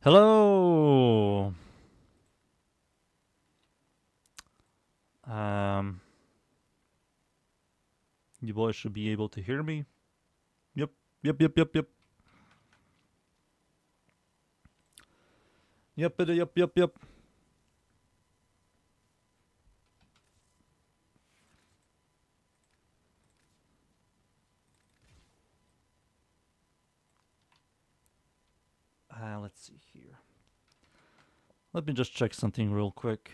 Hello. Um, you boys should be able to hear me. Yep, yep, yep, yep, yep. Yep, yep, yep, yep. Let's see here. Let me just check something real quick.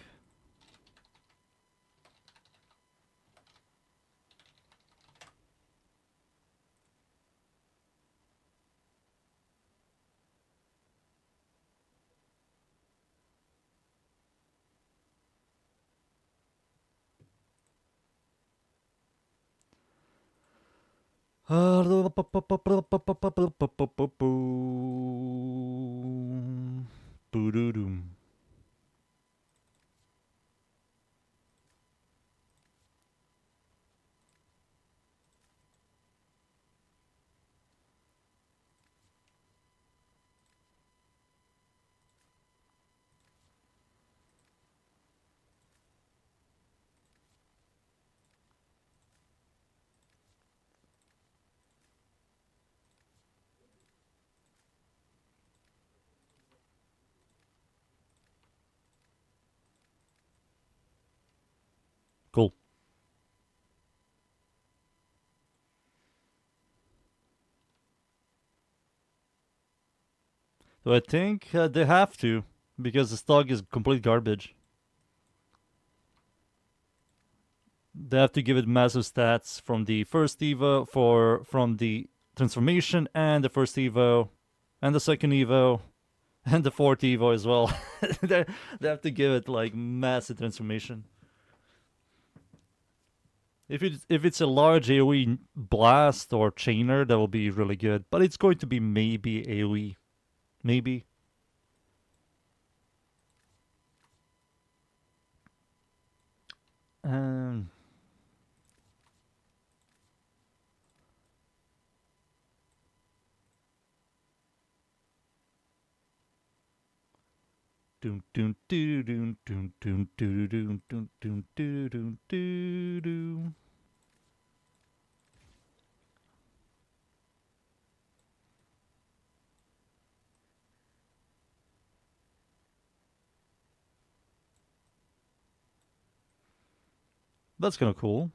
Boo-doo-doom. Cool. So I think they have to, because the stock is complete garbage. They have to give it massive stats from the first Evo, from the transformation, and the first Evo, and the second Evo, and the fourth Evo as well. they have to give it like massive transformation. If it's a large AoE blast or chainer, that will be really good. But it's going to be maybe AoE, maybe. Um, doom doom doo doom doom doom doo doom doom doom doo doom doo doom. That's kind of cool.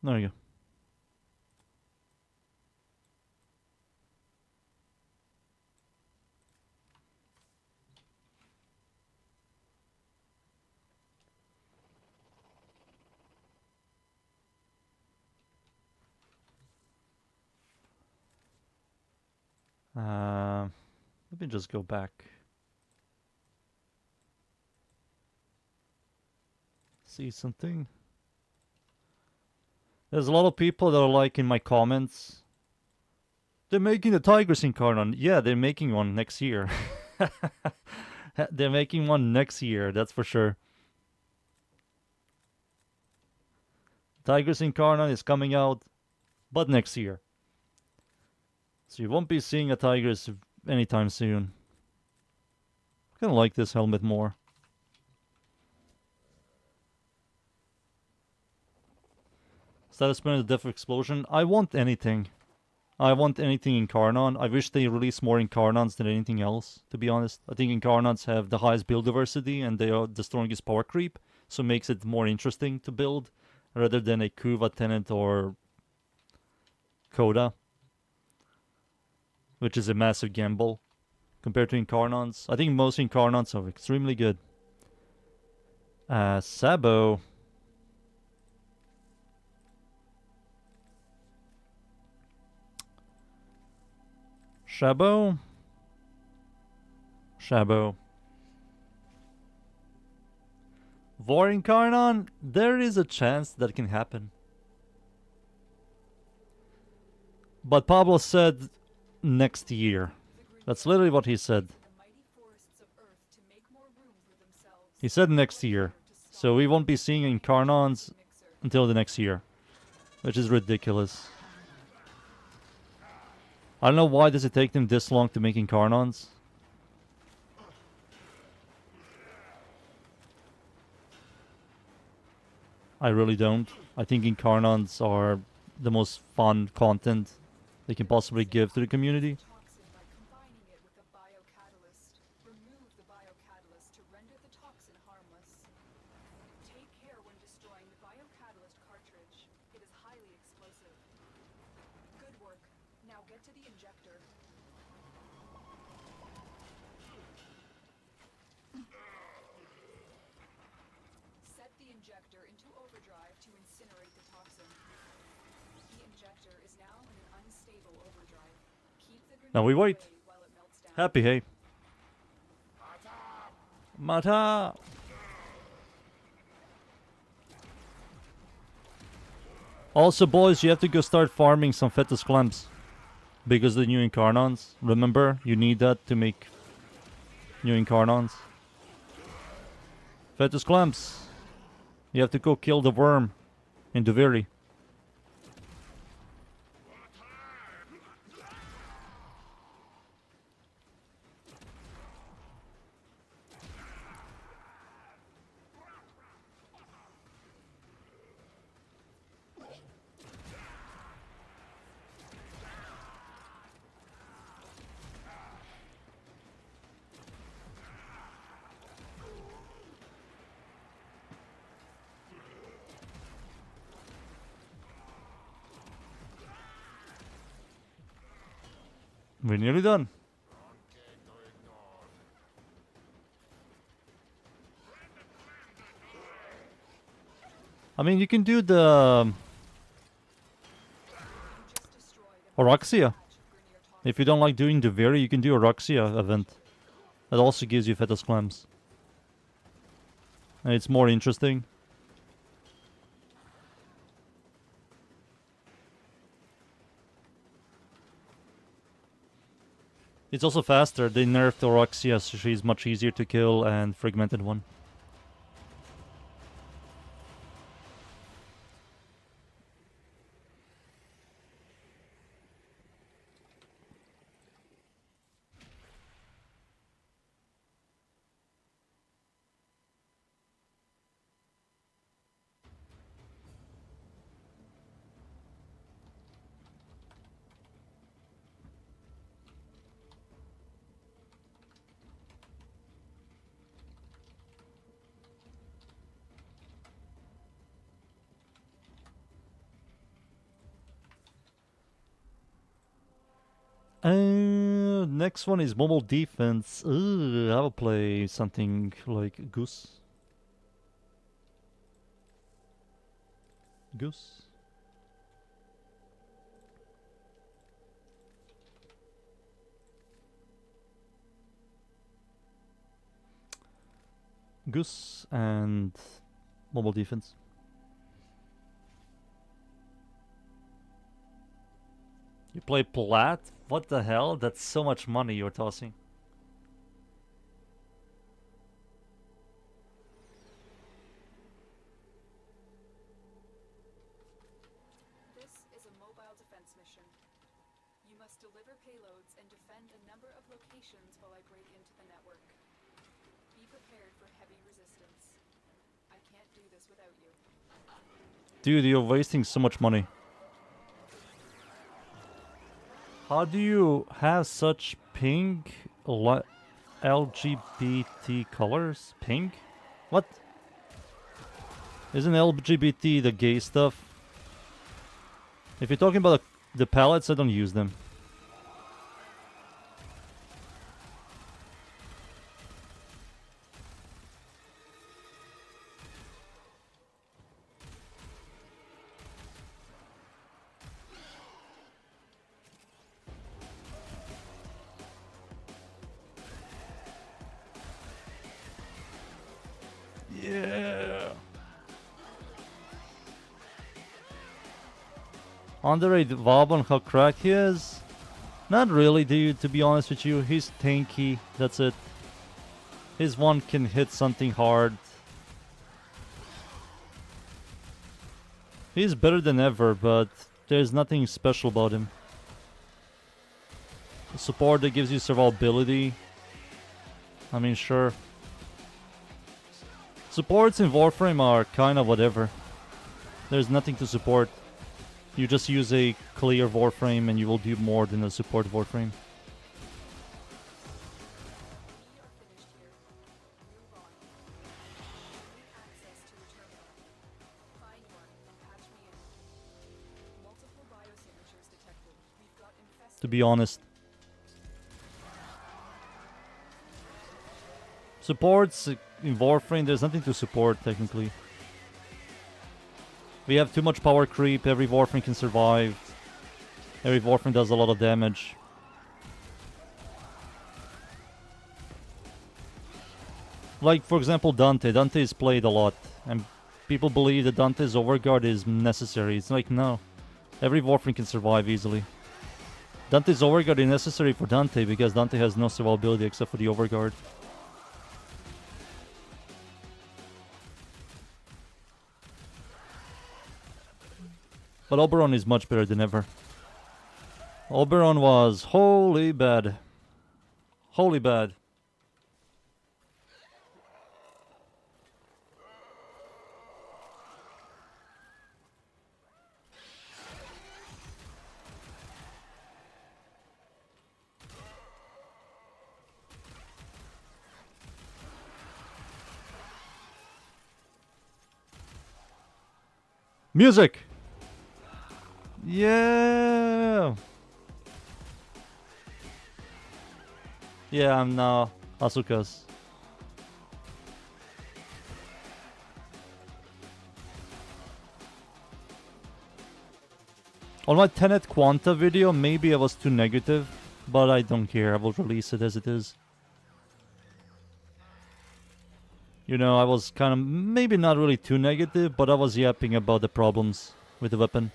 There you go. Let me just go back. See something. There's a lot of people that are like in my comments. They're making the Tigers incarnate. Yeah, they're making one next year. They're making one next year, that's for sure. Tigers incarnate is coming out, but next year. So you won't be seeing a Tigers anytime soon. I kind of like this helmet more. Status Spinner, the Death Explosion. I want anything. I want anything Incarnon. I wish they release more Incarnons than anything else, to be honest. I think Incarnons have the highest build diversity and they are the strongest power creep, so it makes it more interesting to build rather than a Kuva, Tenet, or Coda, which is a massive gamble compared to Incarnons. I think most Incarnons are extremely good. Sabo. Shabo? Shabo. War Incarnon? There is a chance that can happen. But Pablo said next year. That's literally what he said. He said next year. So we won't be seeing Incarnons until the next year, which is ridiculous. I don't know why does it take them this long to make Incarnons. I really don't. I think Incarnons are the most fun content they can possibly give to the community. Now we wait. Happy, hey. Mata! Also, boys, you have to go start farming some Fetus Clamps. Because the new Incarnons. Remember, you need that to make new Incarnons. Fetus Clamps. You have to go kill the worm in Duviri. We're nearly done. I mean, you can do the Oroxia. If you don't like doing the Veri, you can do Oroxia event. That also gives you Fetus Clams. And it's more interesting. It's also faster. They nerfed Oroxia, so she's much easier to kill, and Fragmented one. Next one is mobile defense. I will play something like Goose. Goose. Goose and mobile defense. You play Plat? What the hell? That's so much money you're tossing. This is a mobile defense mission. You must deliver payloads and defend a number of locations while I break into the network. Be prepared for heavy resistance. I can't do this without you. Dude, you're wasting so much money. How do you have such pink LGBT colors? Pink? What? Isn't LGBT the gay stuff? If you're talking about the palettes, I don't use them. Underrate Vauban, how cracked he is? Not really, dude, to be honest with you. He's tanky, that's it. His one can hit something hard. He's better than ever, but there's nothing special about him. A support that gives you survivability. I mean, sure. Supports in Warframe are kind of whatever. There's nothing to support. You just use a clear Warframe and you will do more than a support Warframe. To be honest. Supports in Warframe, there's nothing to support technically. We have too much power creep, every Warframe can survive. Every Warframe does a lot of damage. Like, for example, Dante. Dante is played a lot, and people believe that Dante's overguard is necessary. It's like, no. Every Warframe can survive easily. Dante's overguard is necessary for Dante because Dante has no survivability except for the overguard. But Oberon is much better than ever. Oberon was holy bad. Holy bad. Music! Yeah! Yeah, I'm now Asuka's. On my Tenet Quanta video, maybe I was too negative, but I don't care. I will release it as it is. You know, I was kind of, maybe not really too negative, but I was yapping about the problems with the weapon.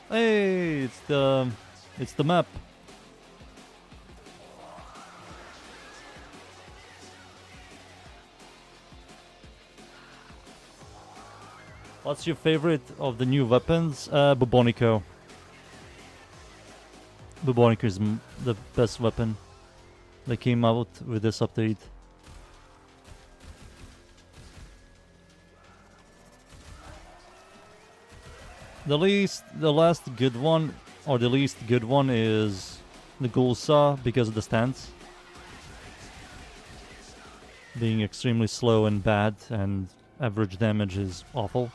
Hey, it's the map. What's your favorite of the new weapons? Bubonico. Bubonico is the best weapon that came out with this update. The last good one, or the least good one is the Gulsa because of the stance. Being extremely slow and bad, and average damage is awful.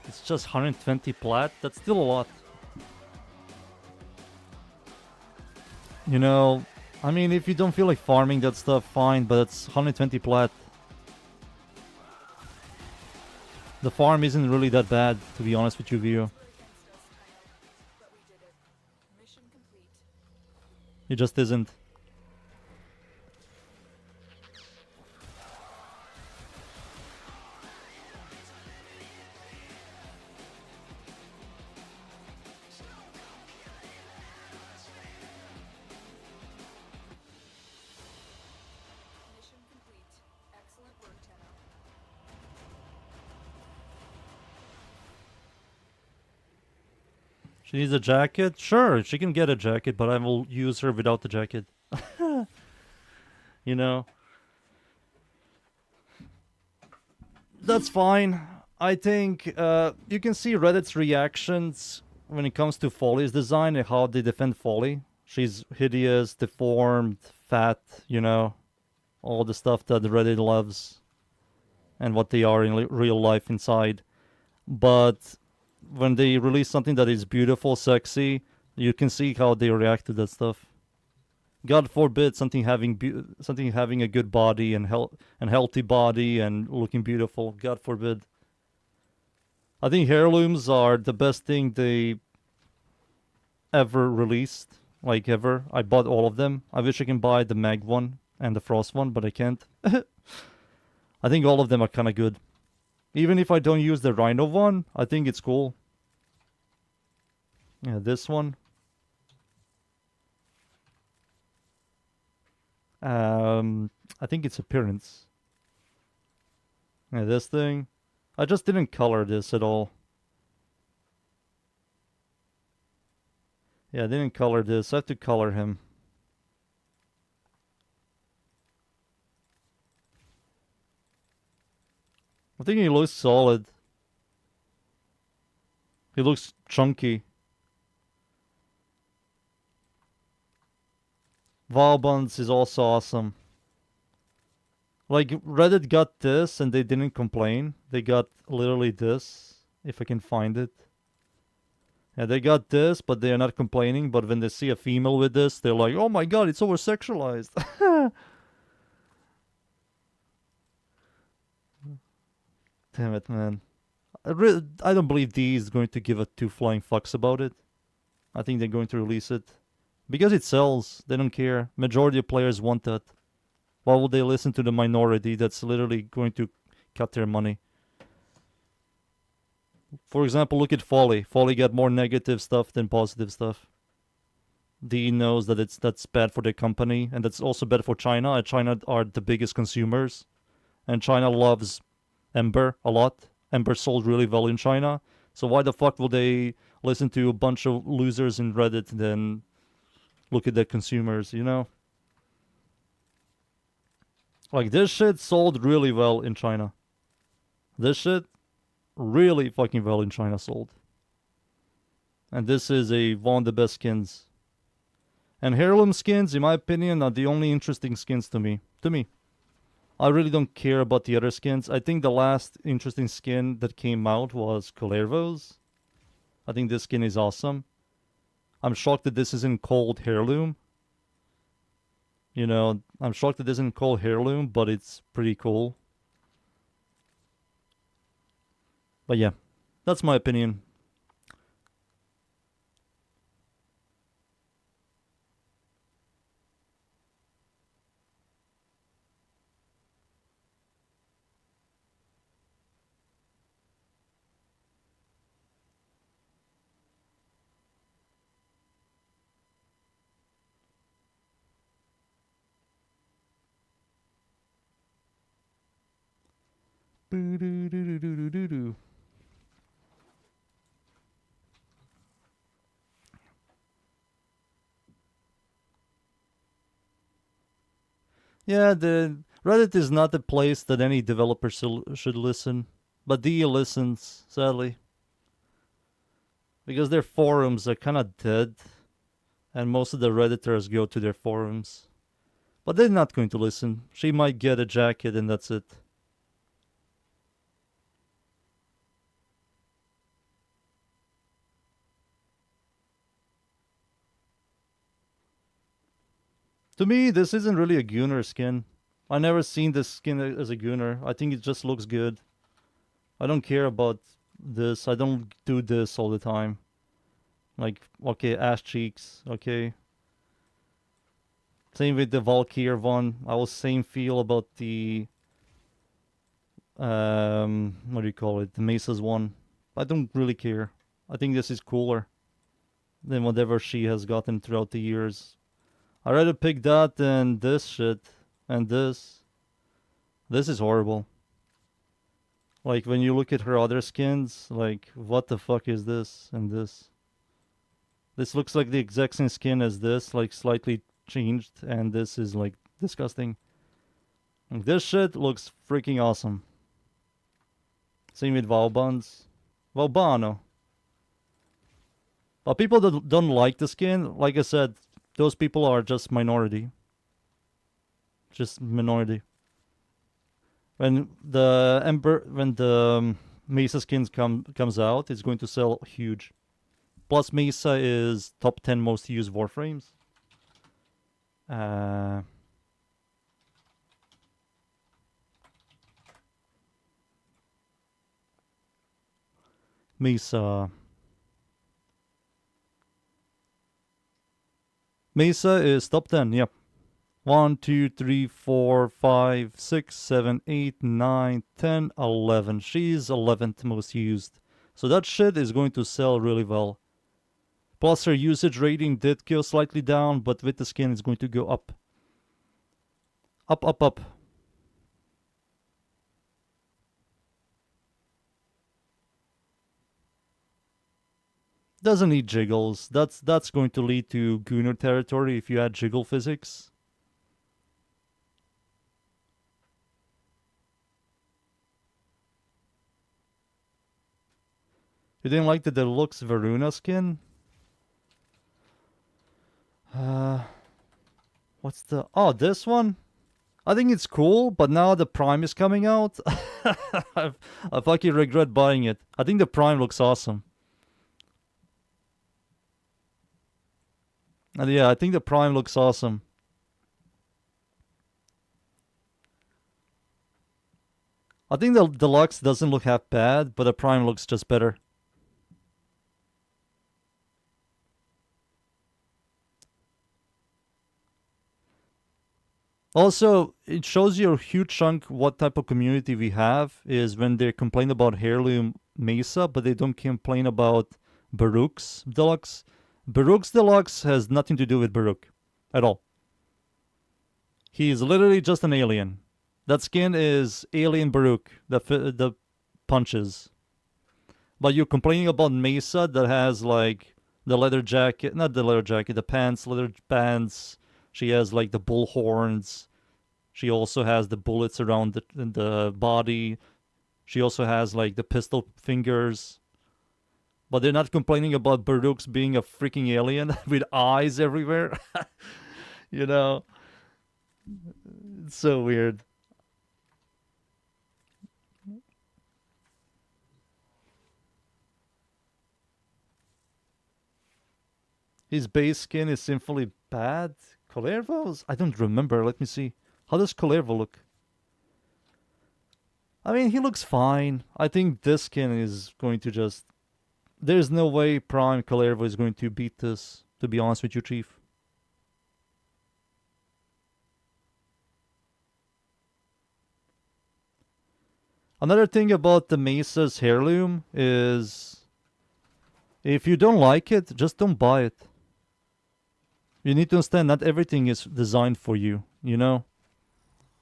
It's just 120 plat. That's still a lot. You know, I mean, if you don't feel like farming that stuff, fine, but it's 120 plat. The farm isn't really that bad, to be honest with you, Vio. It just isn't. She needs a jacket? Sure, she can get a jacket, but I will use her without the jacket. You know? That's fine. I think you can see Reddit's reactions when it comes to Folly's design and how they defend Folly. She's hideous, deformed, fat, you know? All the stuff that Reddit loves. And what they are in real life inside. But when they release something that is beautiful, sexy, you can see how they react to that stuff. God forbid something having a good body and healthy body and looking beautiful. God forbid. I think heirlooms are the best thing they ever released. Like, ever. I bought all of them. I wish I can buy the mag one and the frost one, but I can't. I think all of them are kind of good. Even if I don't use the rhino one, I think it's cool. Yeah, this one. I think it's appearance. Yeah, this thing. I just didn't color this at all. Yeah, I didn't color this. I have to color him. I think he looks solid. He looks chunky. Valbuns is also awesome. Like, Reddit got this and they didn't complain. They got literally this, if I can find it. Yeah, they got this, but they are not complaining. But when they see a female with this, they're like, oh my god, it's over-sexualized. Damn it, man. I don't believe D is going to give a two flying fucks about it. I think they're going to release it. Because it sells, they don't care. Majority of players want that. Why would they listen to the minority that's literally going to cut their money? For example, look at Folly. Folly got more negative stuff than positive stuff. D knows that that's bad for their company, and that's also bad for China. And China are the biggest consumers. And China loves Ember a lot. Ember sold really well in China. So why the fuck will they listen to a bunch of losers in Reddit and then look at the consumers, you know? Like, this shit sold really well in China. This shit really fucking well in China sold. And this is one of the best skins. And Heirloom skins, in my opinion, are the only interesting skins to me. I really don't care about the other skins. I think the last interesting skin that came out was Calervo's. I think this skin is awesome. I'm shocked that this isn't called Heirloom. You know, I'm shocked that this isn't called Heirloom, but it's pretty cool. But yeah, that's my opinion. Boo-doo-doo-doo-doo-doo-doo. Yeah, the Reddit is not the place that any developer should listen. But D listens, sadly. Because their forums are kind of dead. And most of the Redditors go to their forums. But they're not going to listen. She might get a jacket and that's it. To me, this isn't really a Gunner skin. I never seen this skin as a Gunner. I think it just looks good. I don't care about this. I don't do this all the time. Like, okay, ass cheeks, okay. Same with the Valkyr one. I was same feel about the what do you call it? The Mesa's one. I don't really care. I think this is cooler than whatever she has gotten throughout the years. I'd rather pick that than this shit. And this. This is horrible. Like, when you look at her other skins, like, what the fuck is this and this? This looks like the exact same skin as this, like, slightly changed, and this is, like, disgusting. Like, this shit looks freaking awesome. Same with Valbuns. Valbano. But people that don't like the skin, like I said, those people are just minority. Just minority. When the Mesa skins comes out, it's going to sell huge. Plus Mesa is top 10 most used Warframes. Mesa. Mesa is top 10, yep. 1, 2, 3, 4, 5, 6, 7, 8, 9, 10, 11. She's 11th most used. So that shit is going to sell really well. Plus her usage rating did go slightly down, but with the skin it's going to go up. Up, up, up. Doesn't need jiggles. That's going to lead to Gunner territory if you add jiggle physics. You didn't like the deluxe Veruna skin? What's the... Oh, this one? I think it's cool, but now the Prime is coming out. I fucking regret buying it. I think the Prime looks awesome. And yeah, I think the Prime looks awesome. I think the Deluxe doesn't look half bad, but the Prime looks just better. Also, it shows you a huge chunk what type of community we have is when they complain about Heirloom Mesa, but they don't complain about Baruch's Deluxe. Baruch's Deluxe has nothing to do with Baruch at all. He's literally just an alien. That skin is alien Baruch, the punches. But you're complaining about Mesa that has like the leather jacket, not the leather jacket, the pants, leather pants. She has like the bull horns. She also has the bullets around the body. She also has like the pistol fingers. But they're not complaining about Baruch's being a freaking alien with eyes everywhere. You know? It's so weird. His base skin is sinfully bad. Colervo's? I don't remember. Let me see. How does Colervo look? I mean, he looks fine. I think this skin is going to just... There's no way Prime Colervo is going to beat this, to be honest with you, Chief. Another thing about the Mesa's Heirloom is... if you don't like it, just don't buy it. You need to understand not everything is designed for you, you know?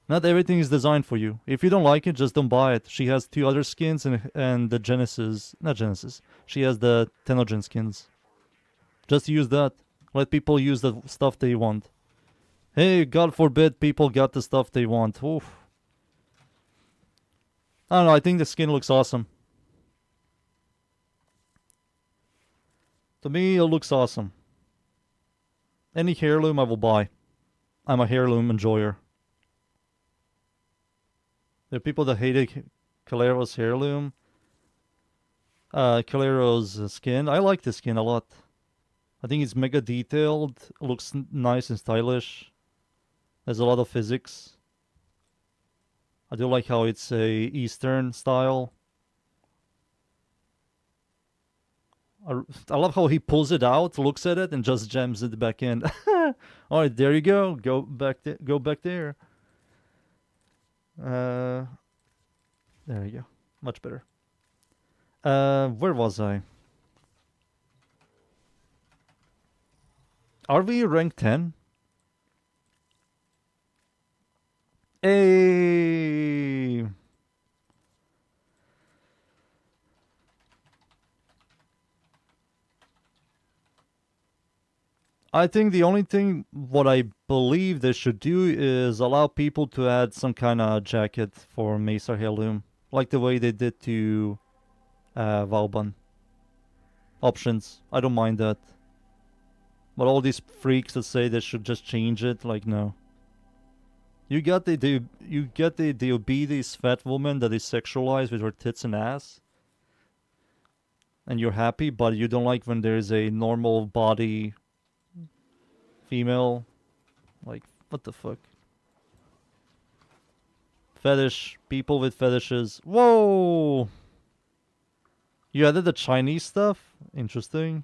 Not everything is designed for you. If you don't like it, just don't buy it. She has 2 other skins and the Genesis... Not Genesis. She has the Tenogen skins. Just use that. Let people use the stuff they want. Hey, God forbid people got the stuff they want. Oof. I don't know, I think the skin looks awesome. To me, it looks awesome. Any Heirloom I will buy. I'm a Heirloom enjoyer. There are people that hated Calero's Heirloom. Calero's skin. I like this skin a lot. I think it's mega detailed. Looks nice and stylish. There's a lot of physics. I do like how it's a Eastern style. I love how he pulls it out, looks at it, and just jams it back in. All right, there you go. Go back there. There you go. Much better. Where was I? Are we rank 10? Hey! I think the only thing what I believe they should do is allow people to add some kind of jacket for Mesa Heirloom, like the way they did to Vauban. Options. I don't mind that. But all these freaks that say they should just change it, like no. You get the obese fat woman that is sexualized with her tits and ass, and you're happy, but you don't like when there's a normal body female. Like, what the fuck? Fetish. People with fetishes. Whoa! You added the Chinese stuff? Interesting.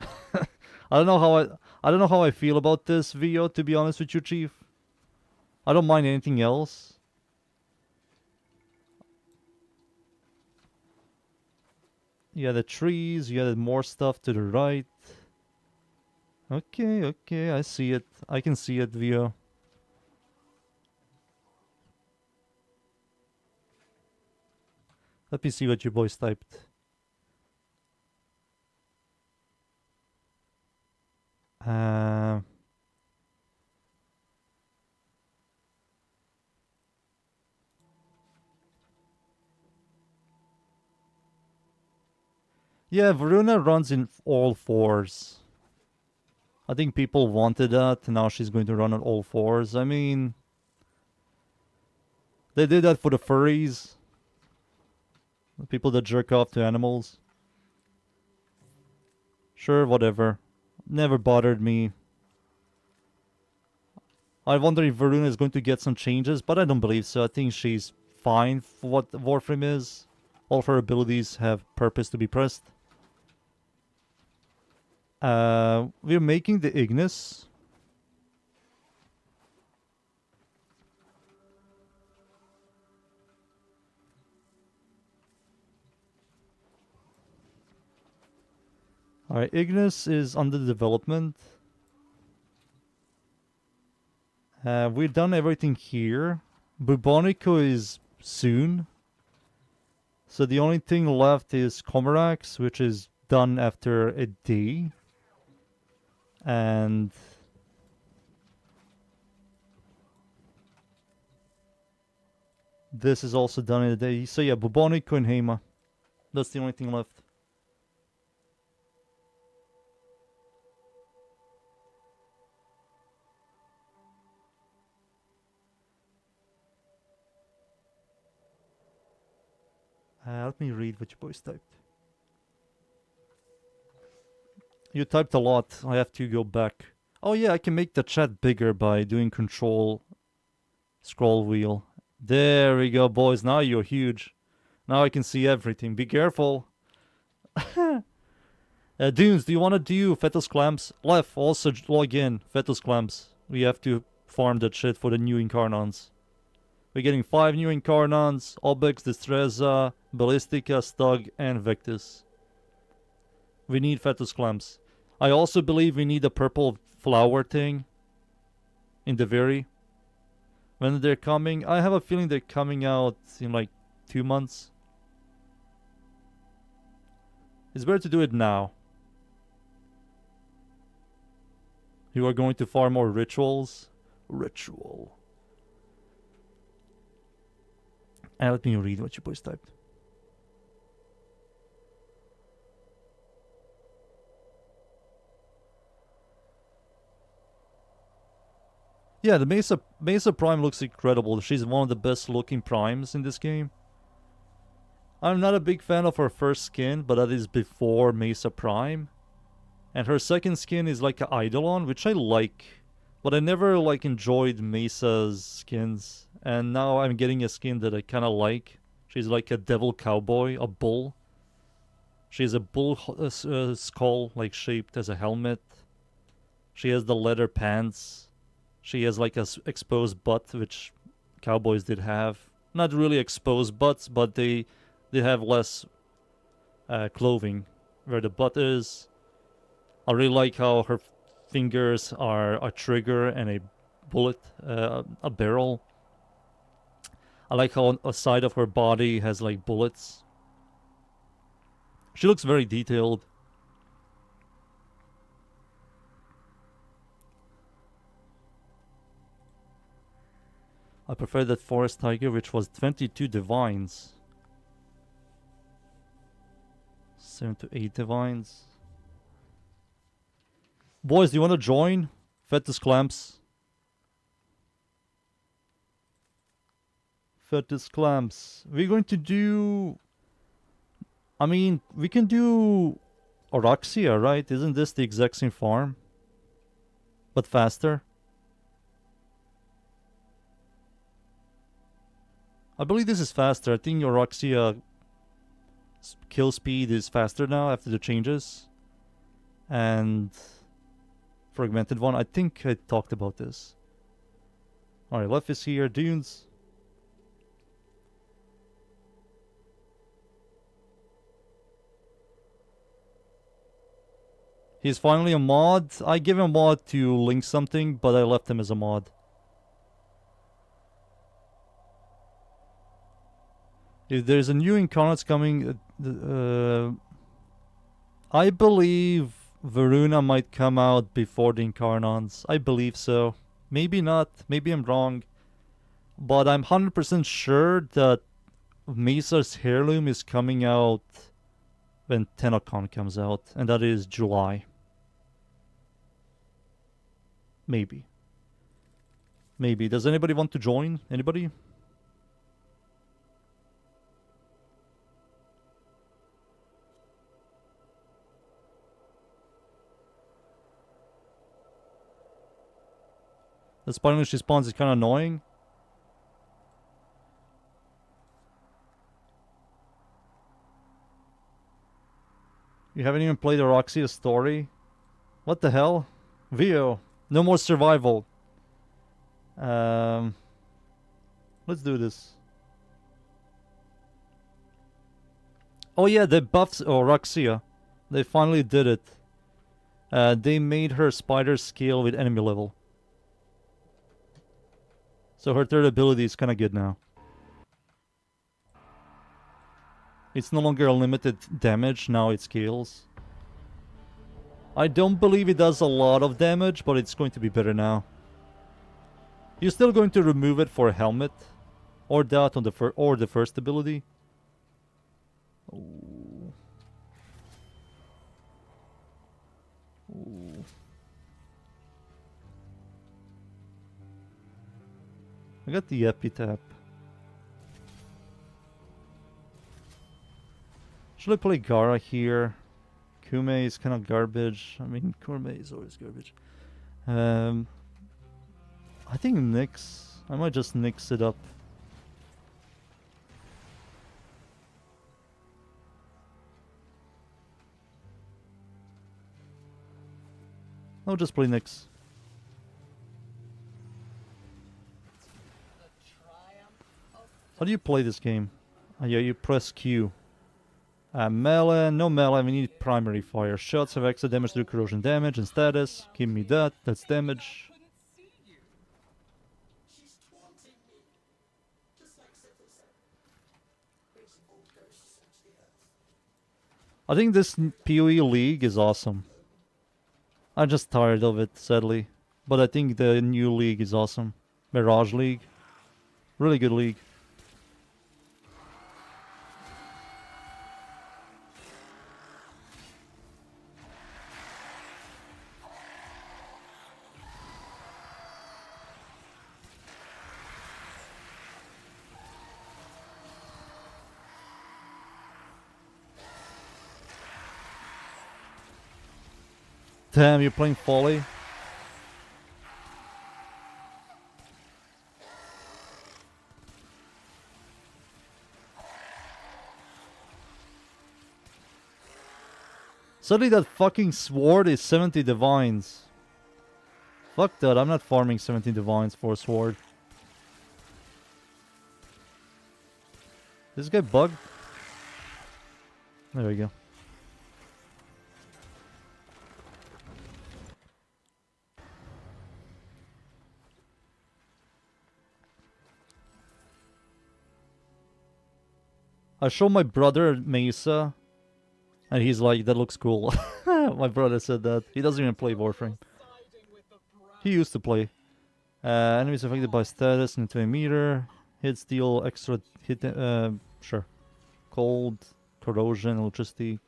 I don't know how I don't know how I feel about this video, to be honest with you, Chief. I don't mind anything else. You added trees, you added more stuff to the right. Okay, okay, I see it. I can see it, Vio. Let me see what you boys typed. Uh, yeah, Veruna runs in all fours. I think people wanted that, and now she's going to run on all fours. I mean, they did that for the furries. The people that jerk off to animals. Sure, whatever. Never bothered me. I wonder if Veruna is going to get some changes, but I don't believe so. I think she's fine for what Warframe is. All of her abilities have purpose to be pressed. We're making the Ignis. Alright, Ignis is under development. We've done everything here. Bubonico is soon. So the only thing left is Comarax, which is done after a day. And this is also done in a day. So yeah, Bubonico and Hema. That's the only thing left. Let me read what you boys typed. You typed a lot. I have to go back. Oh yeah, I can make the chat bigger by doing control scroll wheel. There we go, boys. Now you're huge. Now I can see everything. Be careful. Dunes, do you want to do Fetus Clamps? Left, also log in. Fetus Clamps. We have to farm that shit for the new Incarnons. We're getting 5 new Incarnons. Obex, Destreza, Ballistica, Stug, and Vectus. We need Fetus Clamps. I also believe we need a purple flower thing. In the very. When they're coming, I have a feeling they're coming out in like 2 months. It's better to do it now. You are going to farm more rituals. Ritual. And let me read what you boys typed. Yeah, the Mesa Prime looks incredible. She's one of the best looking primes in this game. I'm not a big fan of her first skin, but that is before Mesa Prime. And her second skin is like an Eidolon, which I like. But I never like enjoyed Mesa's skins. And now I'm getting a skin that I kind of like. She's like a devil cowboy, a bull. She has a bull skull like shaped as a helmet. She has the leather pants. She has like a exposed butt, which cowboys did have. Not really exposed butts, but they have less clothing where the butt is. I really like how her fingers are a trigger and a bullet, a barrel. I like how a side of her body has like bullets. She looks very detailed. I prefer that forest tiger, which was 22 divines. 7 to 8 divines. Boys, do you want to join? Fetus Clamps. Fetus Clamps. We're going to do... I mean, we can do Oroxia, right? Isn't this the exact same farm? But faster? I believe this is faster. I think Oroxia kill speed is faster now after the changes. And fragmented one. I think I talked about this. Alright, left is here. Dunes. He's finally a mod. I gave him a mod to link something, but I left him as a mod. If there's a new incarnates coming, I believe Veruna might come out before the incarnates. I believe so. Maybe not. Maybe I'm wrong. But I'm 100% sure that Mesa's Heirloom is coming out when Tenet comes out. And that is July. Maybe. Maybe. Does anybody want to join? Anybody? The spider when she spawns is kind of annoying. You haven't even played the Roxia story? What the hell? Vio. No more survival. Let's do this. Oh yeah, they buffed Roxia. They finally did it. They made her spider scale with enemy level. So her third ability is kind of good now. It's no longer a limited damage, now it scales. I don't believe it does a lot of damage, but it's going to be better now. You're still going to remove it for a helmet. Or that on the first ability. Ooh. Ooh. I got the epitaph. Should I play Gara here? Kume is kind of garbage. I mean, Kume is always garbage. I think Nyx. I might just Nyx it up. I'll just play Nyx. How do you play this game? Yeah, you press Q. Melee, no melee, we need primary fire. Shots have extra damage through corrosion damage and status. Give me that, that's damage. I think this PoE league is awesome. I'm just tired of it, sadly. But I think the new league is awesome. Mirage League. Really good league. Damn, you're playing Folly? Suddenly that fucking sword is 70 divines. Fuck that, I'm not farming 70 divines for a sword. This guy bugged? There we go. I showed my brother Mesa, and he's like, that looks cool. My brother said that. He doesn't even play Warframe. He used to play. Enemies affected by status into a meter. Hits deal extra hit. Sure. Cold, corrosion, electricity.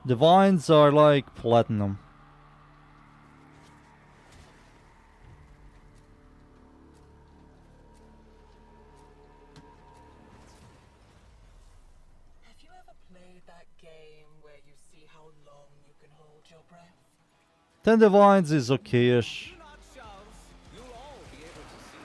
Divines are like platinum. like that game where you see how long you can hold your breath? 10 Divines is okay-ish. Do not shove. You'll all be able to see.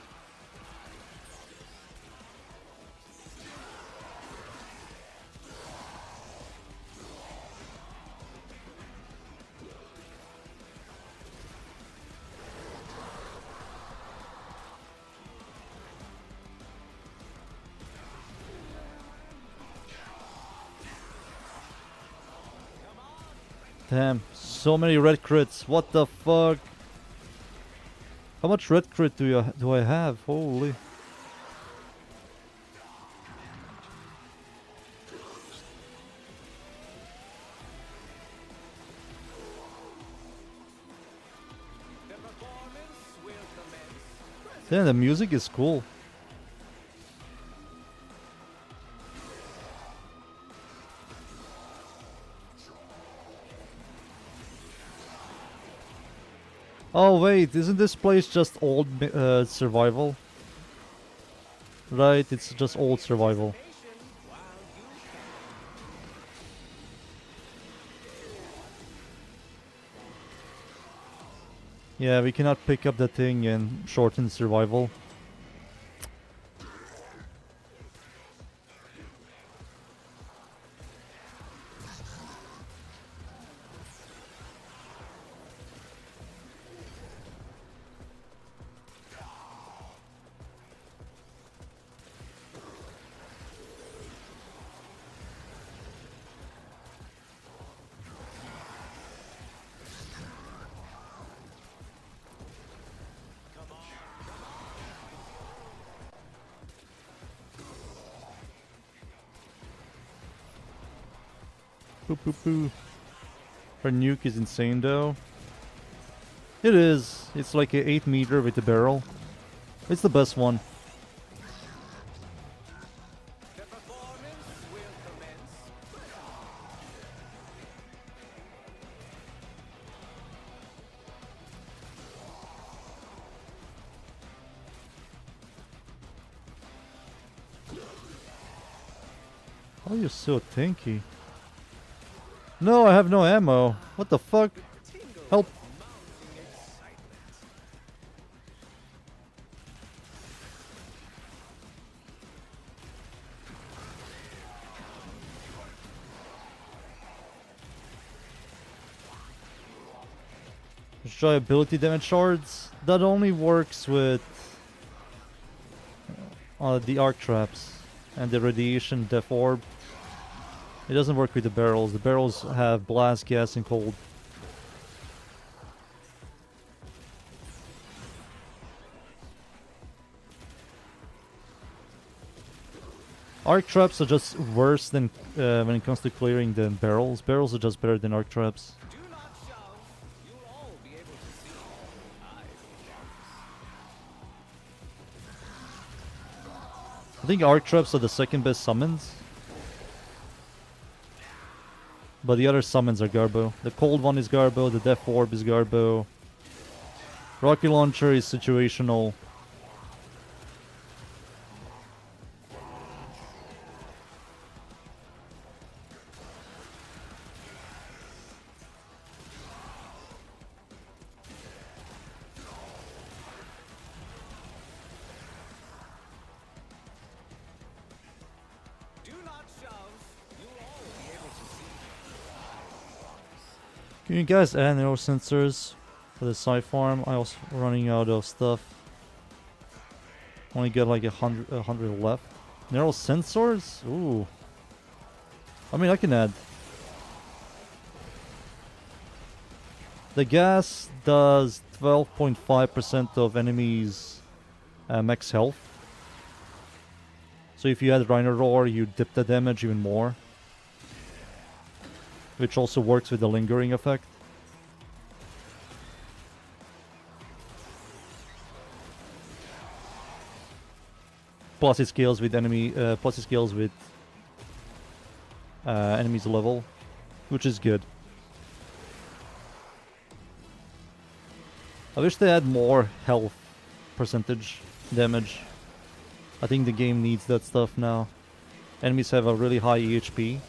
Damn, so many red crits. What the fuck? How much red crit do I have? Holy. The performance will commence. Damn, the music is cool. Oh wait, isn't this place just old survival? Right, it's just old survival. While you Yeah, we cannot pick up the thing and shorten survival. Boop boop boop. Her nuke is insane though. It is. It's like a 8 meter with a barrel. It's the best one. The performance will commence. How are you so tanky? No, I have no ammo. What the fuck? Help. Mounting excitement. Destroy ability damage shards. That only works with the arc traps and the radiation death orb. It doesn't work with the barrels. The barrels have blast, gas, and cold. Arc traps are just worse than when it comes to clearing than barrels. Barrels are just better than arc traps. Do not shove. You'll all be able to see. I think arc traps are the second best summons. But the other summons are Garbo. The cold one is Garbo, the death orb is Garbo. Rocket launcher is situational. Do not shove. You'll all be able to see. Can you guys add neural sensors for the sci farm? I was running out of stuff. Only got like a hundred left. Neural sensors? Ooh. I mean, I can add. The gas does 12.5% of enemies' max health. So if you add Rhino Roar, you dip the damage even more. Which also works with the lingering effect. Plus it scales with enemies level, which is good. I wish they had more health percentage damage. I think the game needs that stuff now. Enemies have a really high EHP.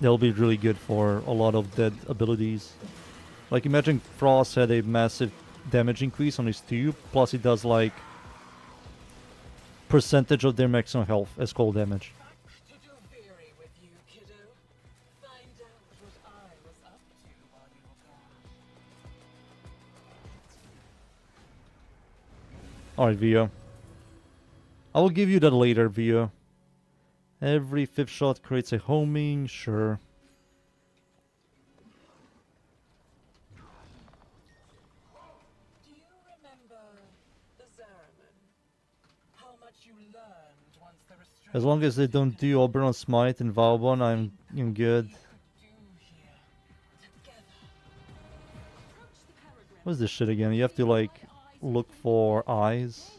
they'll be really good for a lot of dead abilities. Like imagine Frost had a massive damage increase on his tube, plus he does like percentage of their maximum health as cold damage. To do theory with you, kiddo. Find out what I was up to while you were gone. Alright, Vio. I will give you that later, Vio. Every 5th shot creates a homing, sure. Do you remember the Zeraman? How much you learned once the restraint As long as they don't do Oberon Smite and Valbon, I'm good. we could do here together. What's this shit again? You have to like look for eyes.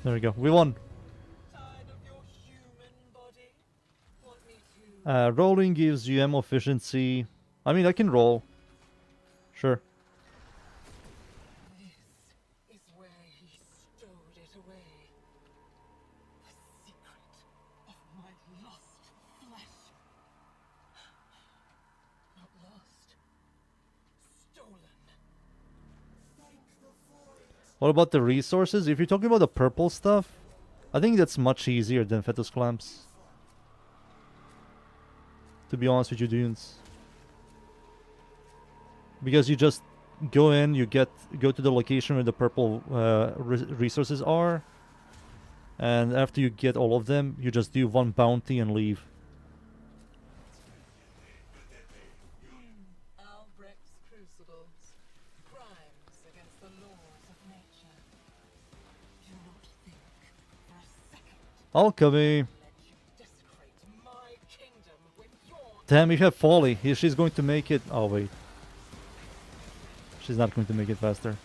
There we go. We won. Tired of your human body? Want me to? Rolling gives you ammo efficiency. I mean, I can roll. Sure. This is where he stowed it away. The secret of my lost flesh. Not lost. Stolen. What about the resources? If you're talking about the purple stuff, I think that's much easier than Fetus Clamps. To be honest with you, dudes. Because you just go in, you go to the location where the purple resources are. And after you get all of them, you just do one bounty and leave. Albrecht's crucibles. Crimes against the laws of nature. Do not think for a second Alchemy. let you desecrate my kingdom with your Damn, you have Folly. She's going to make it. Oh, wait. She's not going to make it faster.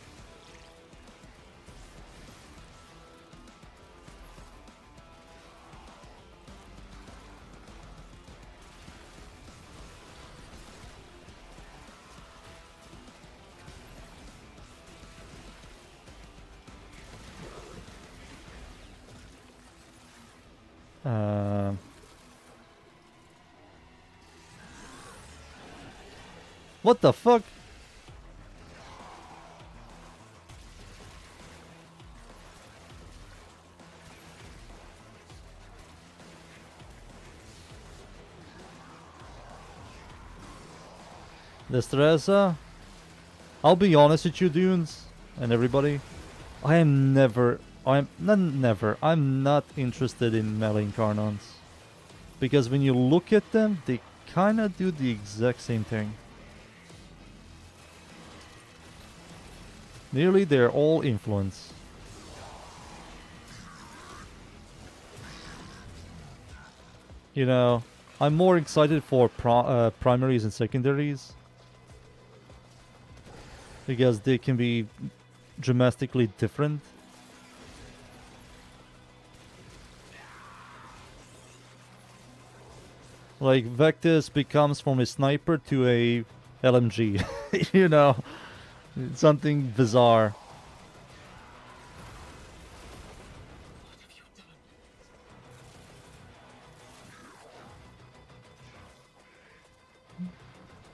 What the fuck? Destreza? I'll be honest with you, dudes, and everybody. I'm not interested in melee Incarnons. Because when you look at them, they kinda do the exact same thing. Nearly they're all influence. You know, I'm more excited for primaries and secondaries. Because they can be dramatically different. Like, Vectis becomes from a sniper to a LMG. You know? It's something bizarre.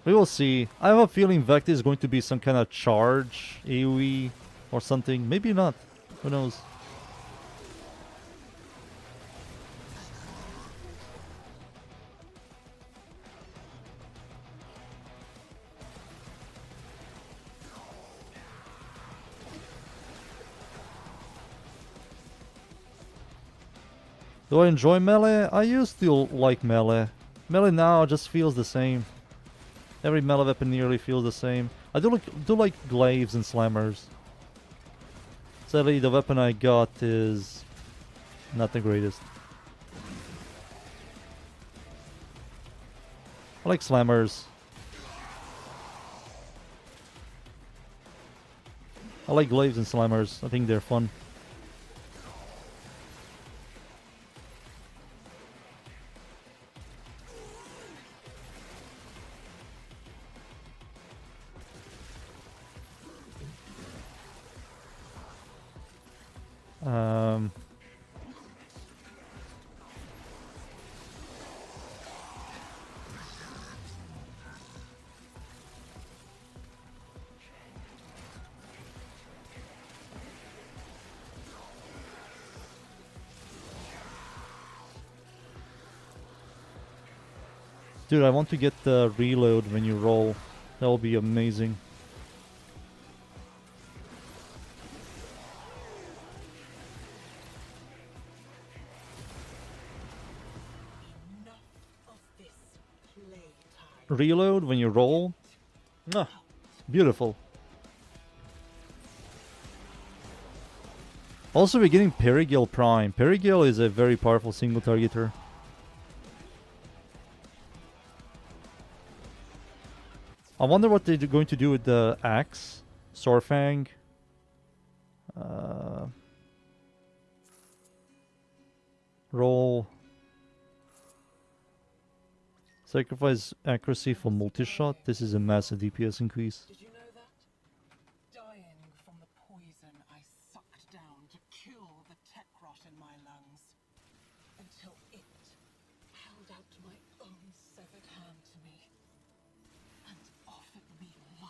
We will see. I have a feeling Vectis is going to be some kind of charge, AoE, or something. Maybe not. Who knows? Do I enjoy melee? I used to like melee. Melee now just feels the same. Every melee weapon nearly feels the same. I do like glaives and slammers. Sadly, the weapon I got is not the greatest. I like slammers. I like glaives and slammers. I think they're fun. Um, Dude, I want to get the reload when you roll. That will be amazing. Enough of this playtime. Reload when you roll. Ah, beautiful. Also, we're getting Perigil Prime. Perigil is a very powerful single targeter. I wonder what they're going to do with the axe. Sorfang. Roll. Sacrifice accuracy for multi-shot. This is a massive DPS increase. Did you know that? Dying from the poison I sucked down to kill the tech rot in my lungs. Until it held out my own severed hand to me. And offered me life.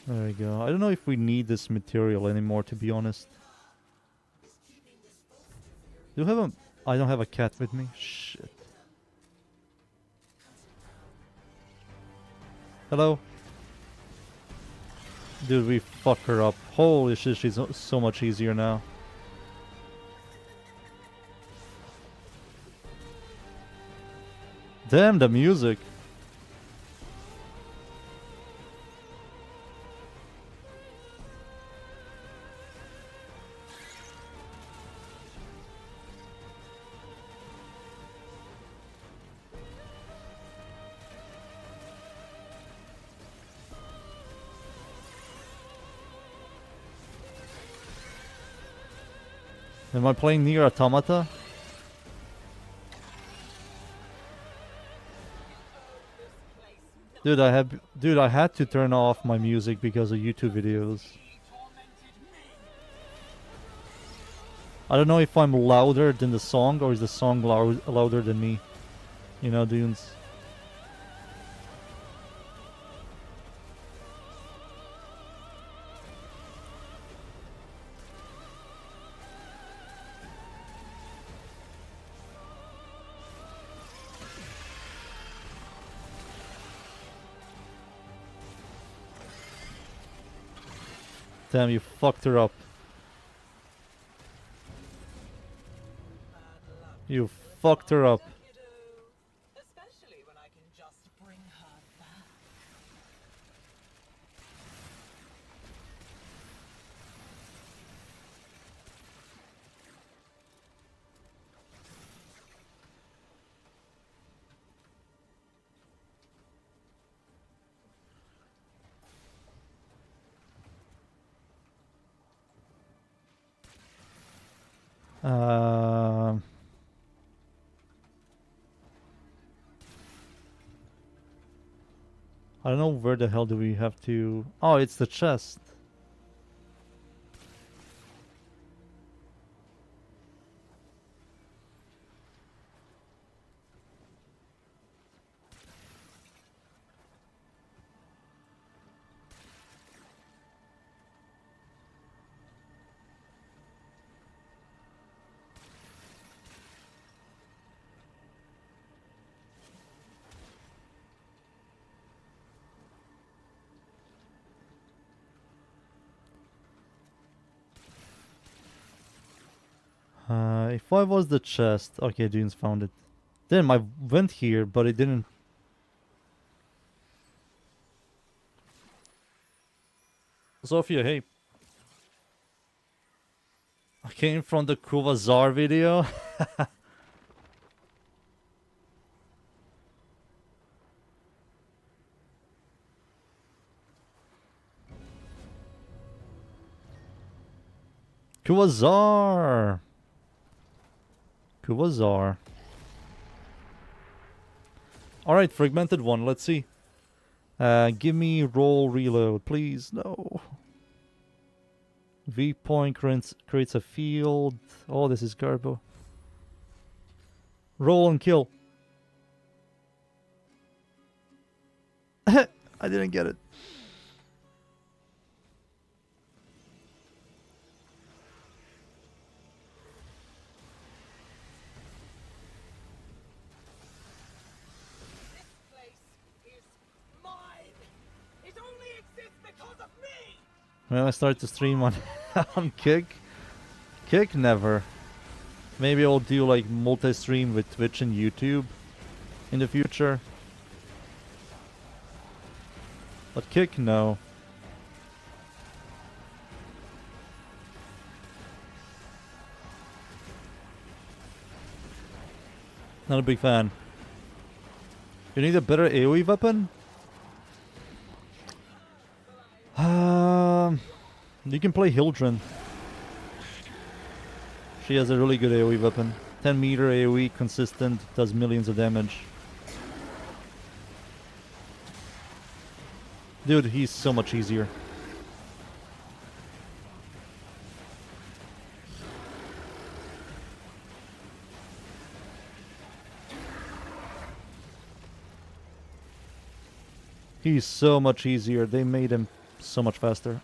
There we go. I don't know if we need this material anymore, to be honest. Do you have a... I don't have a cat with me. Shit. Hello? Dude, we fuck her up. Holy shit, she's so much easier now. Damn, the music. Am I playing Nier Automata? Dude, I had to turn off my music because of YouTube videos. I don't know if I'm louder than the song or is the song louder than me. You know, dudes. Damn, you fucked her up. You fucked her up. You do. Especially when I can just bring her back. I don't know where the hell do we have to... Oh, it's the chest. If I was the chest... Okay, Dunes found it. Damn, I went here, but it didn't... Sophia, hey. I came from the Kuvazar video. Kuvazar! Kuvazar. Alright, fragmented one, let's see. Give me roll reload, please. No. V point creates a field. Oh, this is garbo. Roll and kill. I didn't get it. This place is mine. It only exists because of me. When I start to stream on on Kick. Kick never. Maybe I'll do like multi-stream with Twitch and YouTube in the future. But Kick, no. Not a big fan. You need a better AoE weapon? You can play Hildren. She has a really good AoE weapon. 10 meter AoE, consistent, does millions of damage. Dude, he's so much easier. He's so much easier. They made him so much faster.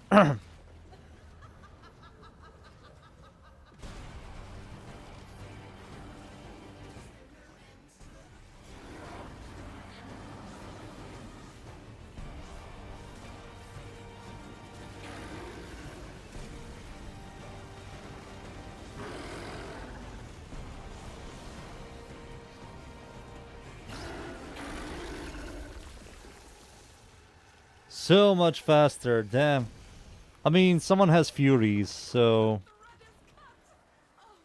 So much faster, damn. I mean, someone has Furies, so...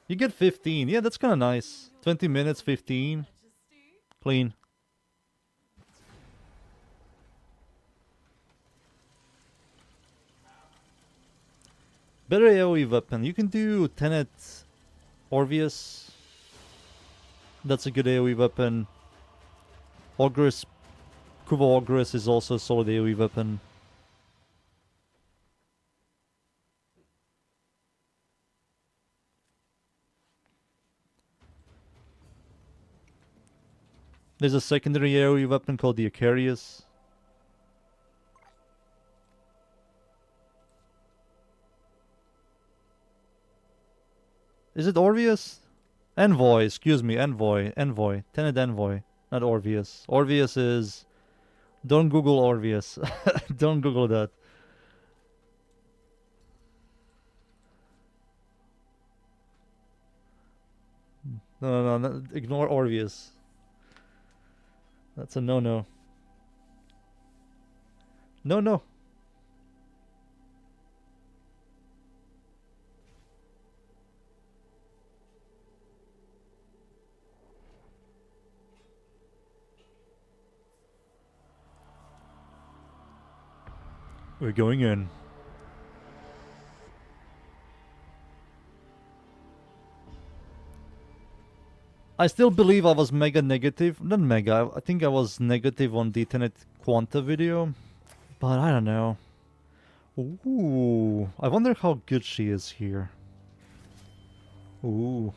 You get 15. Yeah, that's kind of nice. 20 minutes, 15. Clean. Better AoE weapon. You can do Tenet, Orvius. That's a good AoE weapon. Ogress, Kuva Ogress is also a solid AoE weapon. There's a secondary AoE weapon called the Acarius. Is it Orvius? Envoy, excuse me, Envoy. Tenet Envoy, not Orvius. Orvius is... Don't Google Orvius. Don't Google that. No, ignore Orvius. That's a no-no. No. We're going in. I still believe I was mega negative. Not mega, I think I was negative on the Tenet Quanta video. But I don't know. Ooh, I wonder how good she is here. Ooh.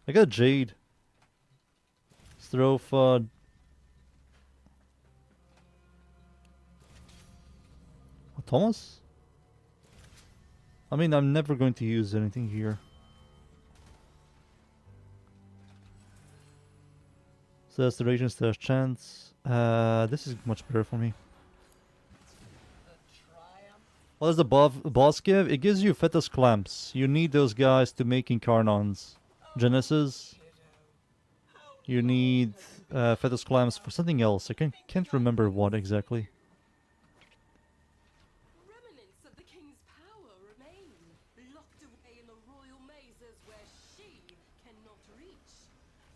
I got Jade. Stropha. Thomas? I mean, I'm never going to use anything here. Says the Raging Stash chance. This is much better for me. What does the boss give? It gives you Fetus Clamps. You need those guys to make Incarnons. Genesis. You need Fetus Clamps for something else. I can't remember what exactly. Remnants of the king's power remain, locked away in the royal mazes where she cannot reach.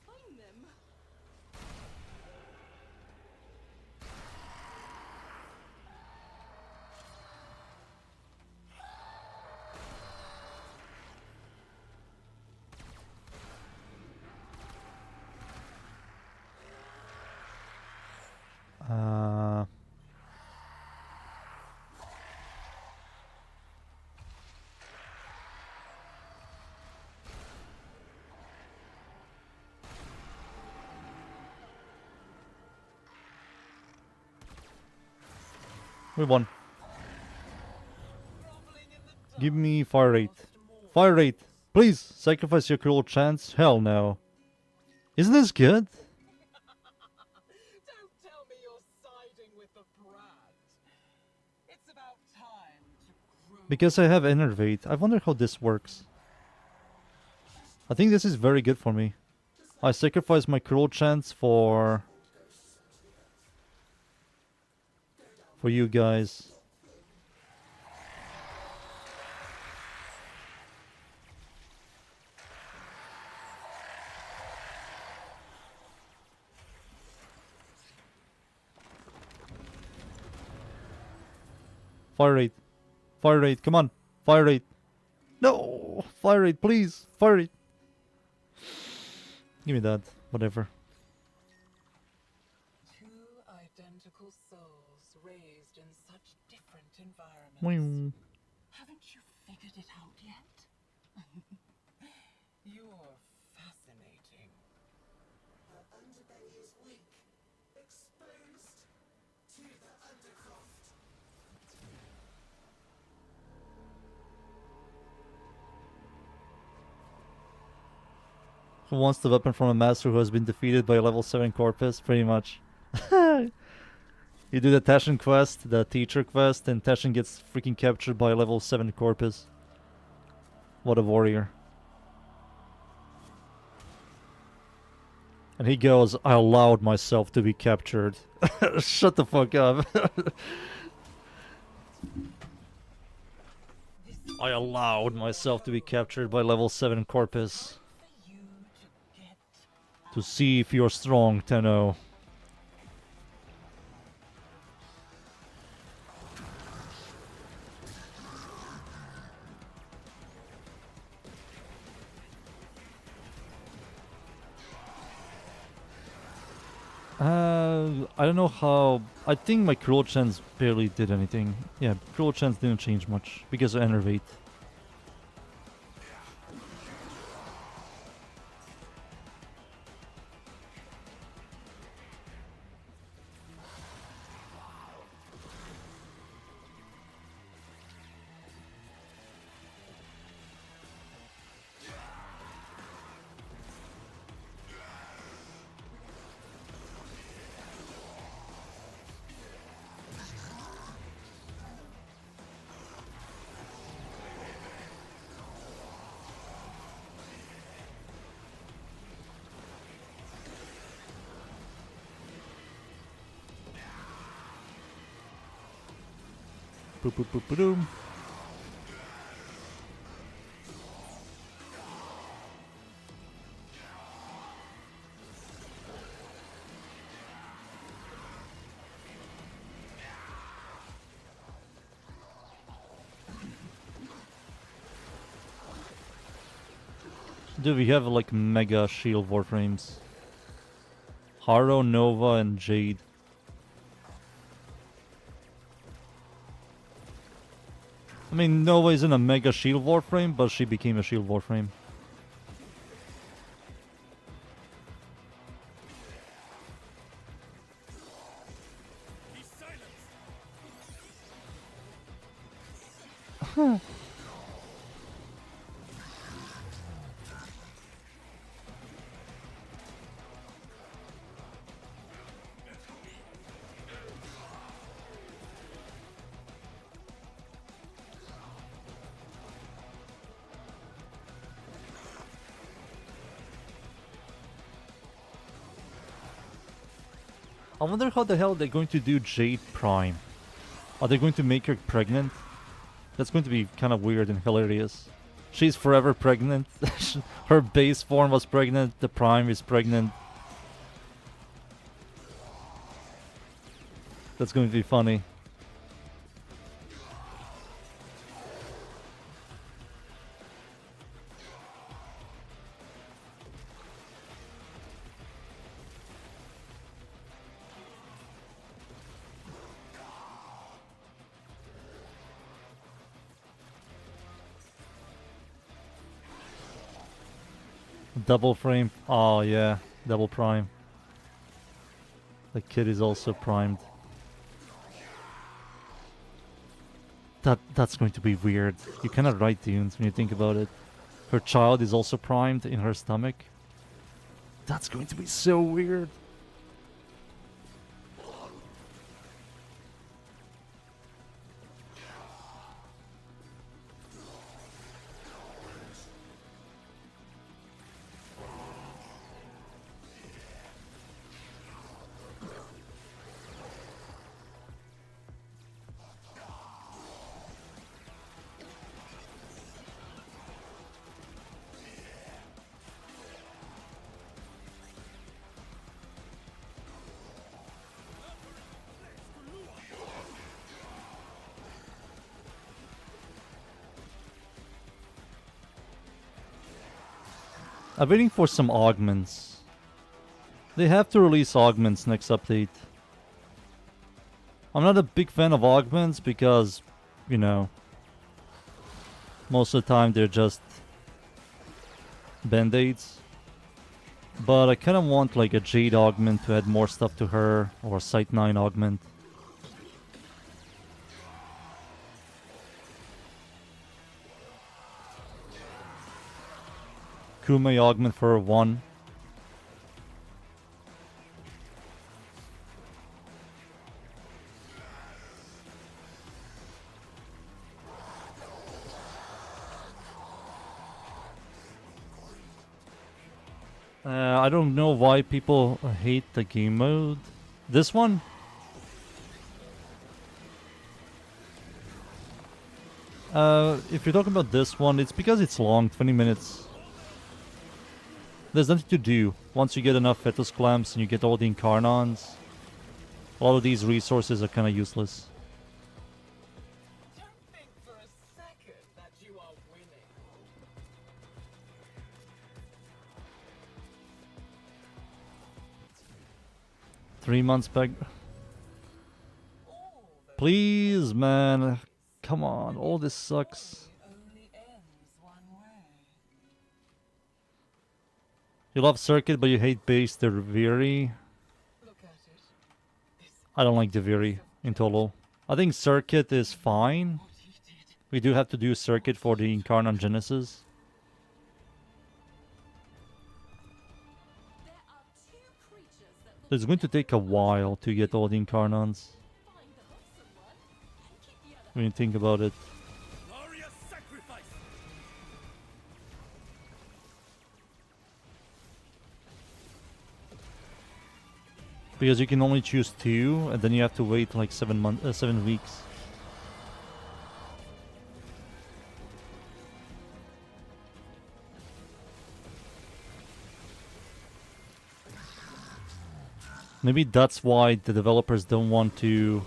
Find them. We won. Give me fire rate. Fire rate! Please! Sacrifice your cruel chance? Hell no. Isn't this good? Don't tell me you're siding with the brat. It's about time to grow. Because I have Enervate. I wonder how this works. I think this is very good for me. I sacrifice my cruel chance for you guys. Fire rate. Fire rate, come on. Fire rate. No! Fire rate, please. Fire rate. Give me that. Whatever. Two identical souls raised in such different environments. Wing. Haven't you figured it out yet? You're fascinating. Her underbelly is weak, exposed to the undercroft. Who wants the weapon from a master who has been defeated by a level 7 corpus? Pretty much. You do the Tashin quest, the teacher quest, and Tashin gets freaking captured by a level 7 corpus. What a warrior. And he goes, I allowed myself to be captured. Shut the fuck up. I allowed myself to be captured by level 7 corpus. For you to get To see if you're strong, Tenno. I don't know how... I think my cruel chance barely did anything. Yeah, cruel chance didn't change much because of Enervate. Boop boop boop boom. Dude, we have like mega shield warframes. Haro, Nova, and Jade. I mean, Nova isn't a mega shield warframe, but she became a shield warframe. Be silenced! I wonder how the hell they're going to do Jade Prime. Are they going to make her pregnant? That's going to be kind of weird and hilarious. She's forever pregnant. Her base form was pregnant. The Prime is pregnant. That's going to be funny. Double frame. Oh yeah, double prime. The kid is also primed. That's going to be weird. You cannot write dunes when you think about it. Her child is also primed in her stomach. That's going to be so weird. I'm waiting for some augments. They have to release augments next update. I'm not a big fan of augments because, you know, most of the time they're just band-aids. But I kind of want like a Jade augment to add more stuff to her, or Sight 9 augment. Kume augment for 1. I don't know why people hate the game mode. This one? If you're talking about this one, it's because it's long, 20 minutes. There's nothing to do. Once you get enough Fetus Clamps and you get all the Incarnons, a lot of these resources are kind of useless. Don't think for a second that you are winning. 3 months back. All the Please, man. Come on. All this sucks. only ends one way. You love Circuit, but you hate Base Deviri. Look at it. This I don't like Deviri in total. I think Circuit is fine. what he did. We do have to do Circuit for the Incarnon Genesis. There are two creatures that will It's going to take a while to get all the Incarnons, find the wholesome one and keep the other. when you think about it. Glorious sacrifice! Because you can only choose 2, and then you have to wait like 7 weeks. Maybe that's why the developers don't want to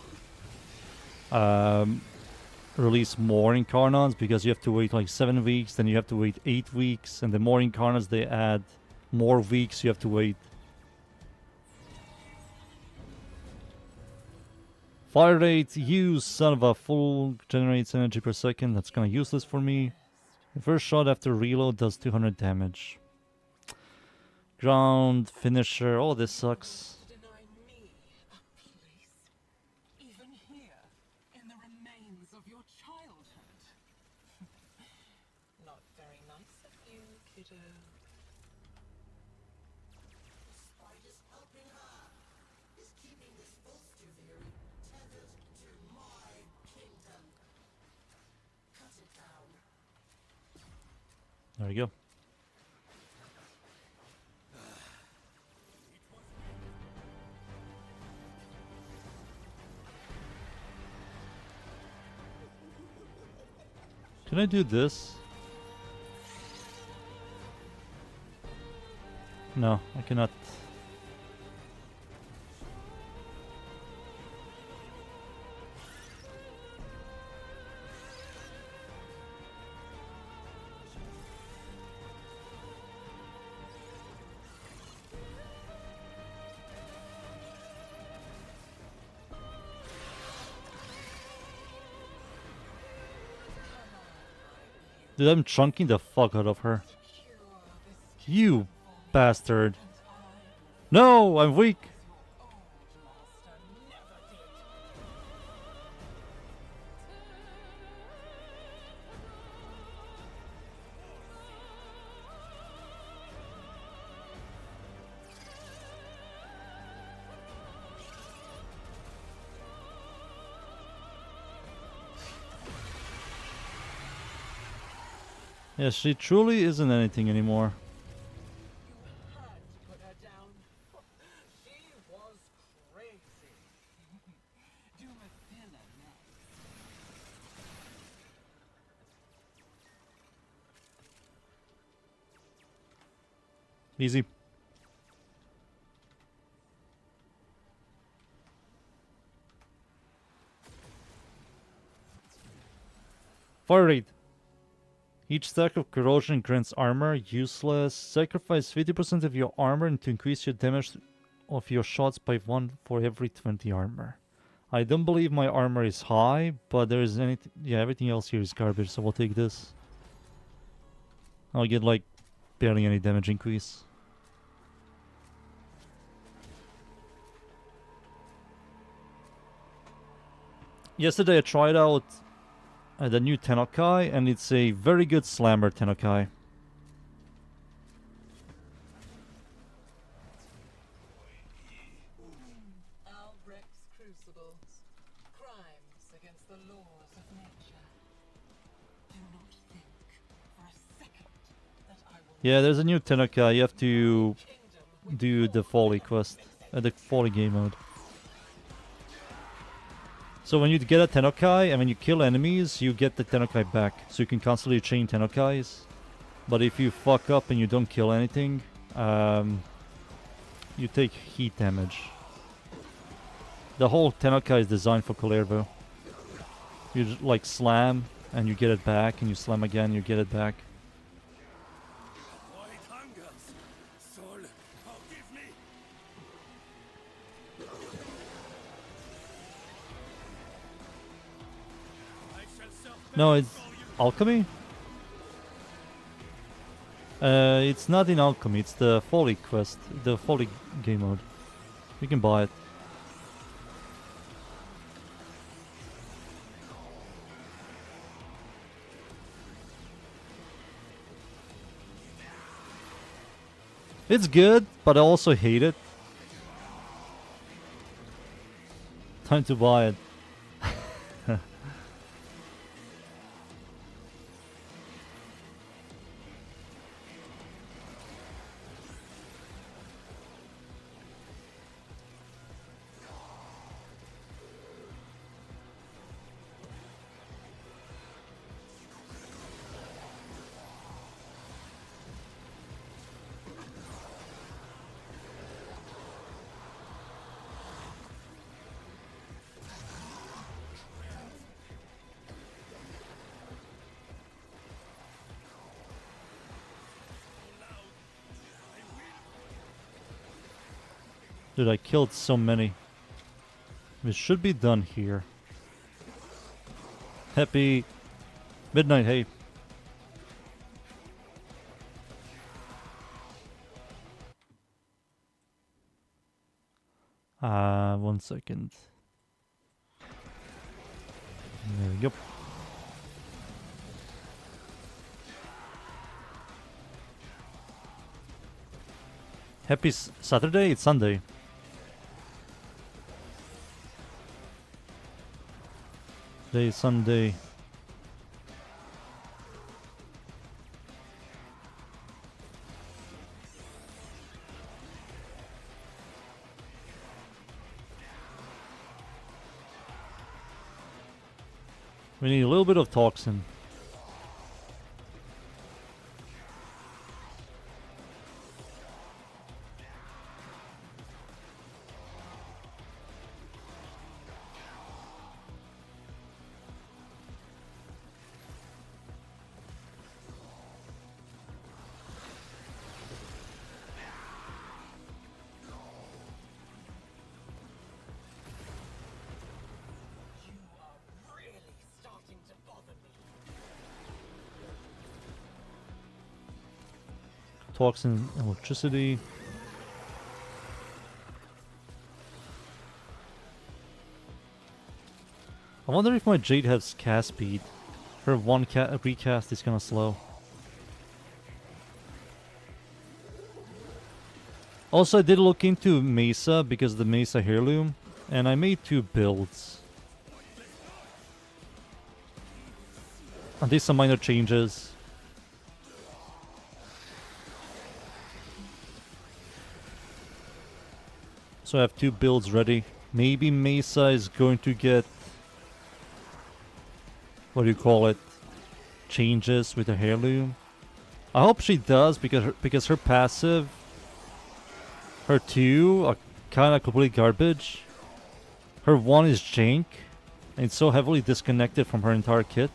release more Incarnons, because you have to wait like 7 weeks, then you have to wait 8 weeks, and the more Incarnons they add, more weeks you have to wait. Fire rate, you son of a fool, generates energy per second. That's kind of useless for me. The first shot after reload does 200 damage. Ground, finisher, oh this sucks. Deny me a place, even here, in the remains of your childhood. Not very nice of you, kiddo. Spider's helping her. Is keeping this false Deviri tethered to my kingdom. Cut it down. There we go. Can I do this? No, I cannot. Dude, I'm chunking the fuck out of her. Cure this You bastard. and I, No, I'm weak. old master, never did. Yeah, she truly isn't anything anymore. You had to put her down. She was crazy. Do Mathila next. Easy. Fire rate. Each stack of corrosion grants armor. Useless. Sacrifice 50% of your armor and to increase your damage of your shots by 1 for every 20 armor. I don't believe my armor is high, but there is anything. Yeah, everything else here is garbage, so we'll take this. I'll get like barely any damage increase. Yesterday I tried out the new Tenokai, and it's a very good slammer Tenokai. Albrecht's crucibles. Crimes against the laws of nature. Do not think for a second that I will Yeah, there's a new Tenokai. You have to kingdom with do the Folly quest, the Folly game mode. So when you get a Tenokai and when you kill enemies, you get the Tenokai back. So you can constantly chain Tenokais. But if you fuck up and you don't kill anything, you take heat damage. The whole Tenokai is designed for Kullervo. You just like slam and you get it back, and you slam again, you get it back. White hungers. Soul, forgive me. I shall serve No, it's alchemy? It's not in alchemy, it's the Folly quest, the Folly game mode. You can buy it. It's good, but I also hate it. Time to buy it. Dude, I killed so many. It should be done here. Happy midnight, hey. One second. There we go. Happy Saturday? It's Sunday. Today is Sunday. We need a little bit of toxin. You are really starting to bother me. Toxin, electricity. I wonder if my Jade has cast speed. Her one recast is kinda slow. Also, I did look into Mesa because the Mesa Heirloom, and I made 2 builds. And there's some minor changes. So I have 2 builds ready. Maybe Mesa is going to get... what do you call it? Changes with the Heirloom. I hope she does, because her passive... her 2 are kinda complete garbage. Her 1 is jank, and it's so heavily disconnected from her entire kit.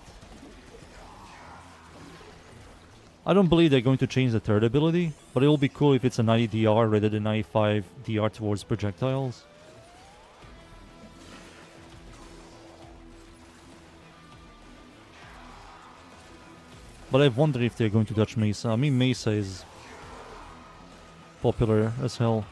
I don't believe they're going to change the third ability, but it will be cool if it's a 90 DR rather than 95 DR towards projectiles. But I wonder if they're going to touch Mesa. I mean, Mesa is popular as hell.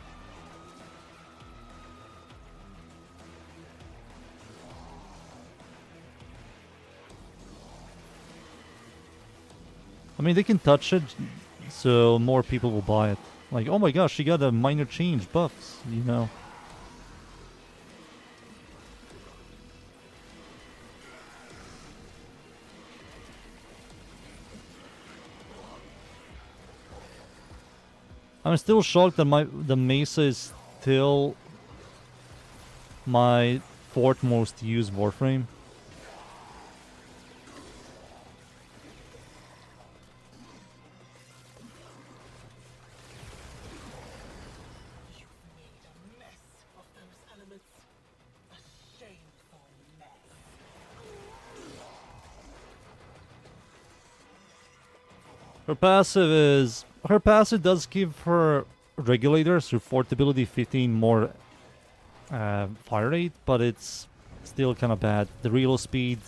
I mean, they can touch it, so more people will buy it. Like, oh my gosh, she got a minor change buffs, you know. I'm still shocked that the Mesa is still my 4th most used Warframe. Her passive does give her regulators through 4th ability 15 more fire rate, but it's still kind of bad. The reload speed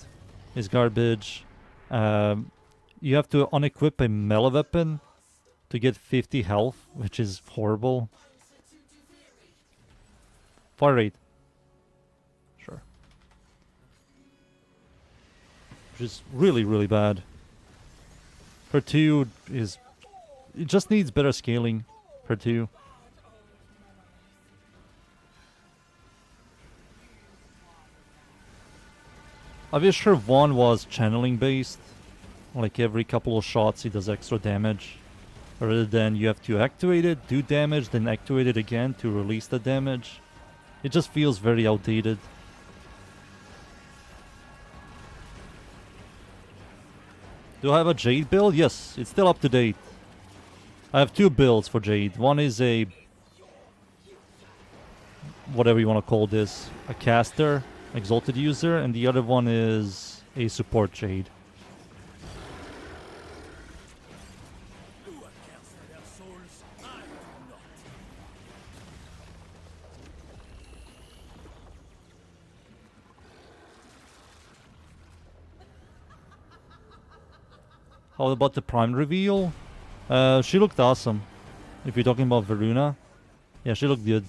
is garbage. You have to unequip a melee weapon to get 50 health, which is horrible. Fire rate. Sure. Which is really, really bad. Her 2 is... it just needs better scaling. Her 2. I wish her 1 was channeling based. Like every couple of shots it does extra damage. Rather than you have to activate it, do damage, then activate it again to release the damage. It just feels very outdated. Do I have a Jade build? Yes, it's still up to date. I have 2 builds for Jade. One is a... whatever you want to call this. A caster, exalted user, and the other one is a support Jade. How about the Prime reveal? She looked awesome. If you're talking about Veruna. Yeah, she looked good.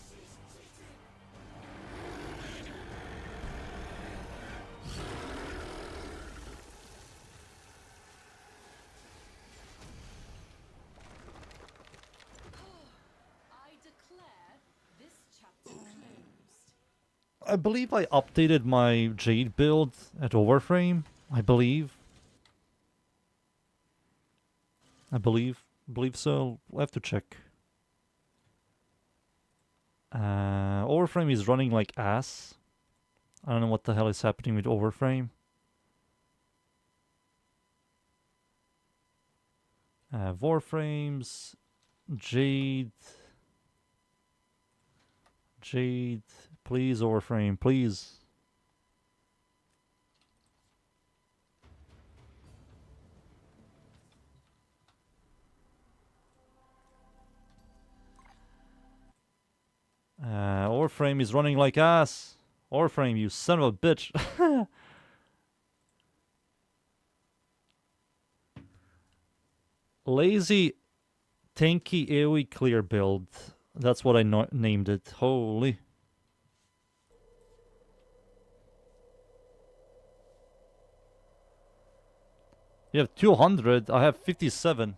I declare this chapter closed. I believe I updated my Jade build at Warframe. I believe so. We'll have to check. Warframe is running like ass. I don't know what the hell is happening with Warframe. Warframes, Jade, please Warframe, please. Warframe is running like ass. Warframe, you son of a bitch. Lazy, tanky, AoE clear build. That's what I named it. Holy. You have 200. I have 57.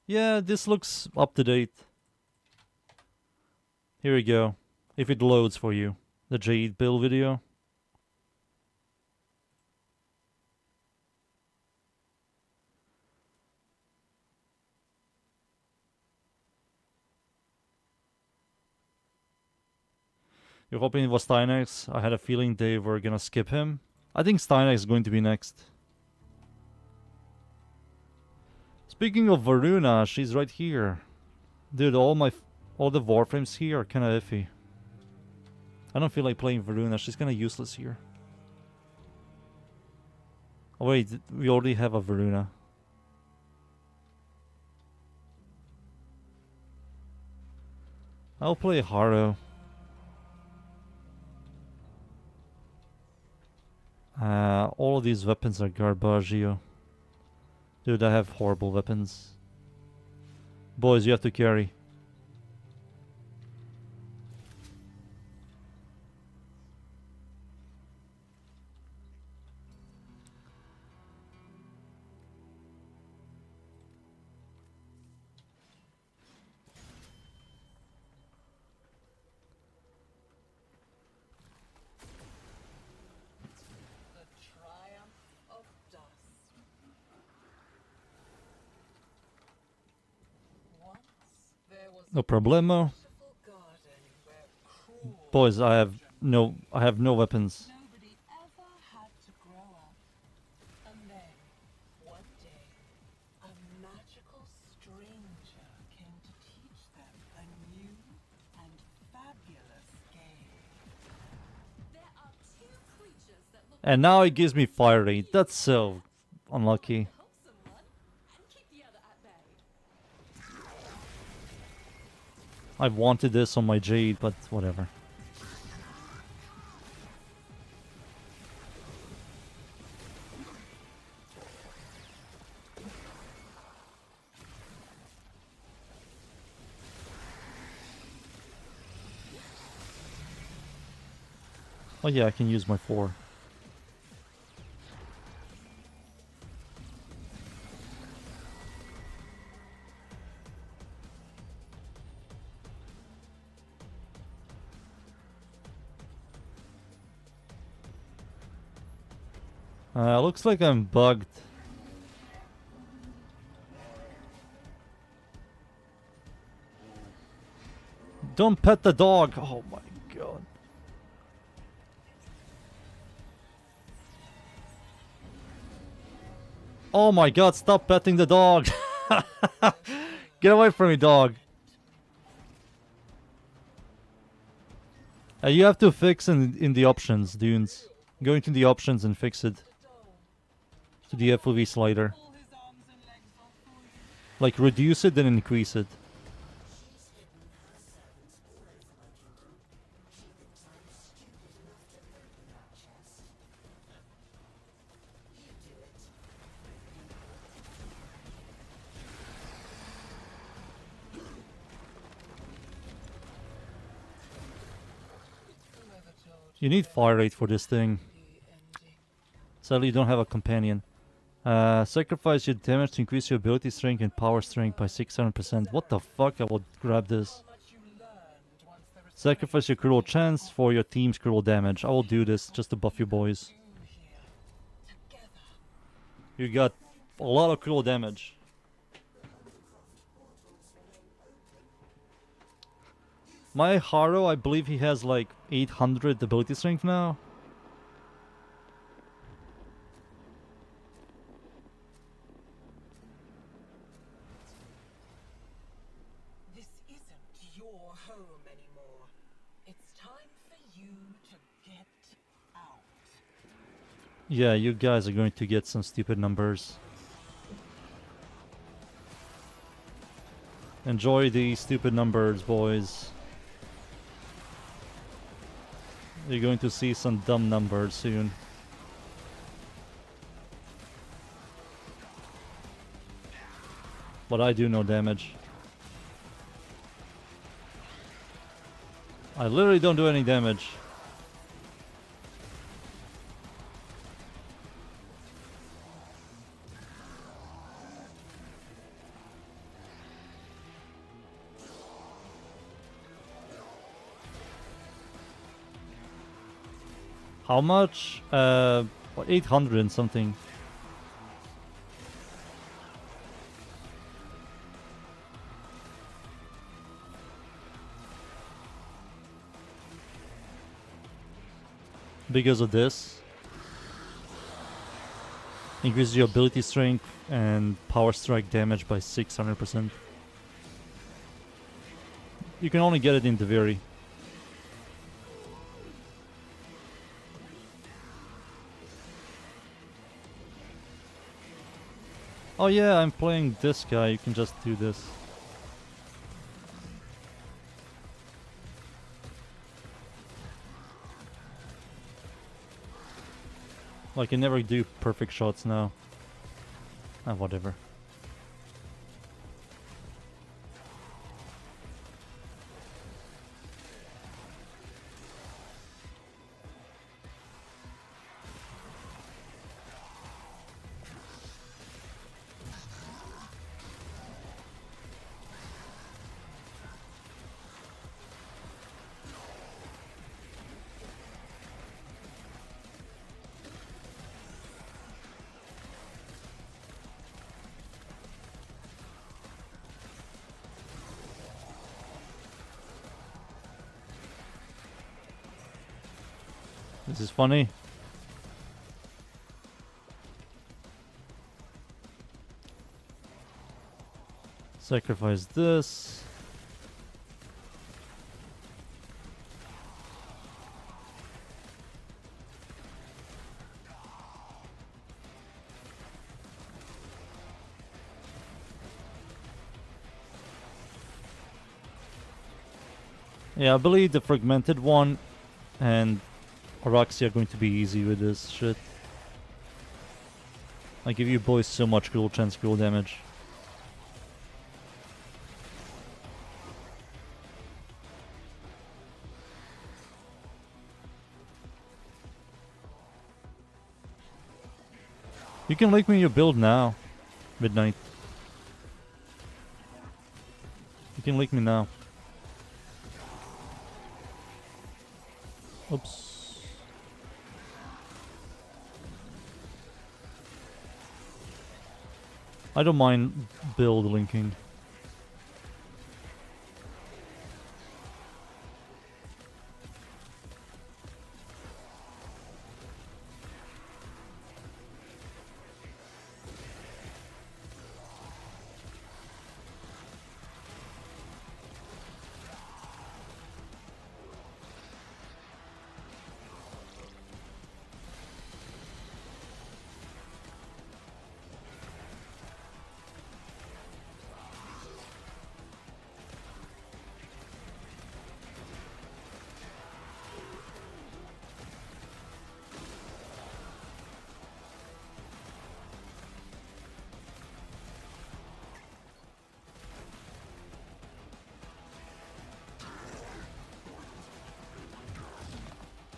Yeah, this looks up to date. Here we go. If it loads for you. The Jade build video. You're hoping it was Stynex. I had a feeling they were gonna skip him. I think Stynex is going to be next. Speaking of Veruna, she's right here. Dude, all the Warframes here are kinda iffy. I don't feel like playing Veruna, she's kinda useless here. Oh wait, we already have a Veruna. I'll play Haro. All of these weapons are garbaggio. Dude, I have horrible weapons. Boys, you have to carry. The triumph of dust. Once there was No problemo. a beautiful garden where cruel Boys, I have no weapons. nobody ever had to grow up. And then, one day, a magical stranger came to teach them a new and fabulous game. There are two creatures that look And now it gives me fire rate. That's so unlucky. wholesome one and keep the other at bay. I wanted this on my Jade, but whatever. Oh yeah, I can use my 4. Looks like I'm bugged. Don't pet the dog! Oh my god. Oh my god, stop petting the dog! Get away from me, dog! You have to fix in the options, dudes. Go into the options and fix it. To the FOV slider. Pull his arms and legs off for you. Like reduce it then increase it. She's hidden her servants all over my kingdom. She thinks I'm stupid enough to open that chest. You do it. Whoever told You need fire rate for this thing. the ending? Sadly, you don't have a companion. Sacrifice your damage to increase your ability strength and power strength by 600%. What the fuck? I will grab this. How much you learned once the Sacrifice your critical chance for your team's critical damage. I will do this just to buff you boys. you here together. You got a lot of critical damage. My Haro, I believe he has like 800 ability strength now. This isn't your home anymore. It's time for you to get out. Yeah, you guys are going to get some stupid numbers. Enjoy the stupid numbers, boys. You're going to see some dumb numbers soon. But I do no damage. I literally don't do any damage. How much? What, 800 and something. because of this. Increases your ability strength and power strike damage by 600%. You can only get it in Deviri. Oh yeah, I'm playing this guy, you can just do this. I can never do perfect shots now. Ah, whatever. This is funny. Sacrifice this. Yeah, I believe the fragmented one and Araxi are going to be easy with this shit. I give you boys so much cool chance cool damage. You can link me your build now. Midnight. You can link me now. Oops. I don't mind build linking.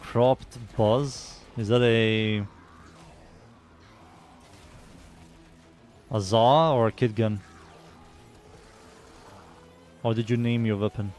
Cropped Buzz? Is that a Za or a kid gun? Or did you name your weapon?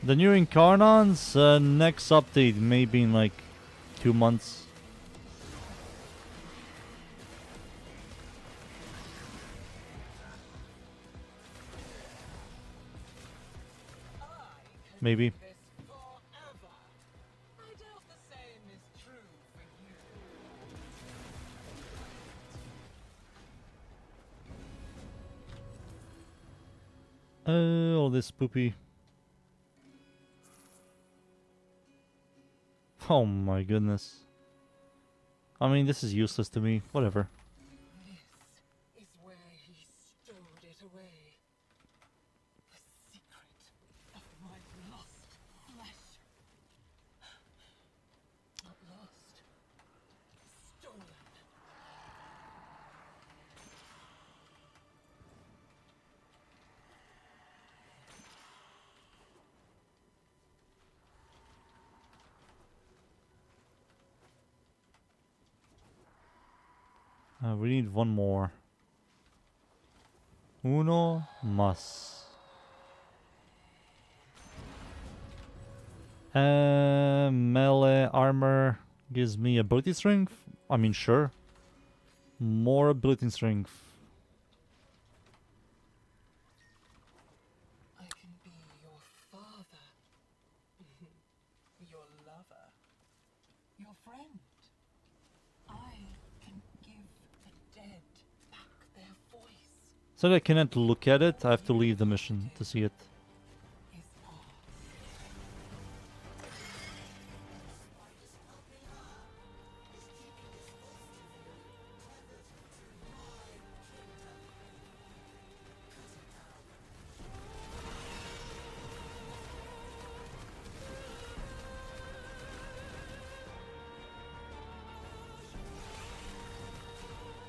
The new Incarnons, next update maybe in like 2 months. Maybe. This forever. I doubt the same is true for you. All this poopy. Oh my goodness. I mean, this is useless to me. Whatever. This is where he stowed it away. The secret of my lost flesh. Not lost. Stolen. We need one more. Uno más. Melee armor gives me ability strength. I mean, sure. More ability strength. I can be your father, your lover, your friend. I can give the dead back their voice. So I cannot look at it. I have to leave the mission to see it. Is all.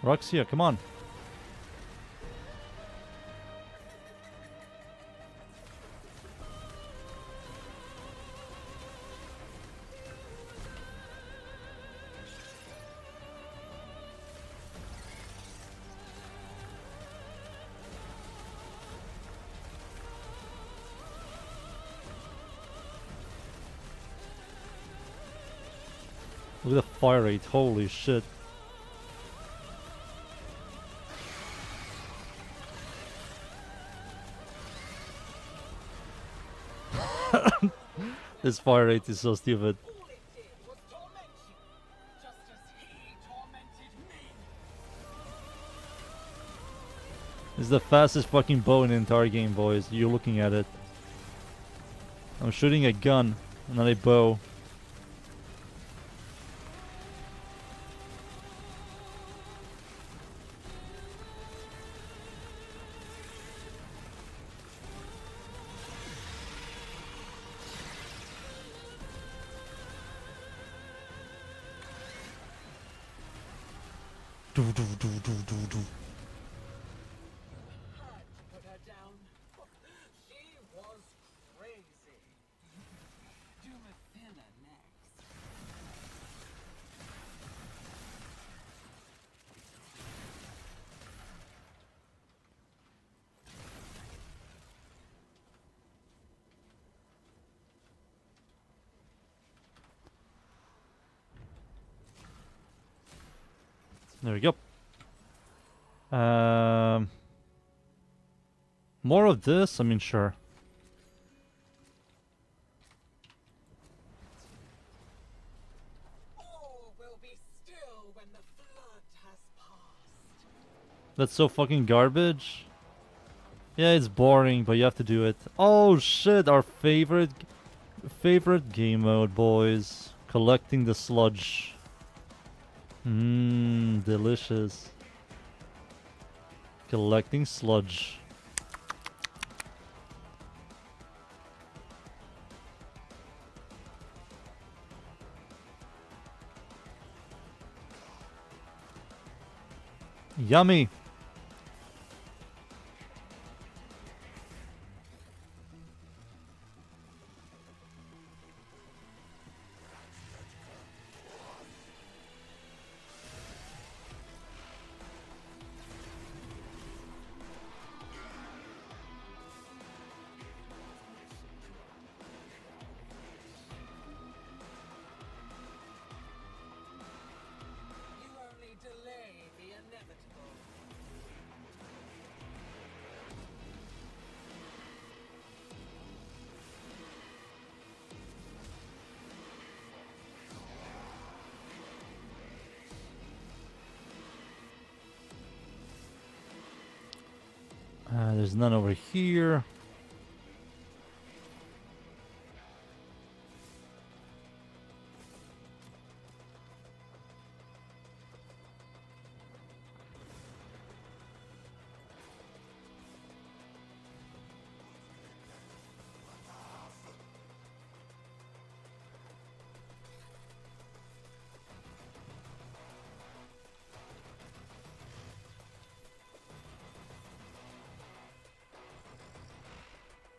Roxia, come on. Look at the fire rate, holy shit. This fire rate is so stupid. All it did was torment you, just as he tormented me. It's the fastest fucking bow in the entire game, boys. You're looking at it. I'm shooting a gun, not a bow. Do, do, do, do, do, do. Had to put her down. She was crazy. Do Mathila next. There we go. More of this? I mean, sure. All will be still when the flood has passed. That's so fucking garbage. Yeah, it's boring, but you have to do it. Oh shit, our favorite game mode, boys. Collecting the sludge. Mmm, delicious. Collecting sludge. Yummy. You only delay the inevitable. There's none over here.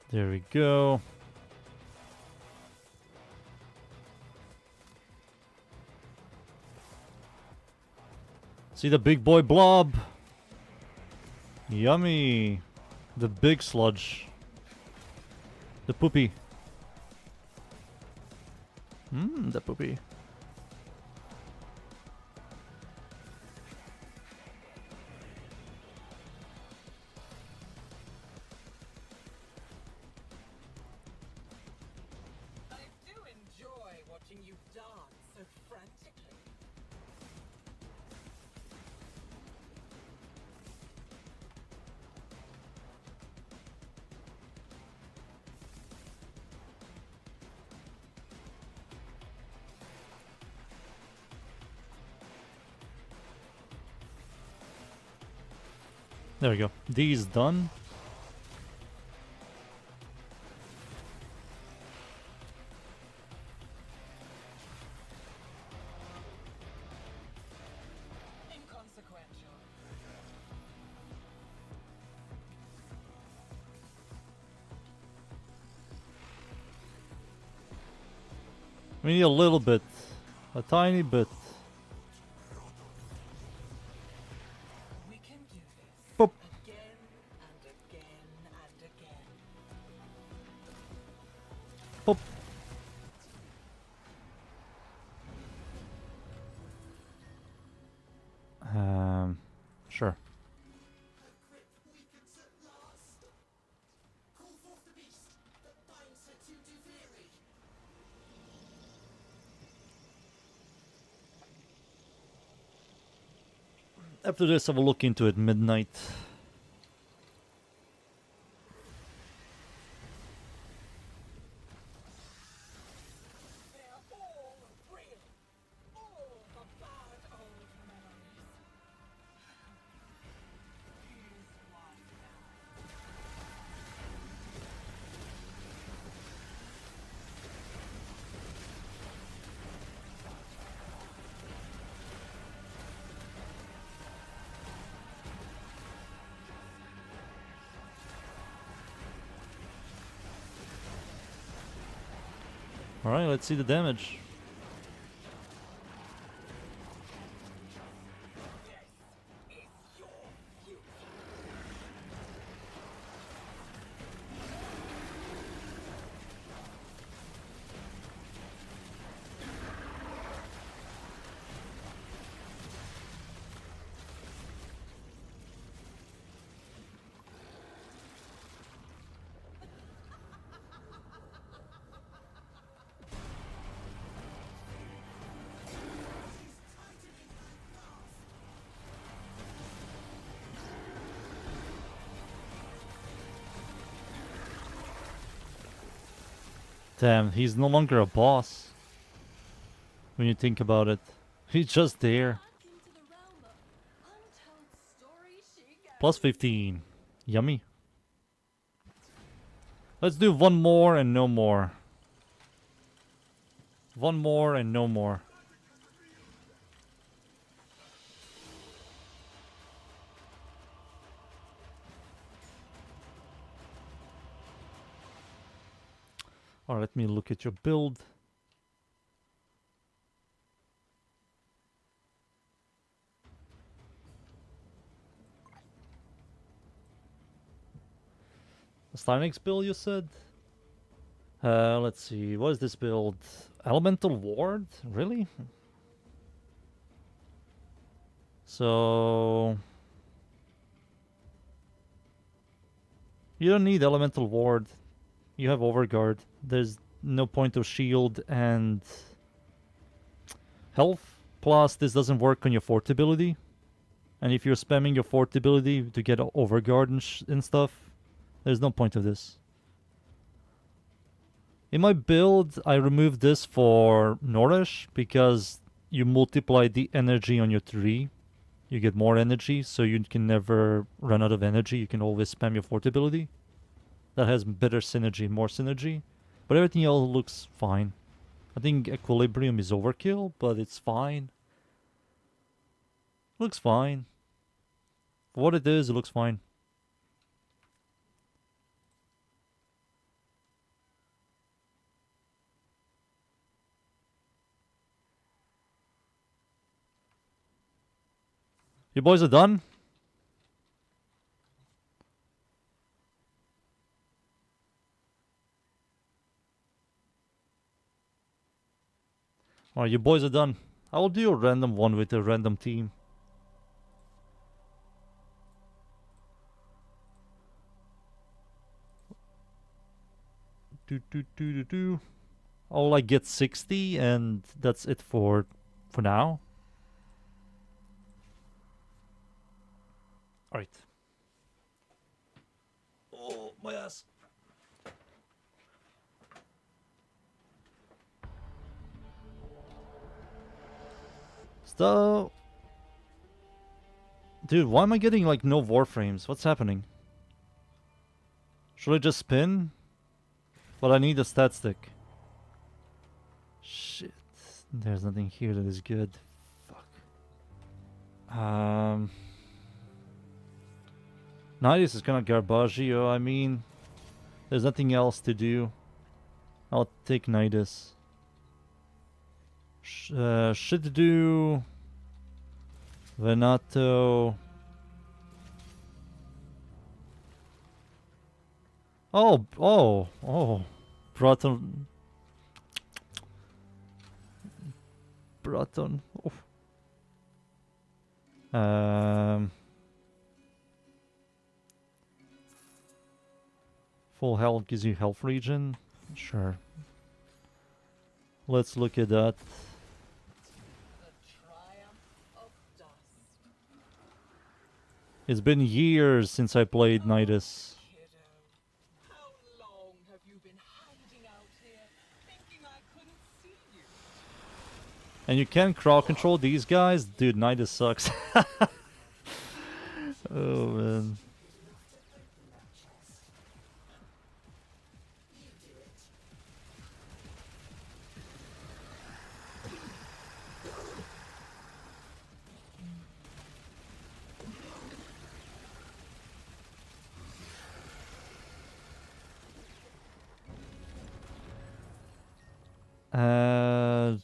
There we go. See the big boy blob. Yummy. The big sludge. The poopy. The poopy. I do enjoy watching you dance so frantically. There we go. D's done. Inconsequential. We need a little bit. A tiny bit. We can do this Boop. again and again and again. Boop. Sure. Her grip weakens at last. Call forth the beast that binds her to Duviri. After this, I will look into it midnight. They're all real. All the bad old memories. Here's one now. Alright, let's see the damage. Is your future. Damn, he's no longer a boss. When you think about it. He's just there. Back into the realm of untold stories she goes. Plus 15. Yummy. Let's do one more and no more. One more and no more. Alright, let me look at your build. A Steinix build, you said? Let's see. What is this build? Elemental Ward? Really? So... You don't need Elemental Ward. You have Overguard. There's no point of shield and... health. Plus, this doesn't work on your fort ability. And if you're spamming your fort ability to get Overguard and stuff, there's no point of this. In my build, I removed this for Nourish because you multiply the energy on your tree. You get more energy, so you can never run out of energy. You can always spam your fort ability. That has better synergy, more synergy. But everything else looks fine. I think Equilibrium is overkill, but it's fine. Looks fine. For what it is, it looks fine. You boys are done? Alright, you boys are done. I will do a random one with a random team. I'll like get 60 and that's it for now. Alright. Oh, my ass. So, dude, why am I getting like no Warframes? What's happening? Should I just spin? But I need a stat stick. Shit. There's nothing here that is good. Fuck. Nidus is kind of garbaggio. I mean, there's nothing else to do. I'll take Nidus. Should do Venato. Oh. Braton. Oh. Full health gives you health regen. Sure. Let's look at that. The triumph of dust. It's been years since I played Nidus. Kiddo, how long have you been hiding out here, thinking I couldn't see you? And you can crowd control these guys? Dude, Nidus sucks. Oh man.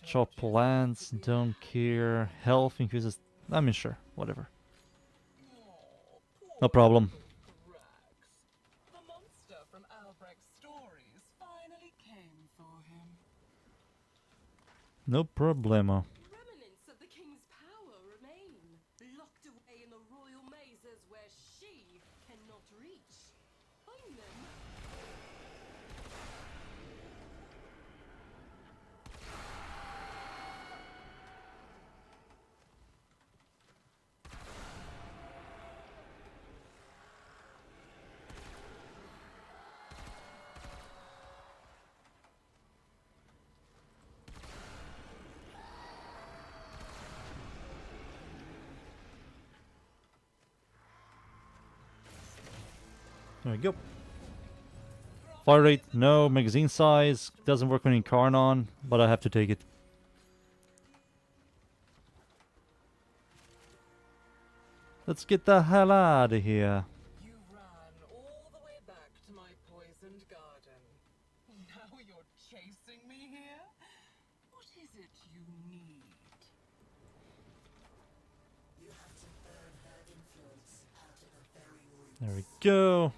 Chop plants, don't care. Health increases. I mean, sure, whatever. No problem. Rags. The monster from Albrecht's stories finally came for him. No problemo. Remnants of the king's power remain, locked away in the royal mazes where she cannot reach. Find them. There we go. Fire rate, no. Magazine size, doesn't work when in Karnon, but I have to take it. Let's get the hell out of here. You ran all the way back to my poisoned garden. Now you're chasing me here? What is it you need? You have to burn her influence out of the very root. There we go.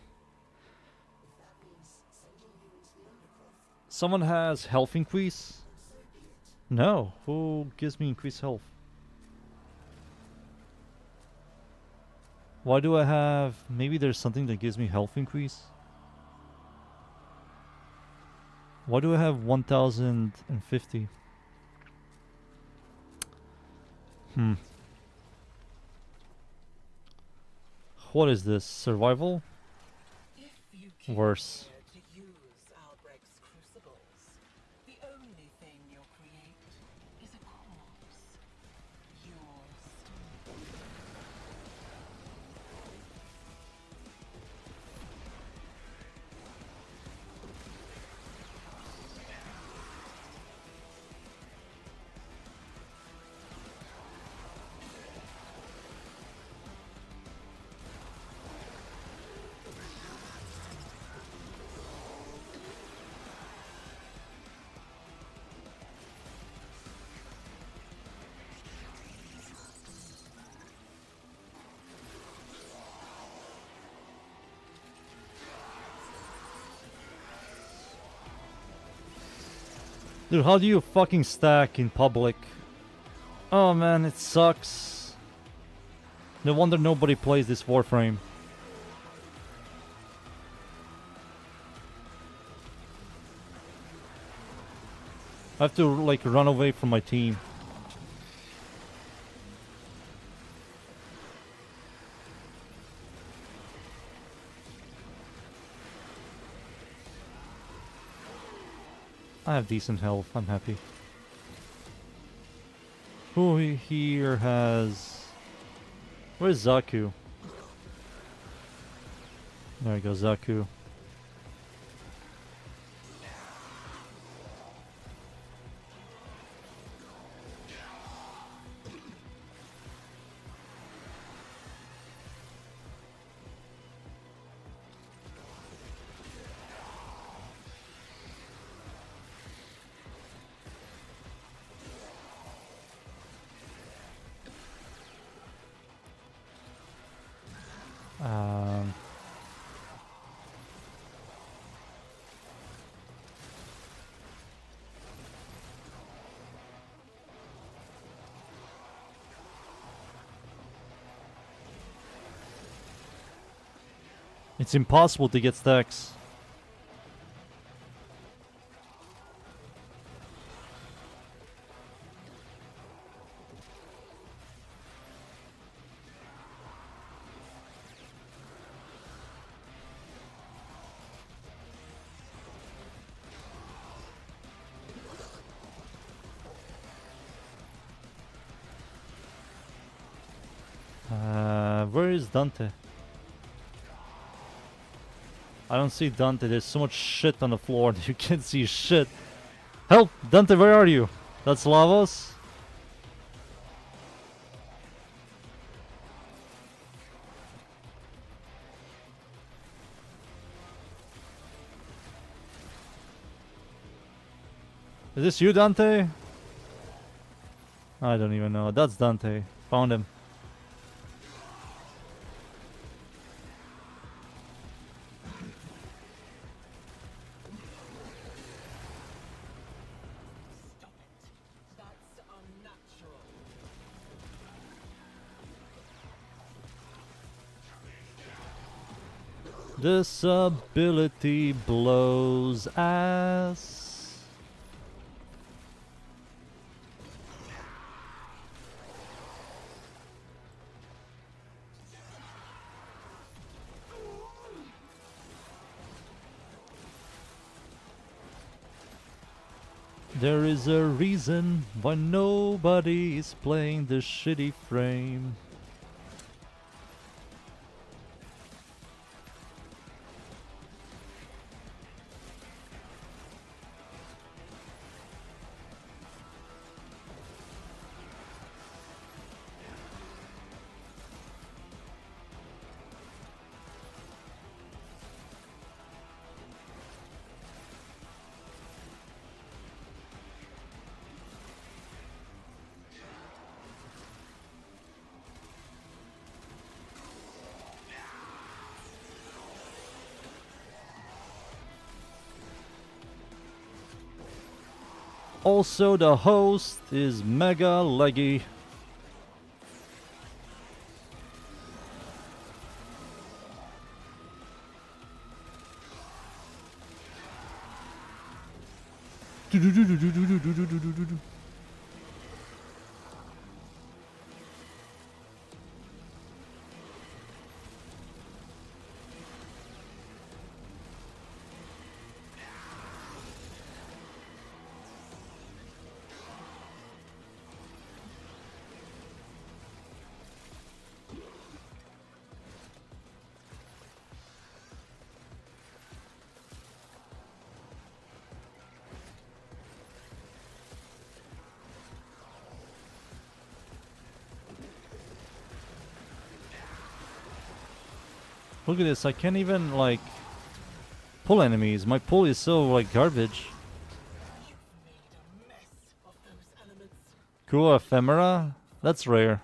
If that means sending you into the undergrowth, Someone has health increase? so be it. No. Who gives me increased health? Why do I have... Maybe there's something that gives me health increase? Why do I have 1050? What is this? Survival? If you came Worse. here to use Albrecht's crucibles, the only thing you'll create is a corpse. Yours. Dude, how do you fucking stack in public? Oh man, it sucks. No wonder nobody plays this Warframe. I have to like run away from my team. I have decent health, I'm happy. Who here has... Where's Zaku? There we go, Zaku. Um, it's impossible to get stacks. Where is Dante? I don't see Dante. There's so much shit on the floor that you can't see shit. Help! Dante, where are you? That's Lavos? Is this you, Dante? I don't even know. That's Dante. Found him. Stop it. That's unnatural. This ability blows ass. There is a reason why nobody is playing this shitty frame. Also, the host is mega leggy. Look at this, I can't even, like, pull enemies. My pull is so, like, garbage. You've made a mess of those elements. Cool ephemera? That's rare.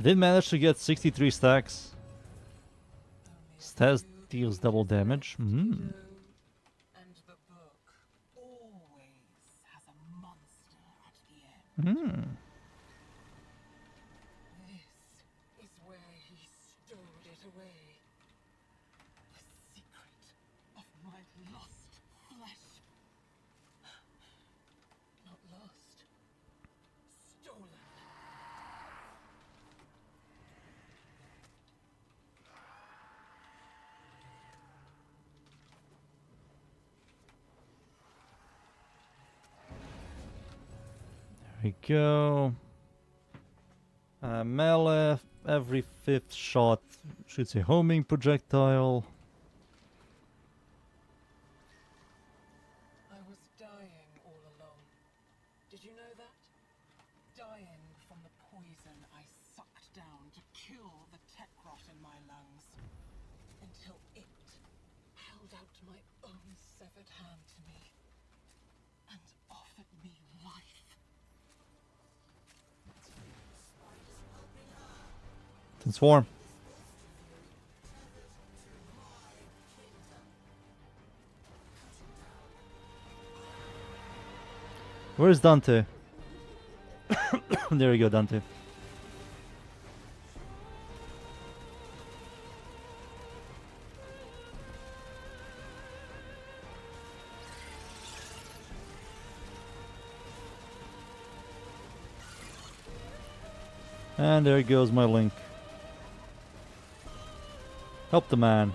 I did manage to get 63 stacks. Stas deals double damage. And the book always has a monster at the end. This is where he stowed it away. The secret of my lost flesh. Not lost. Stolen. There we go. Melee, every 5th shot shoots a homing projectile. I was dying all along. Did you know that? Dying from the poison I sucked down to kill the tech rot in my lungs. Until it held out my own severed hand to me and offered me life. Transform. Where's Dante? There we go, Dante. And there goes my link. Help the man.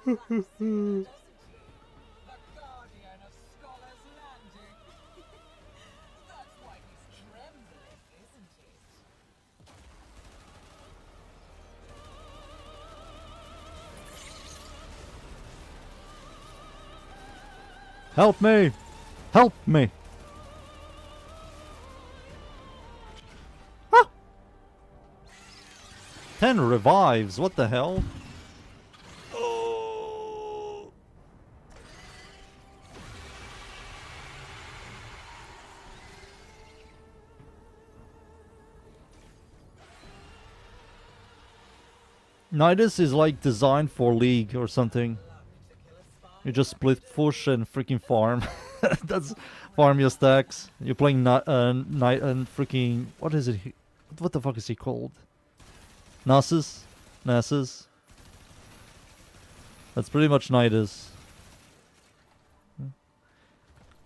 Remembers Oraxia, doesn't he? The guardian of Scholars Landing. That's why he's trembling, isn't he? Help me! Help me! Ah! 10 revives, what the hell? Oh. Nidus is like designed for League or something. You just split push and freaking farm. That's farm your stacks. You're playing night and freaking what is it? What the fuck is he called? Nasus? Nasus? That's pretty much Nidus.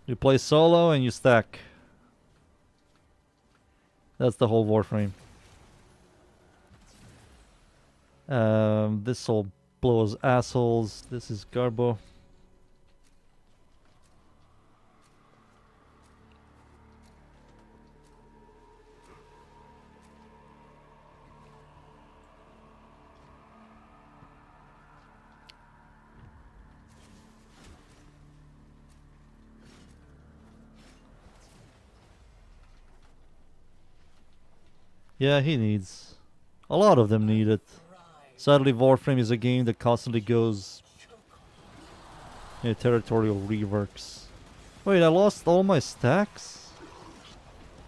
You play solo and you stack. That's the whole Warframe. This all blows assholes. This is Garbo. Yeah, he needs. A lot of them need it. Sadly, Warframe is a game that constantly goes territorial reworks. Wait, I lost all my stacks?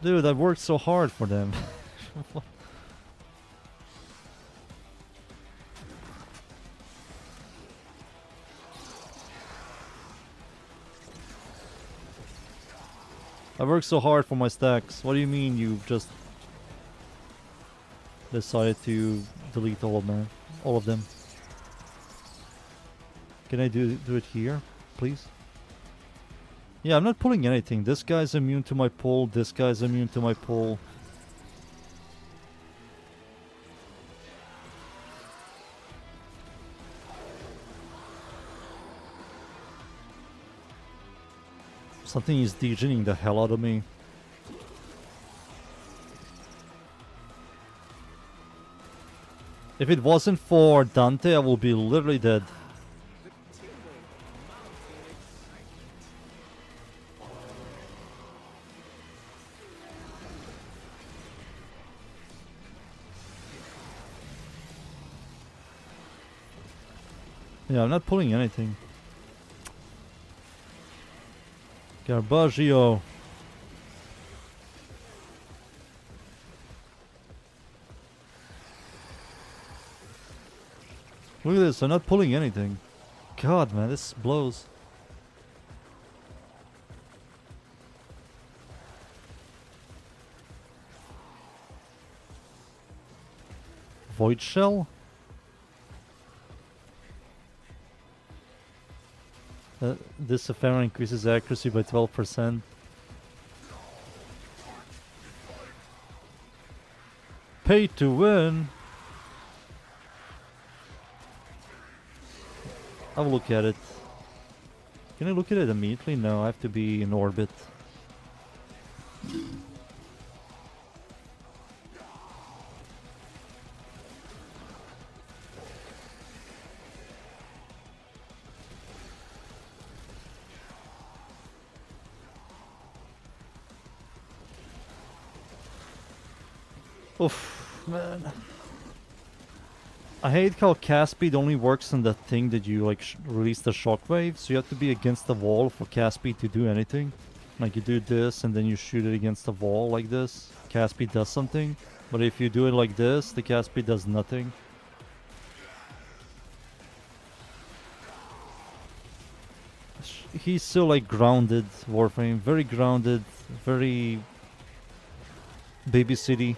Dude, I worked so hard for them. I worked so hard for my stacks. What do you mean you just decided to delete all of them? Can I do it here, please? Yeah, I'm not pulling anything. This guy's immune to my pull. This guy's immune to my pull. Something is degening the hell out of me. If it wasn't for Dante, I would be literally dead. Yeah, I'm not pulling anything. Garbaggio. Look at this, I'm not pulling anything. God, man, this blows. Void Shell? This affair increases accuracy by 12%. Pay to win! I'll look at it. Can I look at it immediately? No, I have to be in orbit. Oof, man. I hate how cast speed only works on the thing that you like release the shockwave, so you have to be against the wall for cast speed to do anything. Like you do this and then you shoot it against the wall like this. Cast speed does something, but if you do it like this, the cast speed does nothing. He's so like grounded, Warframe. Very grounded, very baby city.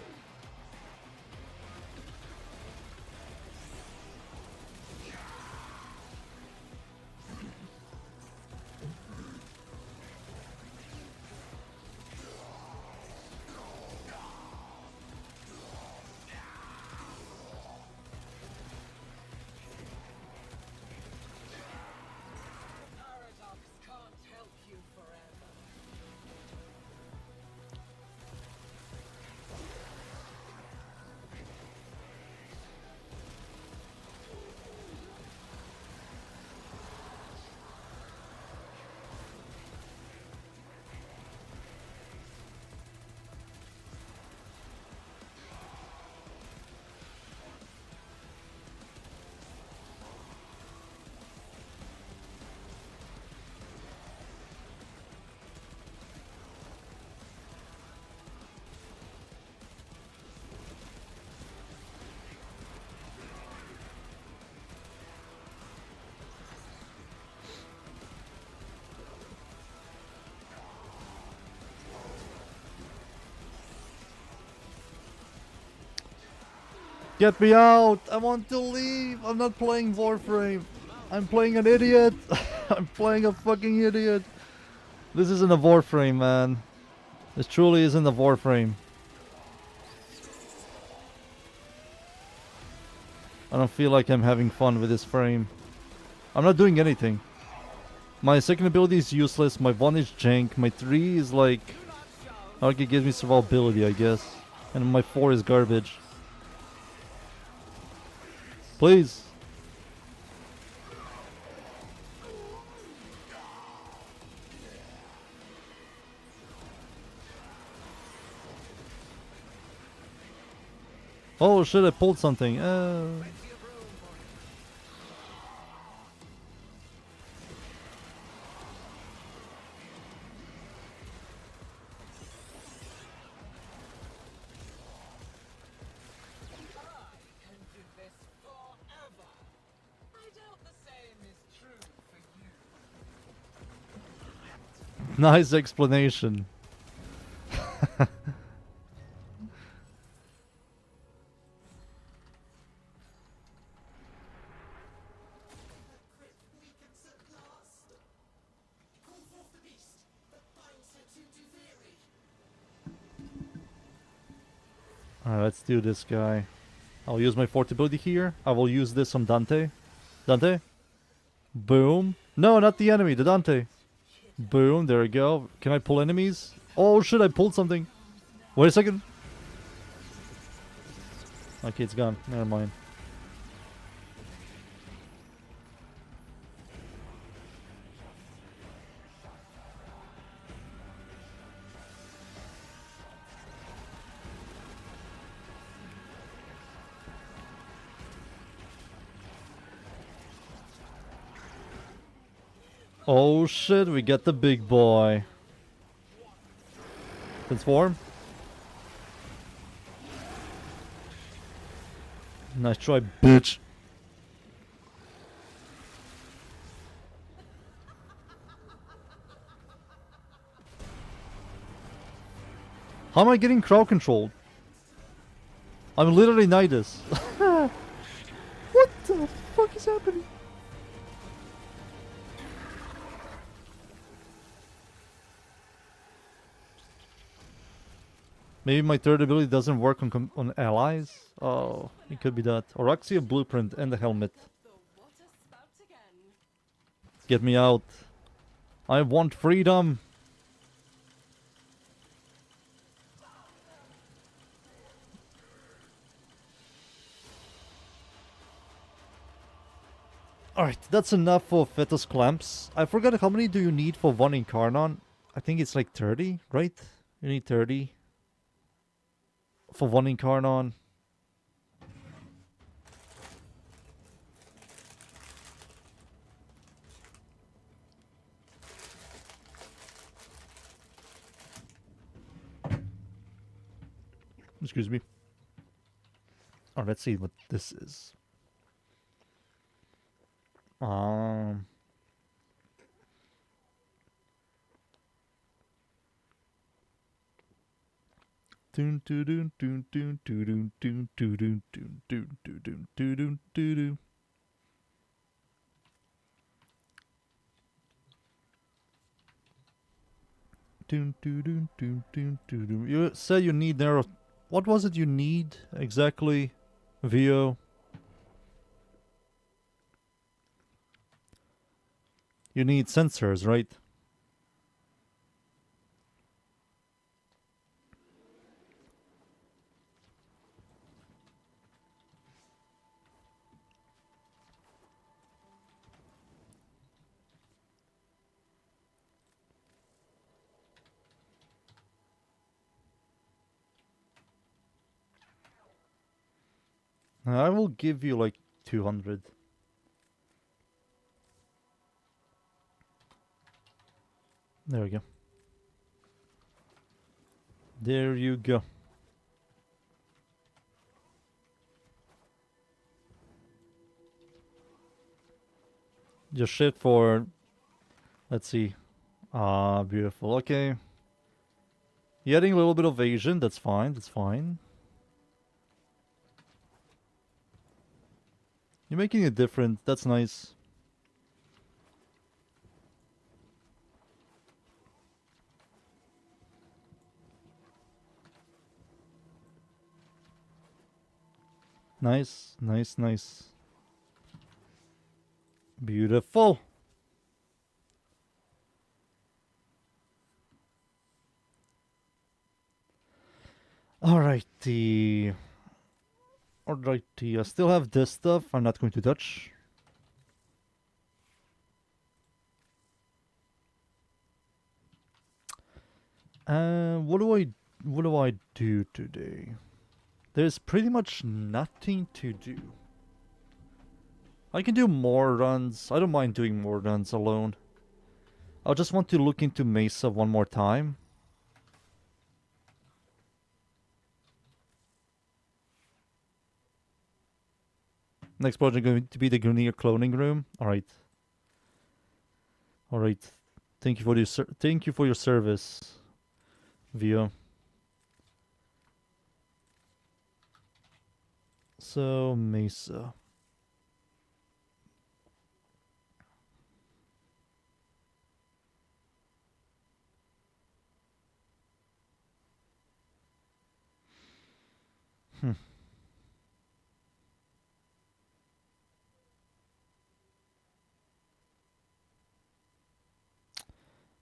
Paradox can't help you forever. Get me out! I want to leave! I'm not playing Warframe! I'm playing an idiot! I'm playing a fucking idiot! This isn't a Warframe, man. This truly isn't a Warframe. I don't feel like I'm having fun with this frame. I'm not doing anything. My second ability is useless, my 1 is jank, my 3 is like... Okay, it gives me survivability, I guess. And my 4 is garbage. Please. Oh shit, I pulled something. Can do this forever. I doubt the same is true for you. Nice explanation. Grip weakens at last. Call forth the beast that binds her to Duviri. Alright, let's do this guy. I'll use my fourth ability here. I will use this on Dante. Dante? Boom. No, not the enemy, the Dante. Boom, there we go. Can I pull enemies? Oh shit, I pulled something. Wait a second. Okay, it's gone. Never mind. Oh shit, we get the big boy. Transform. Nice try, bitch. How am I getting crowd controlled? I'm literally Nidus. What the fuck is happening? Maybe my third ability doesn't work on allies? Oh, it could be that. Oroxia blueprint and the helmet. The water spout again. Get me out. I want freedom. Alright, that's enough for Fetus clamps. I forgot how many do you need for one Incarnon? I think it's like 30, right? You need 30 for one Incarnon. Excuse me. Oh, let's see what this is. Doon doon doon doon doon doon doon doon doon doon doon doon doon. Doon doon doon doon doon doon. You said you need narrow. What was it you need exactly, Vio? You need sensors, right? I will give you like 200. There we go. There you go. Just shit for... Let's see. Ah, beautiful. Okay. You're adding a little bit of Asian. That's fine. That's fine. You're making it different. That's nice. Nice, nice, nice. Beautiful. Alrighty. Alrighty, I still have this stuff I'm not going to touch. What do I do today? There's pretty much nothing to do. I can do more runs. I don't mind doing more runs alone. I just want to look into Mesa one more time. Next project going to be the Grunier cloning room. All right. All right. Thank you for your service, Vio. So Mesa.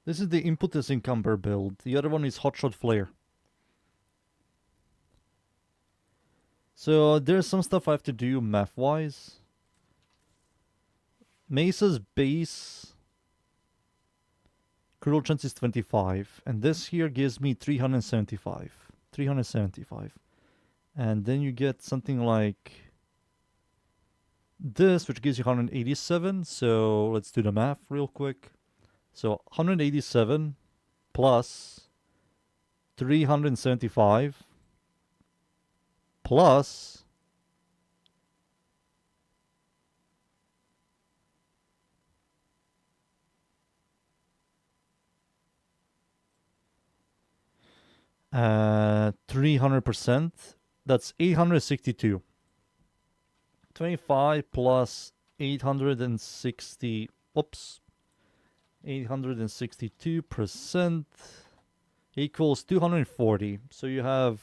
This is the Impetus Encumber build. The other one is Hotshot Flare. So there's some stuff I have to do math-wise. Mesa's base critical chance is 25. And this here gives me 375. 375. And then you get something like this, which gives you 187. So let's do the math real quick. So 187 plus 375 plus 300%. That's 862. 25 plus 860. Whoops. 862% equals 240. So you have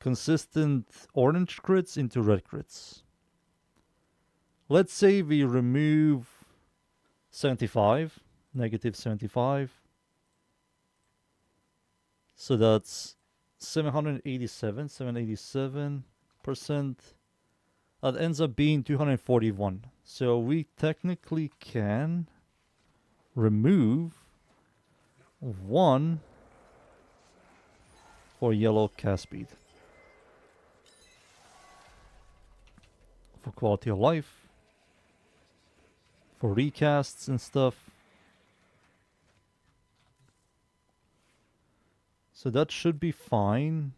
consistent orange crits into red crits. Let's say we remove 75, negative 75. So that's 787%. That ends up being 241. So we technically can remove 1 for yellow cast speed. For quality of life. For recasts and stuff. So that should be fine.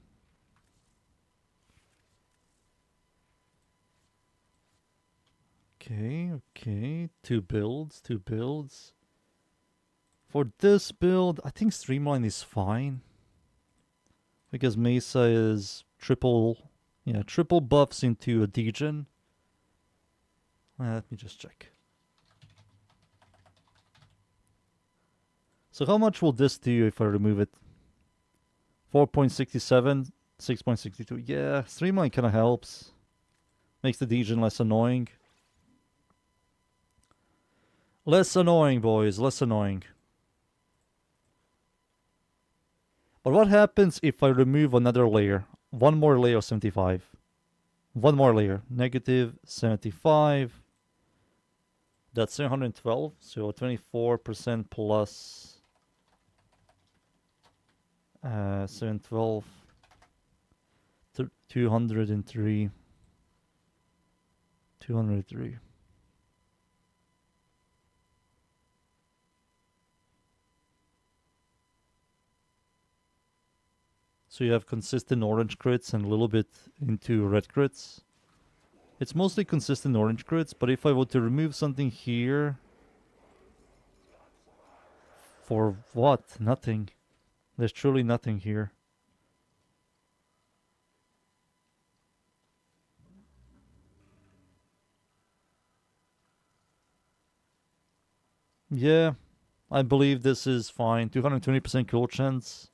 Okay. Two builds. For this build, I think Streamline is fine. Because Mesa is triple buffs into a degen. Let me just check. So how much will this do if I remove it? 4.67, 6.62. Yeah, Streamline kind of helps. Makes the degen less annoying. Less annoying, boys, less annoying. But what happens if I remove another layer? One more layer of 75. One more layer. Negative 75. That's 712. So 24% plus 712. 203. 203. So you have consistent orange crits and a little bit into red crits. It's mostly consistent orange crits, but if I were to remove something here... For what? Nothing. There's truly nothing here. Yeah, I believe this is fine. 220% kill chance.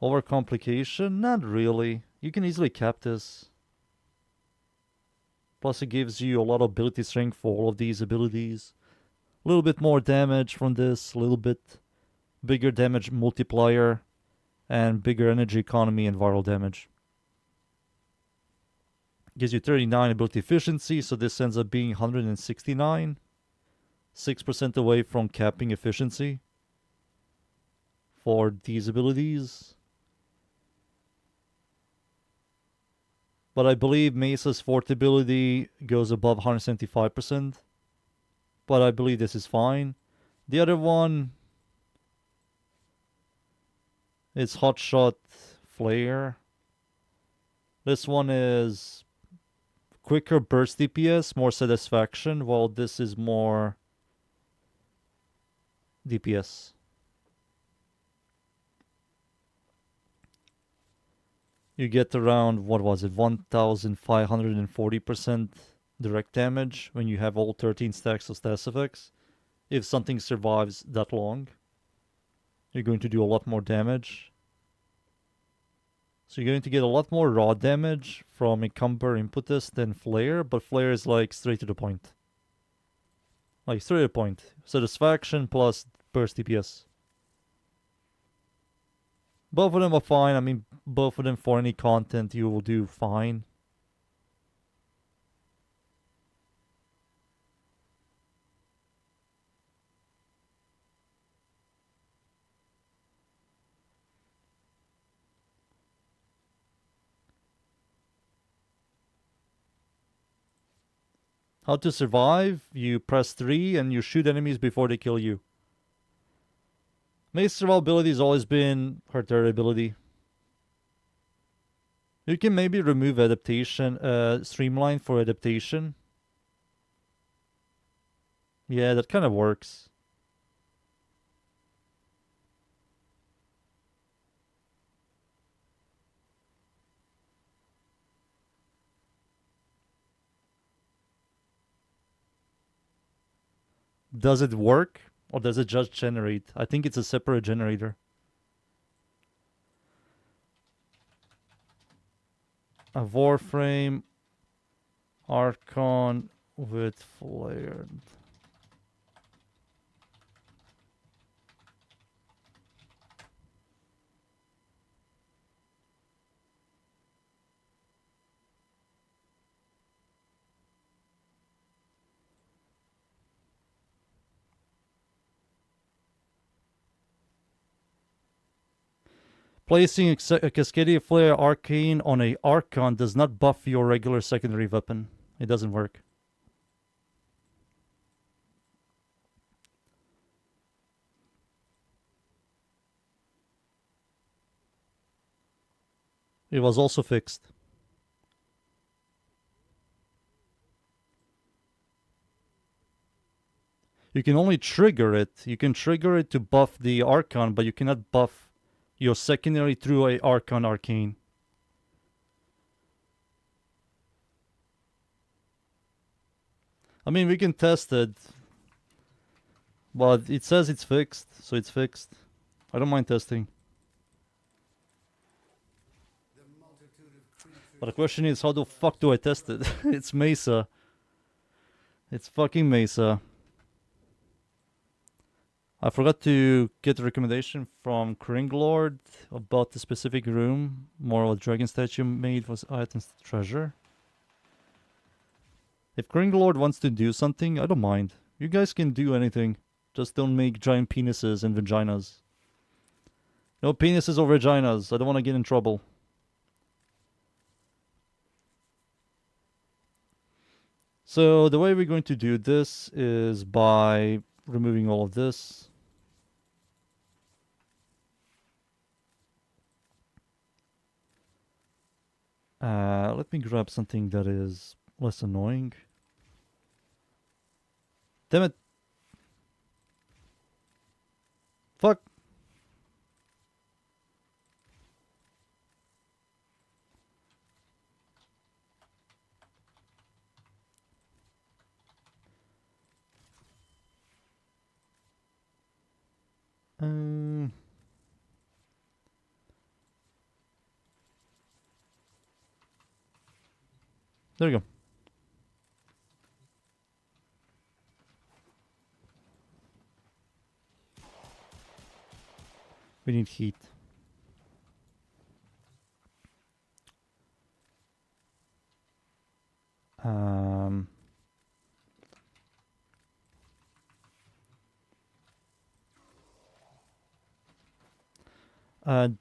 Overcomplication? Not really. You can easily cap this. Plus it gives you a lot of ability strength for all of these abilities. A little bit more damage from this. A little bit bigger damage multiplier. And bigger energy economy and viral damage. Gives you 39 ability efficiency. So this ends up being 169. 6% away from capping efficiency. For these abilities. But I believe Mesa's fourth ability goes above 175%. But I believe this is fine. The other one is Hotshot Flare. This one is quicker burst DPS, more satisfaction, while this is more DPS. You get around, what was it, 1540% direct damage when you have all 13 stacks of status effects. If something survives that long, you're going to do a lot more damage. So you're going to get a lot more raw damage from Encumber Impetus than Flare, but Flare is like straight to the point. Like straight to the point. Satisfaction plus burst DPS. Both of them are fine. I mean, both of them for any content you will do fine. How to survive? You press 3 and you shoot enemies before they kill you. May's survivability has always been her durability. You can maybe remove adaptation, streamline for adaptation. Yeah, that kind of works. Does it work? Or does it just generate? I think it's a separate generator. A Warframe Archon with flared. Placing a Cascadia Flare Arcane on a Archon does not buff your regular secondary weapon. It doesn't work. It was also fixed. You can only trigger it. You can trigger it to buff the Archon, but you cannot buff your secondary through a Archon Arcane. I mean, we can test it. But it says it's fixed, so it's fixed. I don't mind testing. But the question is, how the fuck do I test it? It's Mesa. It's fucking Mesa. I forgot to get a recommendation from Kringlord about the specific room. More of a dragon statue made was items treasure. If Kringlord wants to do something, I don't mind. You guys can do anything. Just don't make giant penises and vaginas. No penises or vaginas. I don't want to get in trouble. So the way we're going to do this is by removing all of this. Let me grab something that is less annoying. Damn it. Fuck. There we go. We need heat.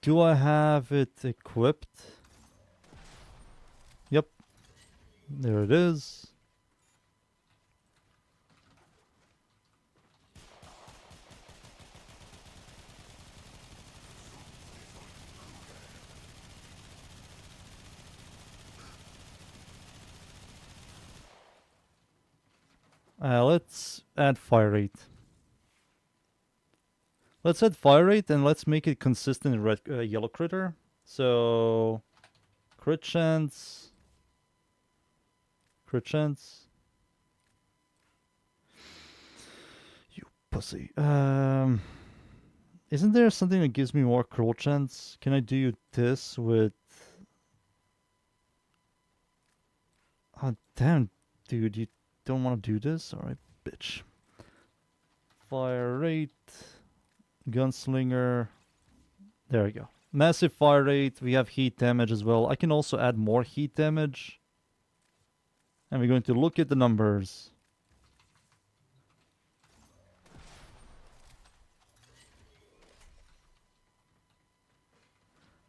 Do I have it equipped? Yep. There it is. Let's add fire rate. Let's add fire rate and let's make it consistent red yellow critter. So crit chance. Crit chance. You pussy. Isn't there something that gives me more crit chance? Can I do this with... Oh damn, dude, you don't want to do this? Alright, bitch. Fire rate. Gunslinger. There we go. Massive fire rate. We have heat damage as well. I can also add more heat damage. And we're going to look at the numbers.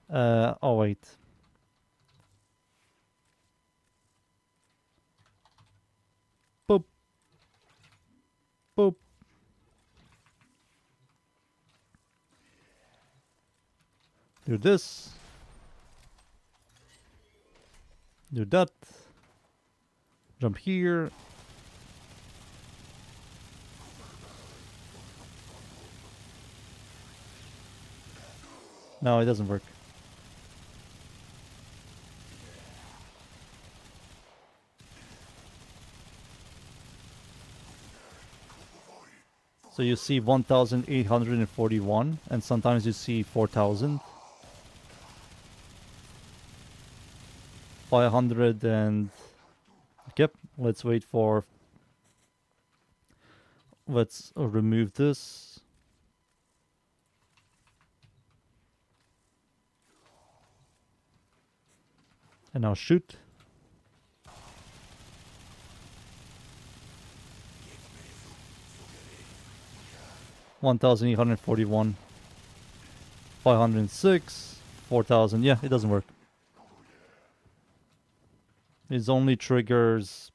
Oh wait. Boom. Do this. Do that. Jump here. No, it doesn't work. So you see 1,841 and sometimes you see 4,000. 500 and... Yep, let's wait for... Let's remove this. And now shoot. $1,841. 506. 4,000. Yeah, it doesn't work. It only triggers...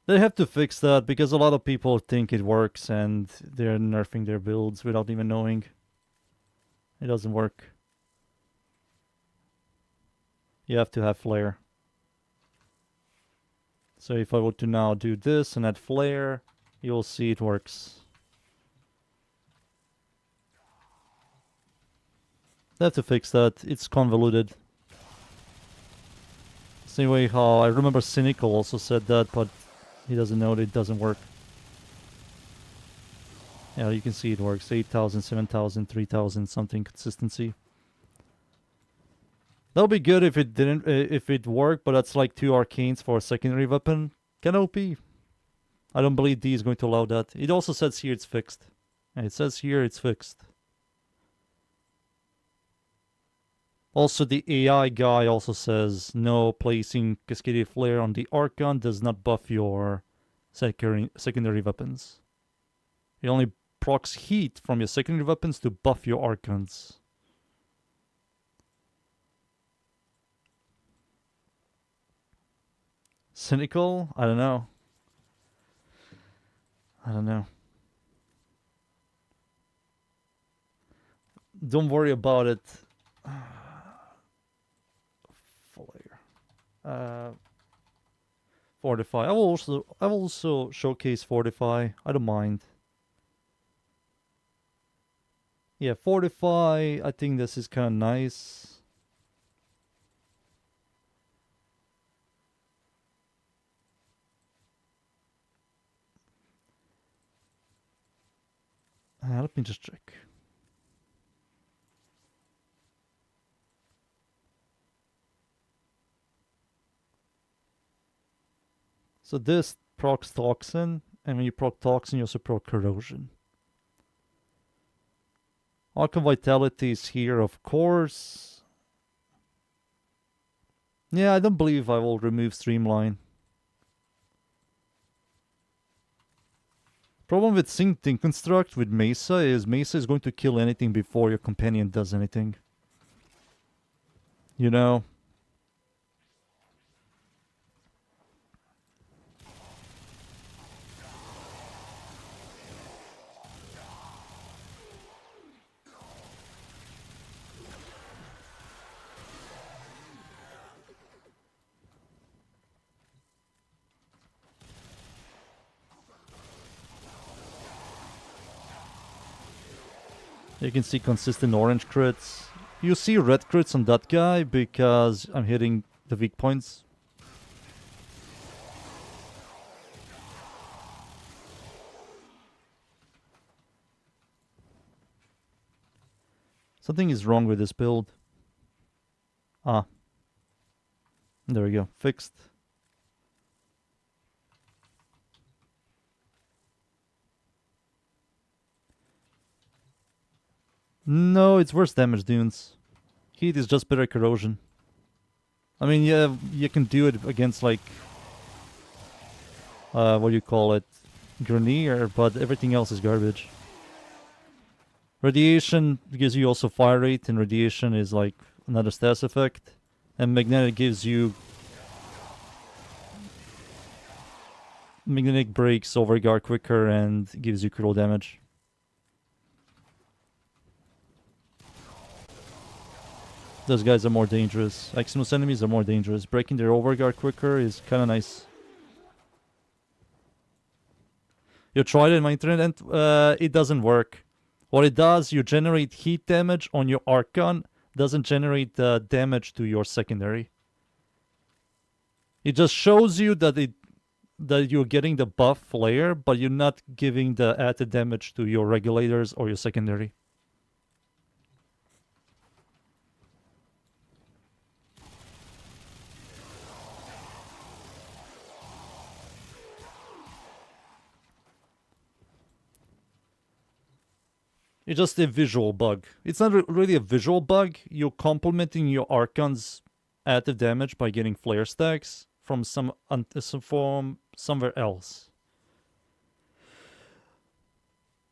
They have to fix that because a lot of people think it works and they're nerfing their builds without even knowing. It doesn't work. You have to have flare. So if I were to now do this and add flare, you'll see it works. They have to fix that. It's convoluted. Same way how I remember Cynical also said that, but he doesn't know that it doesn't work. Yeah, you can see it works. 8,000, 7,000, 3,000 something consistency. That'll be good if it didn't, if it worked, but that's like 2 arcanes for a secondary weapon. Can OP. I don't believe D is going to allow that. It also says here it's fixed. And it says here it's fixed. Also, the AI guy also says no, placing Cascadier Flare on the Archon does not buff your secondary weapons. It only procs heat from your secondary weapons to buff your Archons. Cynical? I don't know. I don't know. Don't worry about it. Fortify. I will also showcase Fortify. I don't mind. Yeah, Fortify. I think this is kind of nice. Let me just check. So this procs Toxin, and when you proc Toxin, you also proc Corrosion. Archon Vitality is here, of course. Yeah, I don't believe I will remove Streamline. Problem with Syncing Construct with Mesa is going to kill anything before your companion does anything. You know? You can see consistent orange crits. You see red crits on that guy because I'm hitting the weak points. Something is wrong with this build. Ah. There we go. Fixed. No, it's worse damage dunes. Heat is just better corrosion. I mean, yeah, you can do it against like... what do you call it? Grenier, but everything else is garbage. Radiation gives you also fire rate, and radiation is like another status effect. And magnetic gives you... Magnetic breaks overguard quicker and gives you critical damage. Those guys are more dangerous. Exynos enemies are more dangerous. Breaking their overguard quicker is kind of nice. You tried it on my internet and it doesn't work. What it does, you generate heat damage on your arc gun, doesn't generate damage to your secondary. It just shows you that you're getting the buff flare, but you're not giving the added damage to your regulators or your secondary. It's just a visual bug. It's not really a visual bug. You're complementing your Archon's added damage by getting flare stacks from from somewhere else.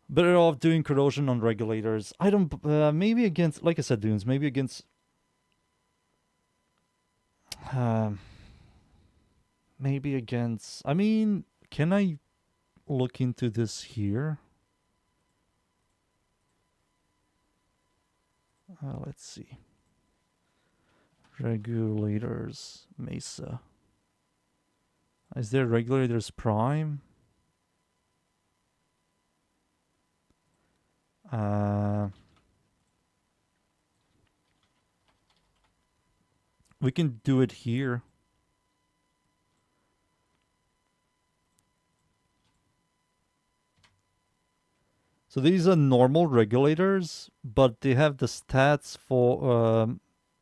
Better off doing corrosion on regulators. I don't. Maybe against, like I said, dunes. Maybe against. Maybe against. I mean, can I look into this here? Let's see. Regulators, Mesa. Is there regulators prime? We can do it here. So these are normal regulators, but they have the stats for,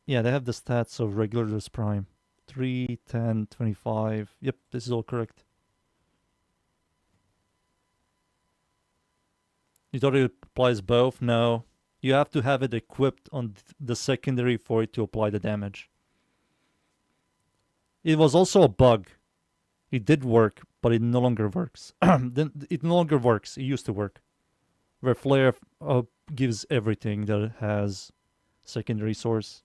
yeah, they have the stats of regulators prime. 3, 10, 25. Yep, this is all correct. You thought it applies both? No. You have to have it equipped on the secondary for it to apply the damage. It was also a bug. It did work, but it no longer works. It no longer works. It used to work. Where Flare gives everything that has secondary source.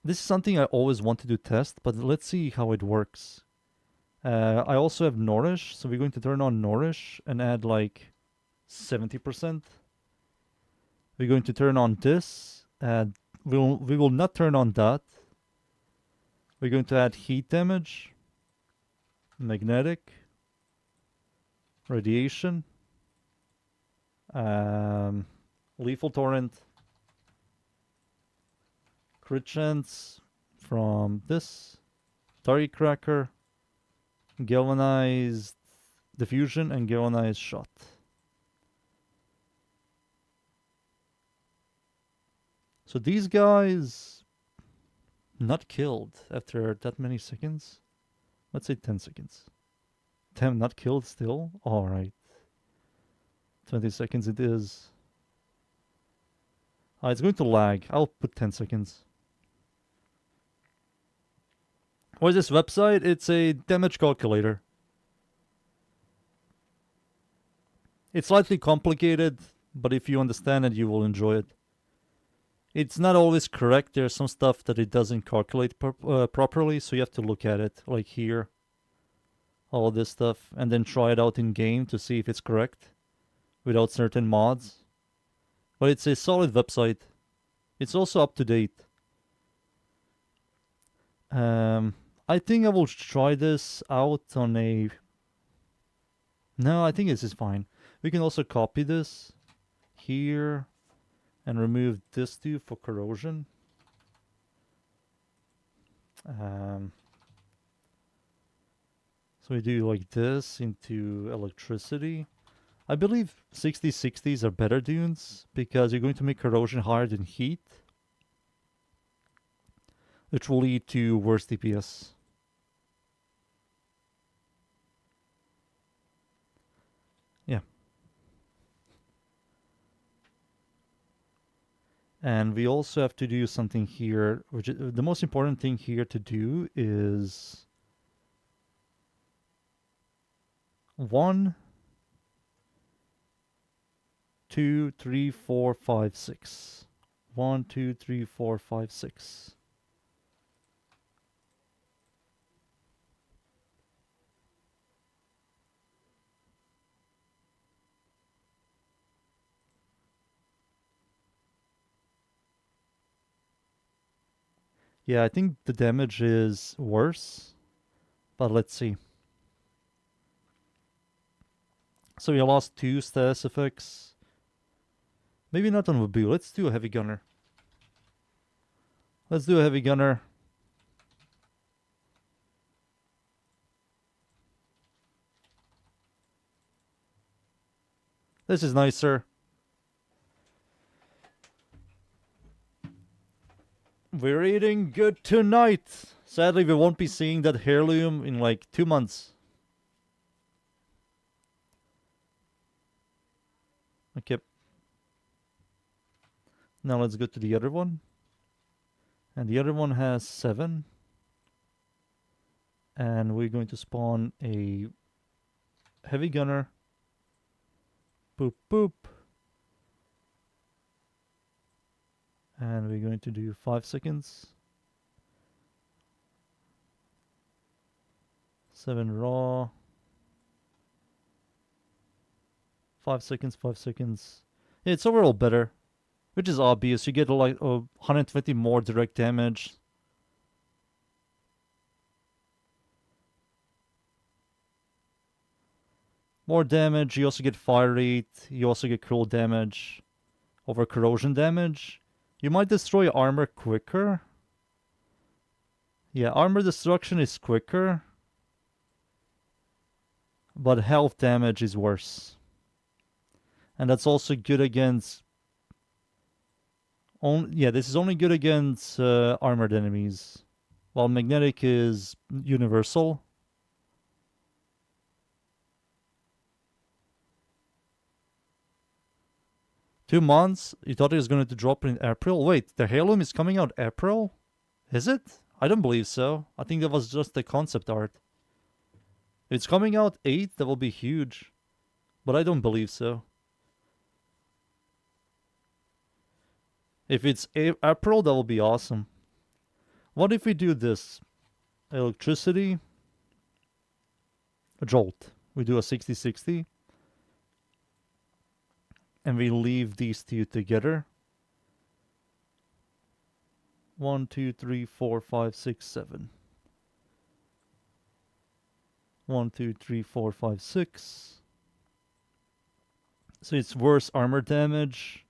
This is something I always wanted to test, but let's see how it works. I also have Nourish, so we're going to turn on Nourish and add like 70%. We're going to turn on this, and we will not turn on that. We're going to add heat damage, magnetic, radiation, lethal torrent, crit chance from this, target cracker, galvanized diffusion, and galvanized shot. So these guys not killed after that many seconds. Let's say 10 seconds. 10 not killed still? Alright. 20 seconds it is. It's going to lag. I'll put 10 seconds. What is this website? It's a damage calculator. It's slightly complicated, but if you understand it, you will enjoy it. It's not always correct. There's some stuff that it doesn't calculate properly, so you have to look at it, like here. All this stuff, and then try it out in game to see if it's correct without certain mods. But it's a solid website. It's also up to date. I think I will try this out on a... No, I think this is fine. We can also copy this here and remove this too for corrosion. So we do like this into electricity. I believe 60/60s are better dunes because you're going to make corrosion higher than heat, which will lead to worse DPS. Yeah. And we also have to do something here, which is, the most important thing here to do is 1, 2, 3, 4, 5, 6. 1, 2, 3, 4, 5, 6. Yeah, I think the damage is worse. But let's see. So we lost 2 status effects. Maybe not on Wabu. Let's do a heavy gunner. Let's do a heavy gunner. This is nicer. We're eating good tonight. Sadly, we won't be seeing that heirloom in like 2 months. Okay. Now let's go to the other one. And the other one has 7. And we're going to spawn a heavy gunner. Boop, boop. And we're going to do 5 seconds. 7 raw. 5 seconds, 5 seconds. Yeah, it's overall better. Which is obvious. You get like 120 more direct damage. More damage. You also get fire rate. You also get cool damage over corrosion damage. You might destroy armor quicker. Yeah, armor destruction is quicker. But health damage is worse. And that's also good against... yeah, this is only good against armored enemies. While magnetic is universal. Two months? You thought it was going to drop in April? Wait, the Heirloom is coming out April? Is it? I don't believe so. I think that was just the concept art. If it's coming out 8, that will be huge. But I don't believe so. If it's April, that will be awesome. What if we do this? Electricity. A jolt. We do a 60-60. And we leave these 2 together. 1, 2, 3, 4, 5, 6, 7. 1, 2, 3, 4, 5, 6. So it's worse armor damage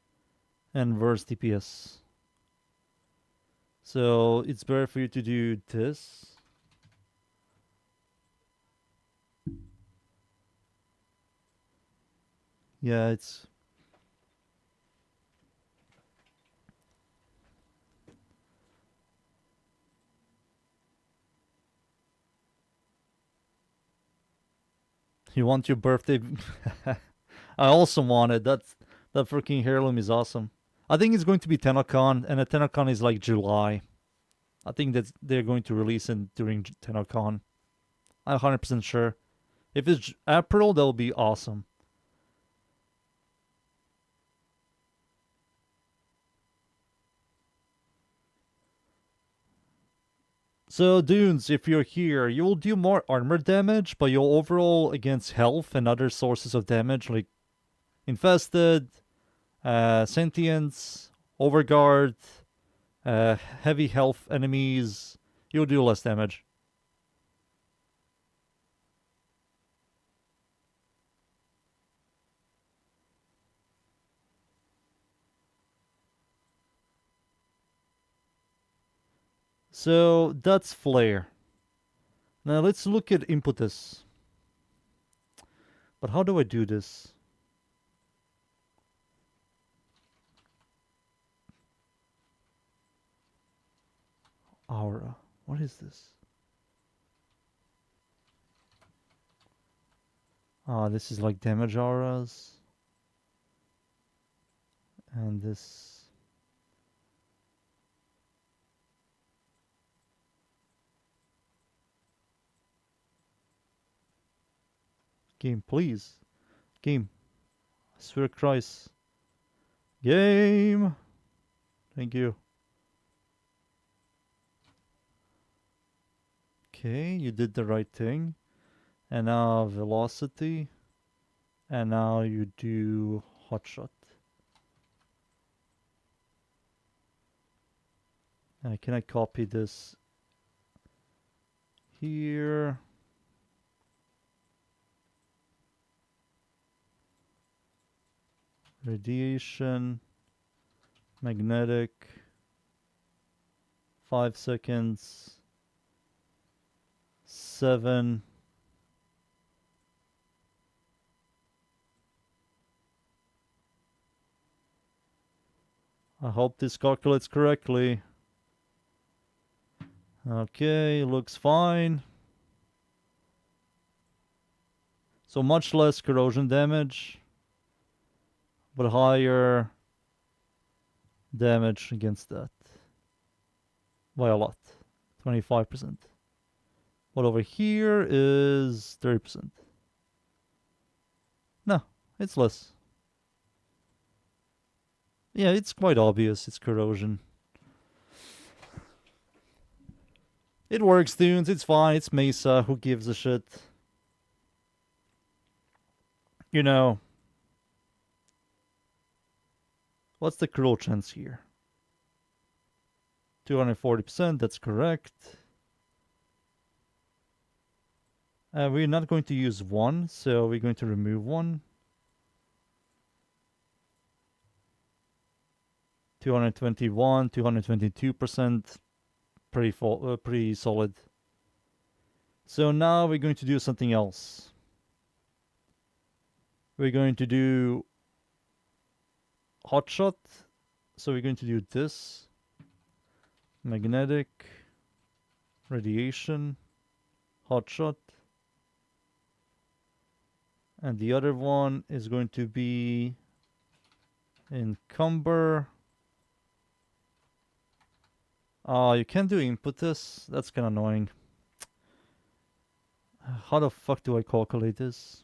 and worse DPS. So it's better for you to do this. Yeah, it's... You want your birthday? I also want it. That freaking heirloom is awesome. I think it's going to be TennoCon, and a TennoCon is like July. I think that they're going to release it during TennoCon. I'm 100% sure. If it's April, that'll be awesome. So, Dunes, if you're here, you will do more armor damage, but you'll overall against health and other sources of damage, like Infested, Sentience, Overguard, heavy health enemies, you'll do less damage. So that's Flare. Now let's look at Impetus. But how do I do this? Aura. What is this? Ah, this is like damage auras. And this... Game, please. Game. I swear to Christ. Game! Thank you. Okay, you did the right thing. And now velocity. And now you do hotshot. Can I copy this here? Radiation, magnetic, 5 seconds, 7. I hope this calculates correctly. Okay, looks fine. So much less corrosion damage, but higher damage against that. By a lot. 25%. What over here is 30%. No, it's less. Yeah, it's quite obvious it's corrosion. It works, dudes. It's fine. It's Mesa. Who gives a shit? You know. What's the corrode chance here? 240%. That's correct. We're not going to use 1, so we're going to remove 1. 221, 222%. Pretty solid. So now we're going to do something else. We're going to do hotshot. So we're going to do this. Magnetic. Radiation. Hotshot. And the other one is going to be encumber. You can't do input this. That's kind of annoying. How the fuck do I calculate this?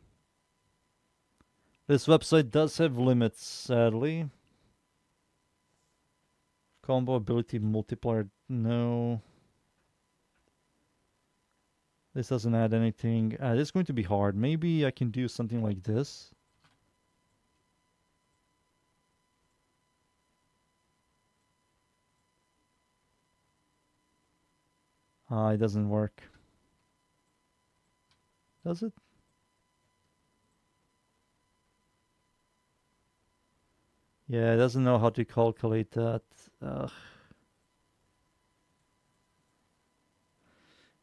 This website does have limits, sadly. Combo ability multiplier, no. This doesn't add anything. This is going to be hard. Maybe I can do something like this. It doesn't work. Does it? Yeah, it doesn't know how to calculate that.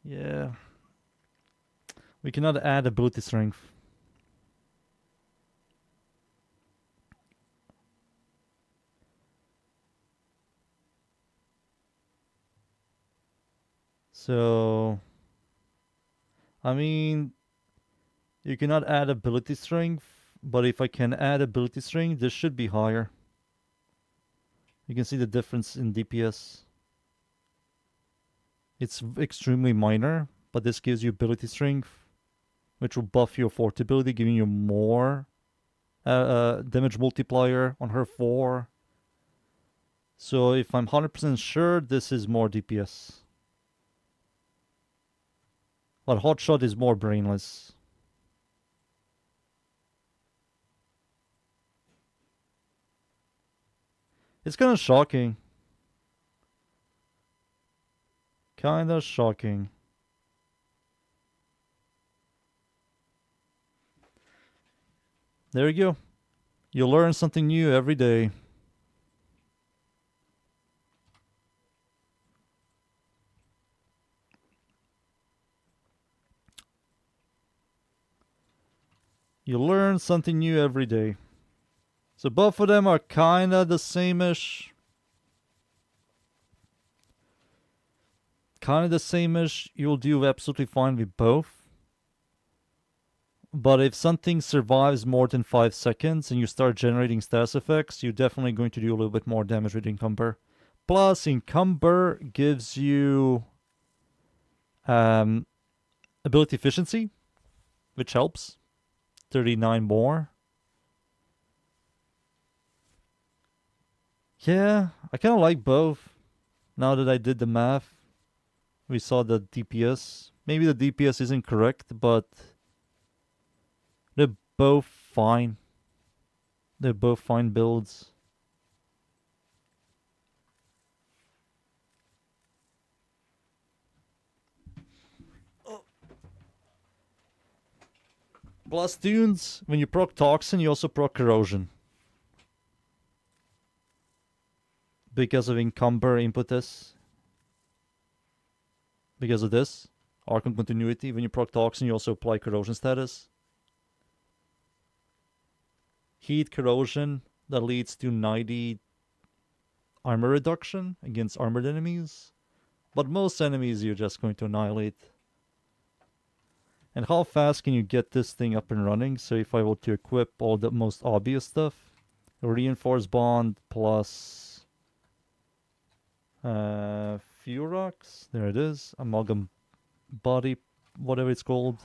Yeah. We cannot add ability strength. So, I mean, you cannot add ability strength, but if I can add ability strength, this should be higher. You can see the difference in DPS. It's extremely minor, but this gives you ability strength, which will buff your fort ability, giving you more damage multiplier on her 4. So if I'm 100% sure, this is more DPS. But hotshot is more brainless. It's kind of shocking. Kinda shocking. There you go. You learn something new every day. You learn something new every day. So both of them are kinda the same-ish. Kinda the same-ish. You'll do absolutely fine with both. But if something survives more than 5 seconds and you start generating status effects, you're definitely going to do a little bit more damage with Encumber. Plus, Encumber gives you ability efficiency, which helps. 39 more. Yeah, I kind of like both. Now that I did the math, we saw the DPS. Maybe the DPS isn't correct, but they're both fine. They're both fine builds. Plus tunes, when you proc Toxin, you also proc Corrosion. Because of Encumber Impetus. Because of this. Archon Continuity, when you proc Toxin, you also apply Corrosion status. Heat Corrosion, that leads to 90 armor reduction against armored enemies. But most enemies you're just going to annihilate. And how fast can you get this thing up and running? So if I were to equip all the most obvious stuff. Reinforced Bond plus... Furox. There it is. Amalgam Body, whatever it's called.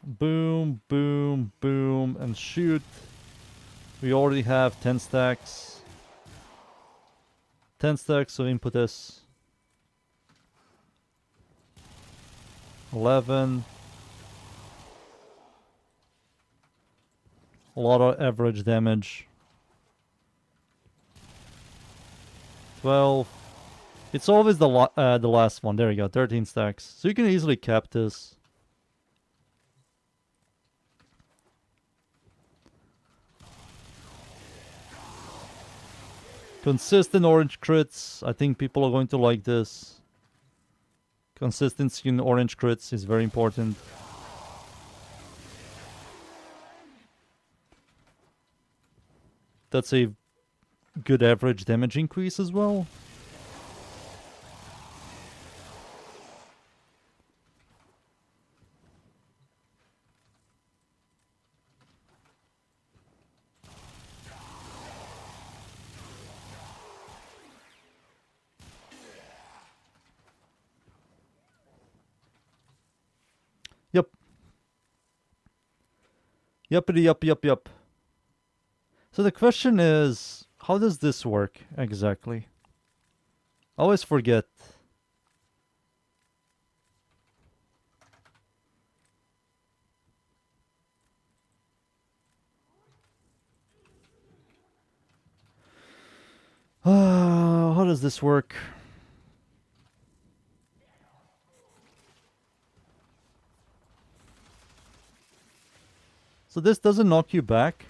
Boom, boom, boom, and shoot. We already have 10 stacks. 10 stacks of Impetus. 11. A lot of average damage. 12. It's always the last one. There you go, 13 stacks. So you can easily cap this. Consistent orange crits. I think people are going to like this. Consistency in orange crits is very important. That's a good average damage increase as well. Yep. Yup. So the question is, how does this work exactly? I always forget. How does this work? So this doesn't knock you back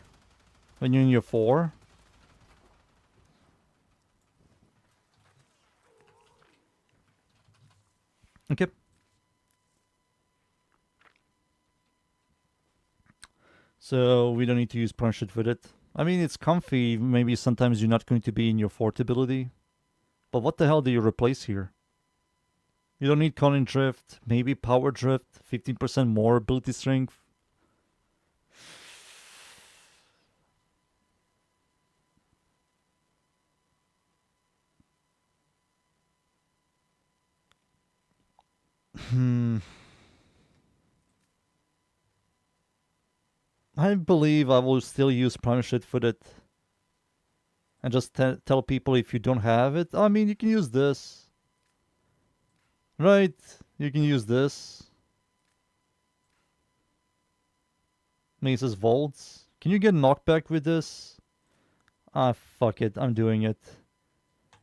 when you're in your 4. Okay. So we don't need to use Punch It with it. I mean, it's comfy. Maybe sometimes you're not going to be in your fort ability. But what the hell do you replace here? You don't need Cunning Drift. Maybe Power Drift. 15% more ability strength. I believe I will still use Prime Shit for it. And just tell people if you don't have it. I mean, you can use this. Right? You can use this. Mesa's Vaults. Can you get knockback with this? Ah, fuck it. I'm doing it.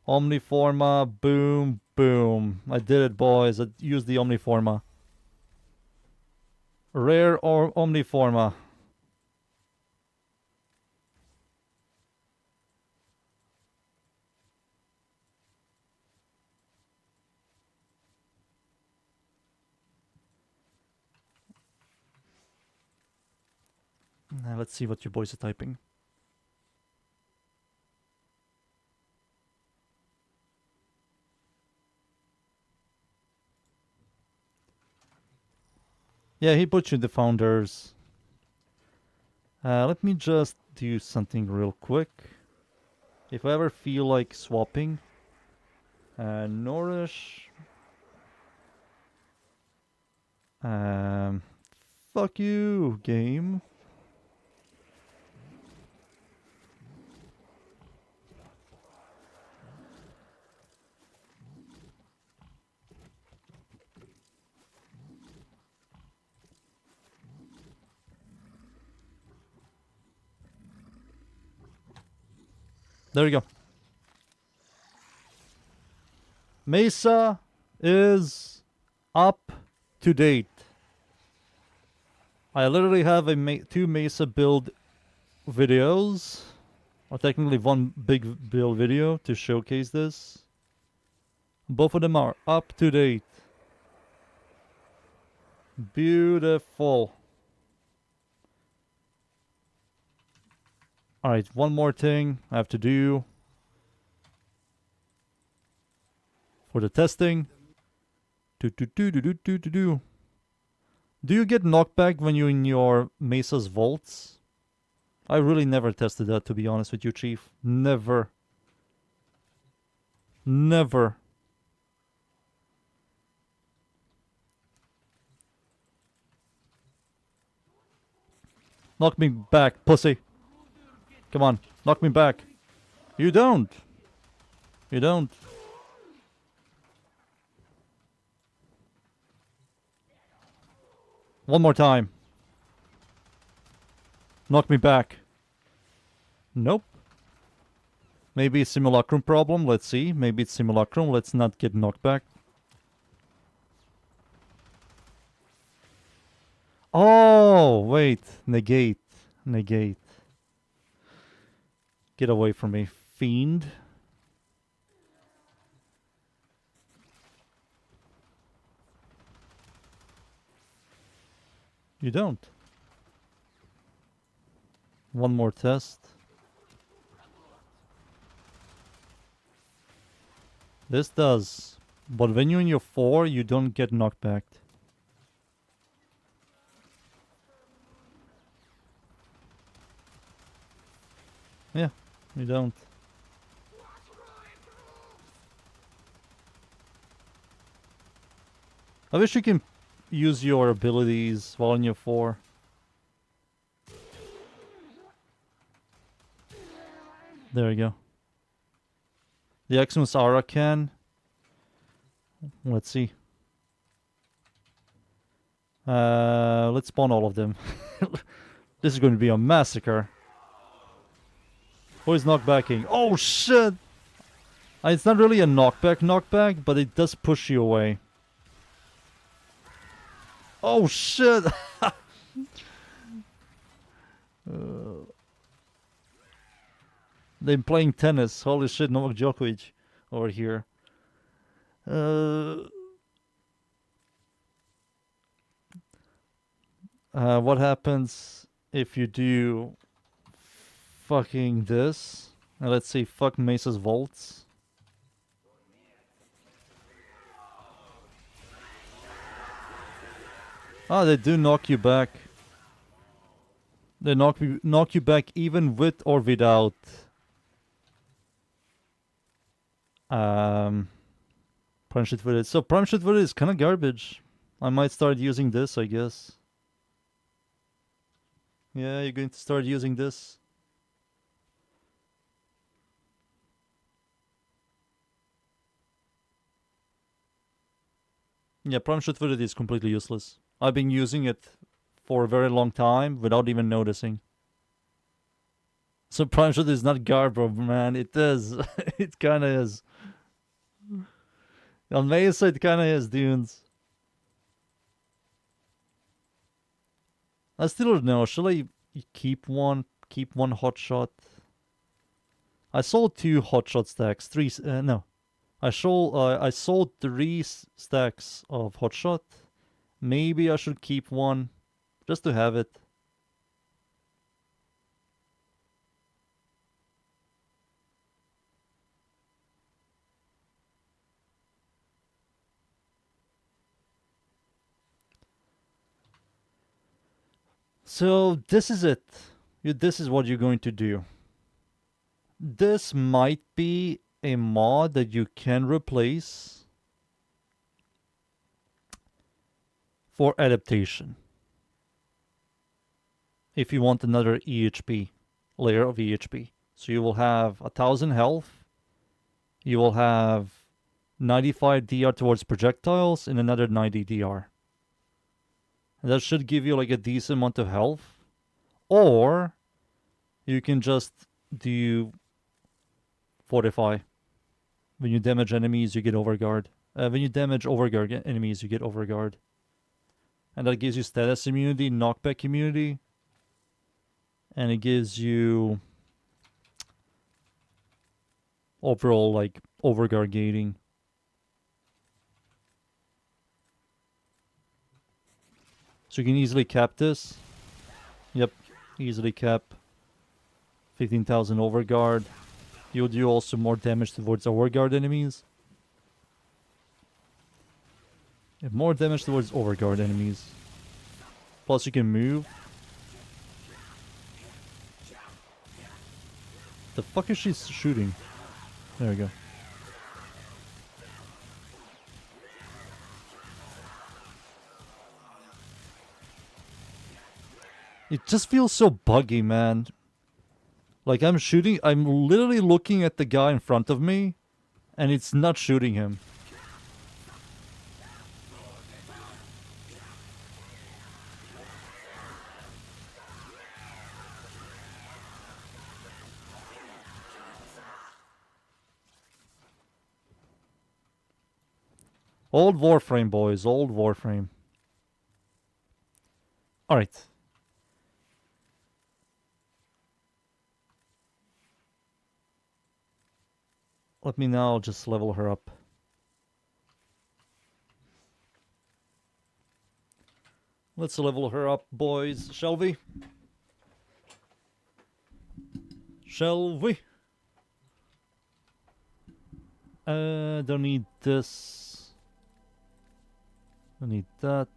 Omniforma. Boom, boom. I did it, boys. I used the Omniforma. Rare or Omniforma. Now let's see what you boys are typing. Yeah, he put you the founders. Let me just do something real quick. If I ever feel like swapping, Nourish. Fuck you, game. There you go. Mesa is up to date. I literally have a 2 Mesa build videos, or technically 1 big build video to showcase this. Both of them are up to date. Beautiful. Alright, one more thing I have to do for the testing. Do you get knockback when you're in your Mesa's vaults? I really never tested that, to be honest with you, Chief. Never. Never. Knock me back, pussy. Come on, knock me back. You don't. You don't. One more time. Knock me back. Nope. Maybe it's simulacrum problem. Let's see. Maybe it's simulacrum. Let's not get knocked back. Oh, wait. Negate. Negate. Get away from me, fiend. You don't. One more test. This does. But when you're in your 4, you don't get knocked back. Yeah, you don't. I wish you can use your abilities while in your 4. There you go. The Eximus Aura can. Let's see. Let's spawn all of them. This is going to be a massacre. Who is knockbacking? Oh shit! It's not really a knockback, but it does push you away. Oh shit! They're playing tennis. Holy shit, Novak Djokovic over here. What happens if you do fucking this? Let's say fuck Mesa's vaults. Ah, they do knock you back. They knock you back even with or without prime shit with it. So prime shit with it is kind of garbage. I might start using this, I guess. Yeah, you're going to start using this. Yeah, prime shit with it is completely useless. I've been using it for a very long time without even noticing. So prime shit is not garbage, man. It is. It kind of is. On Mesa, it kind of is, dudes. I still don't know. Should I keep one hot shot? I sold 2 hot shot stacks. 3. No. I sold 3 stacks of hot shot. Maybe I should keep one just to have it. So this is it. This is what you're going to do. This might be a mod that you can replace for adaptation. If you want another EHP, layer of EHP. So you will have 1000 health. You will have 95 DR towards projectiles and another 90 DR. And that should give you like a decent amount of health. Or you can just do Fortify. When you damage enemies, you get overguard. When you damage overguard enemies, you get overguard. And that gives you status immunity, knockback immunity. And it gives you overall, like, overguard gating. So you can easily cap this. Yep, easily cap. 15,000 overguard. You'll do also more damage towards overguard enemies. Yeah, more damage towards overguard enemies. Plus you can move. The fuck is she shooting? There we go. It just feels so buggy, man. Like I'm literally looking at the guy in front of me, and it's not shooting him. Old Warframe, boys. Old Warframe. Alright. Let me now just level her up. Let's level her up, boys. Shall we? Shall we? Don't need this. Don't need that.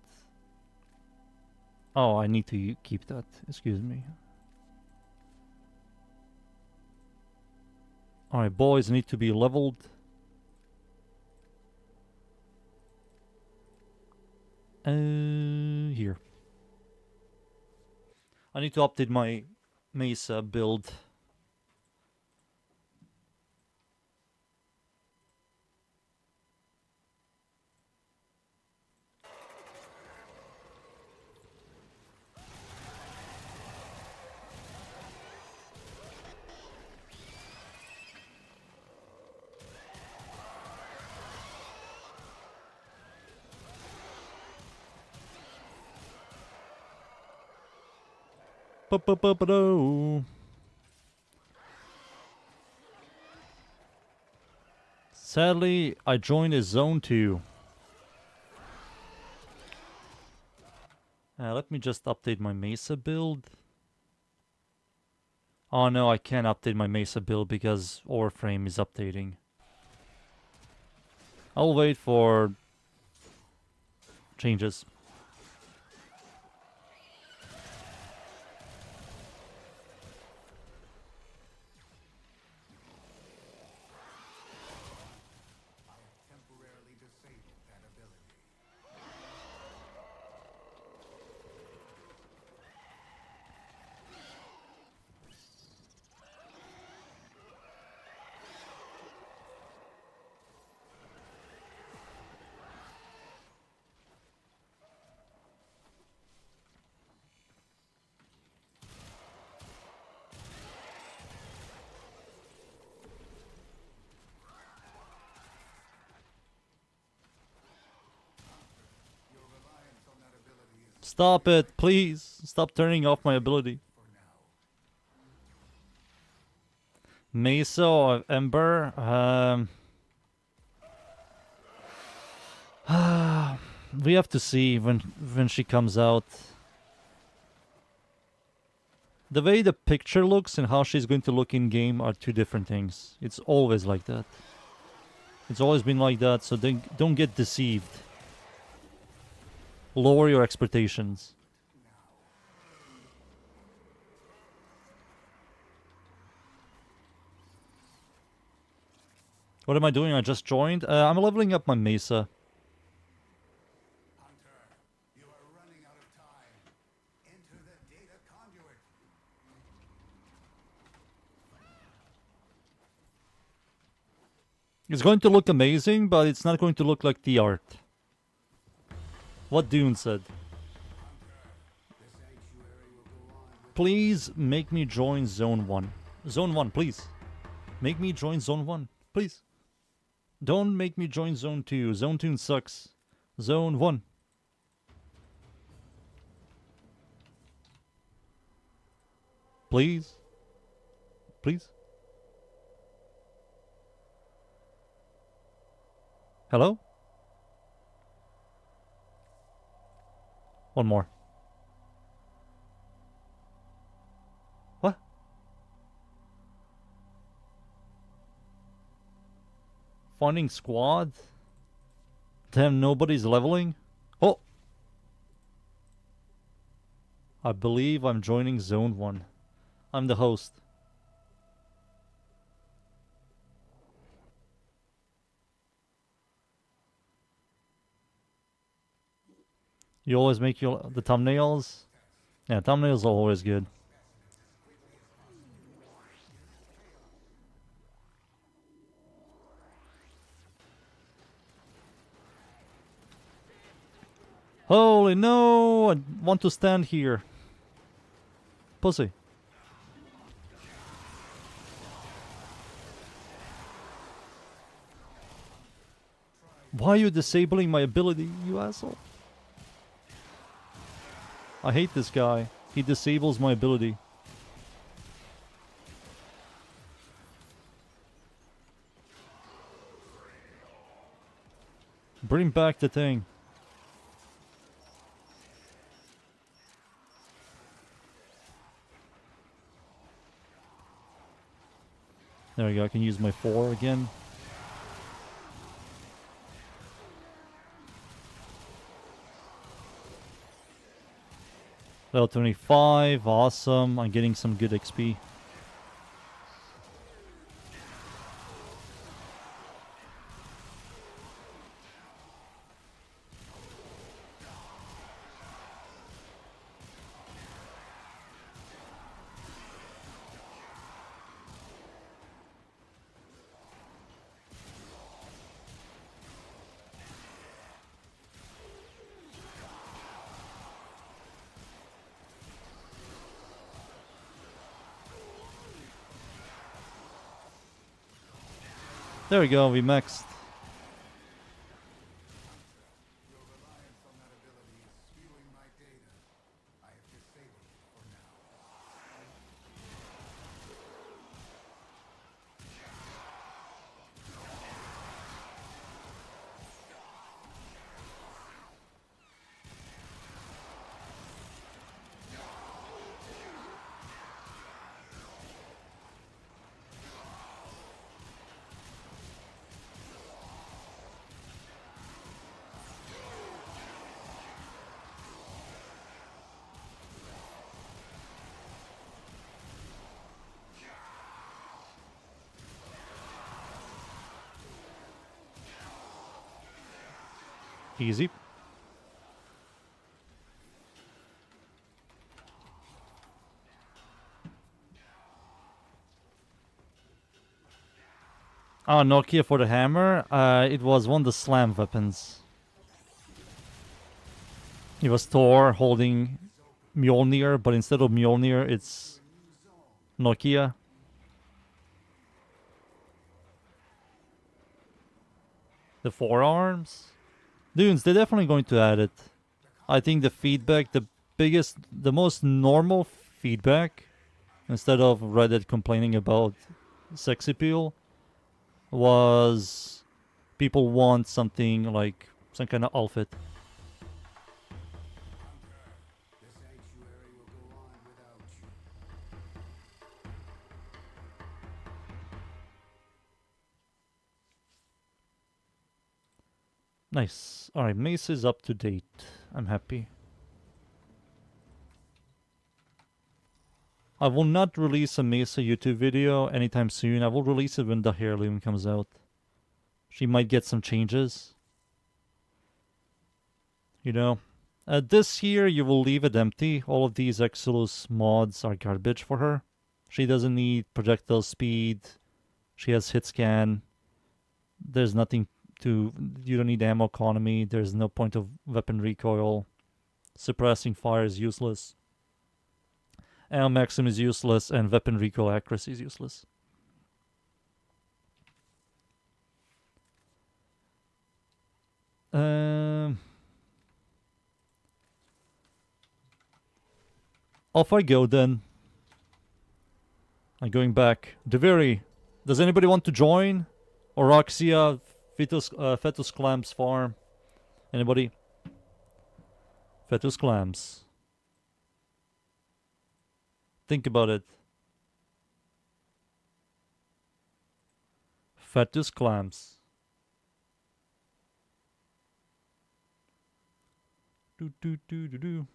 Oh, I need to keep that. Excuse me. Alright, boys need to be leveled. Here. I need to update my Mesa build. Ba-ba-ba-ba-do. Sadly, I joined a zone 2. Let me just update my Mesa build. Oh no, I can't update my Mesa build because Warframe is updating. I'll wait for changes. Temporarily disabled that ability. Stop it, please. Stop turning off my ability. Mesa or Ember? We have to see when she comes out. The way the picture looks and how she's going to look in game are two different things. It's always like that. It's always been like that, so don't get deceived. Lower your expectations. What am I doing? I just joined. I'm leveling up my Mesa. Hunter, you are running out of time. Enter the data conduit. It's going to look amazing, but it's not going to look like the art. What Dune said. Please make me join Zone 1. Zone 1, please. Make me join Zone 1, please. Don't make me join Zone 2. Zone 2 sucks. Zone 1. Please? Please? Hello? One more. What? Finding squad? Damn, nobody's leveling? Oh! I believe I'm joining Zone 1. I'm the host. You always make the thumbnails? Yeah, thumbnails are always good. Holy no! I want to stand here. Pussy. Why are you disabling my ability, you asshole? I hate this guy. He disables my ability. Bring back the thing. There we go, I can use my 4 again. Level 25, awesome. I'm getting some good XP. There we go, we maxed. Your reliance on that ability is skewing my data. I have disabled it for now. Easy. Oh, Nokia for the hammer. It was one of the slam weapons. It was Thor holding Mjolnir, but instead of Mjolnir, it's Nokia. The forearms? Dudes, they're definitely going to add it. I think the feedback, the most normal feedback, instead of Reddit complaining about sex appeal, was people want something like some kind of outfit. The sanctuary will go on without you. Nice. Alright, Mesa is up to date. I'm happy. I will not release a Mesa YouTube video anytime soon. I will release it when the Heirloom comes out. She might get some changes. You know. This year you will leave it empty. All of these Exodus mods are garbage for her. She doesn't need projectile speed. She has hit scan. There's nothing to... You don't need ammo economy. There's no point of weapon recoil. Suppressing fire is useless. Ammo maximum is useless, and weapon recoil accuracy is useless. Off I go then. I'm going back. Deviri, does anybody want to join? Oroxia, Fetus Clams Farm. Anybody? Fetus Clams. Think about it. Fetus Clams. Do do do do do.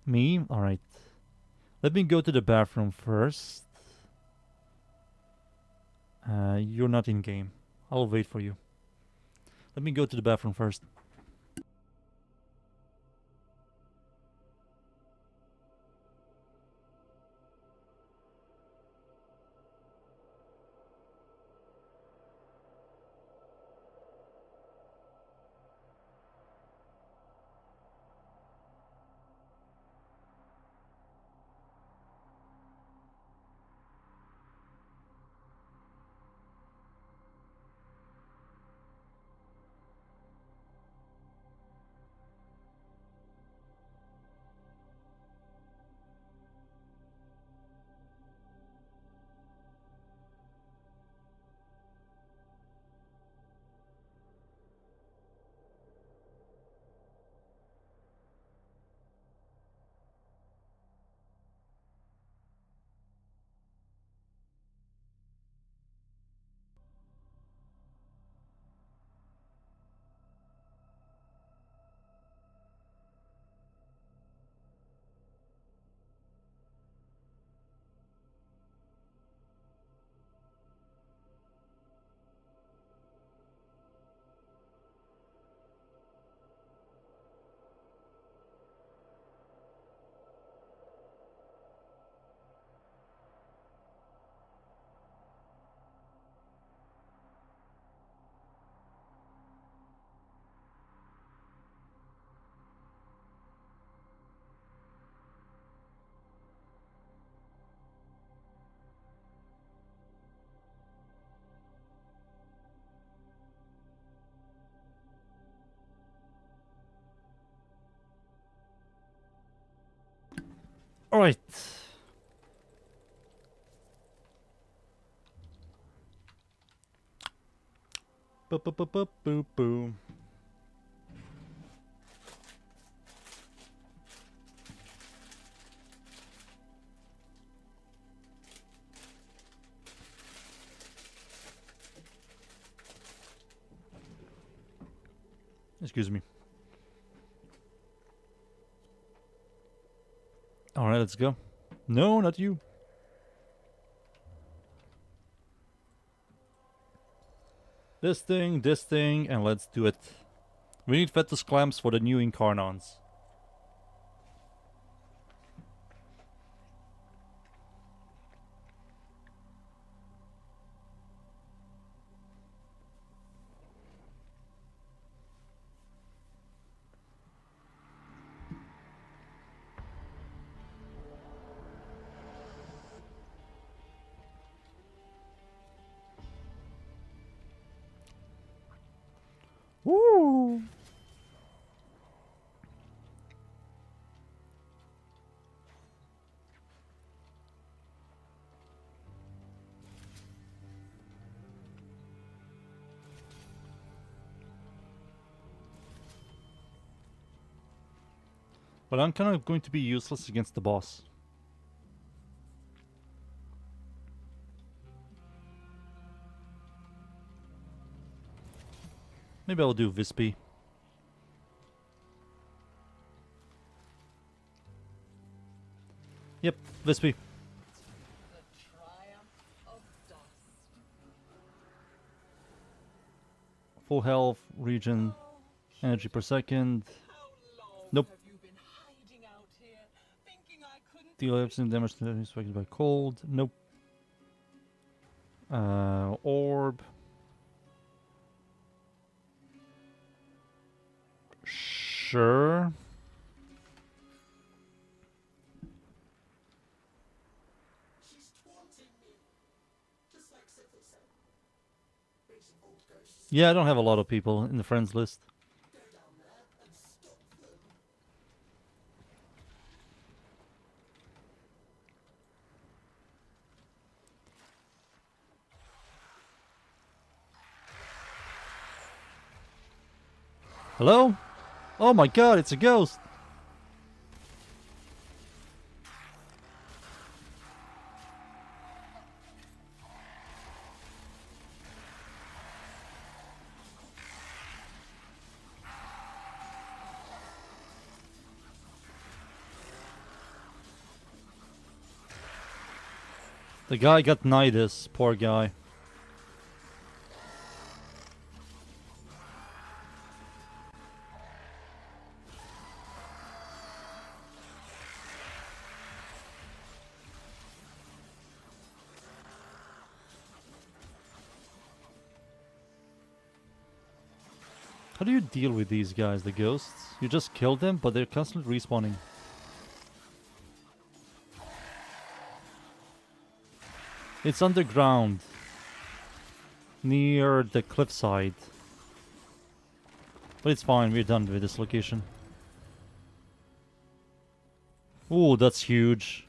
Me? Alright. Let me go to the bathroom first. You're not in game. I'll wait for you. Let me go to the bathroom first. Alright. Boo. Excuse me. Alright, let's go. No, not you. This thing, and let's do it. We need Fetus Clamps for the new Incarnons. Woo! But I'm kind of going to be useless against the boss. Maybe I'll do Vispy. Yep, Vispy. The triumph of dust. Full health, regen, energy per second. How long Nope. have you been hiding out here, thinking I couldn't Deal everything damage to enemies affected by cold. Nope. Orb. Sure. She's taunting me. Just like Syphil said. Raising old ghosts. Yeah, I don't have a lot of people in the friends list. Go down there and stop them. Hello? Oh my god, it's a ghost! The guy got nidus, poor guy. How do you deal with these guys, the ghosts? You just kill them, but they're constantly respawning. It's underground. Near the cliffside. But it's fine, we're done with this location. Ooh, that's huge.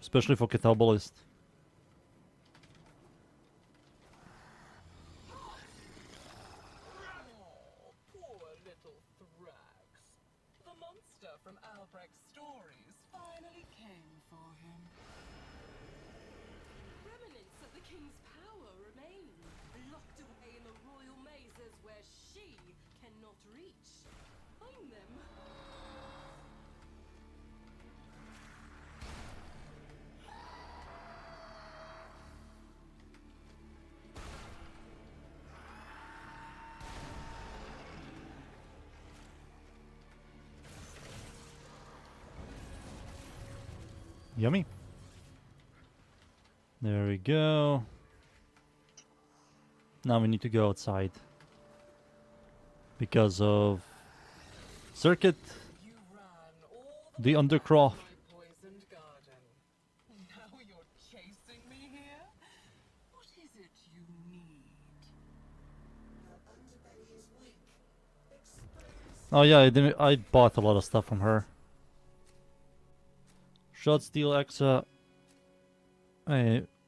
Especially for Catabolist. Oh, poor little Thrax. The monster from Albrecht's stories finally came for him. Remnants of the king's power remain, locked away in the royal mazes where she cannot reach. Find them. Yummy. There we go. Now we need to go outside. Because of circuit, You ran all the way Undercroft. to my poisoned garden. Now you're chasing me here? What is it you need? Your underbelly is weak. Expose. Oh yeah, I bought a lot of stuff from her. Shot steal extra.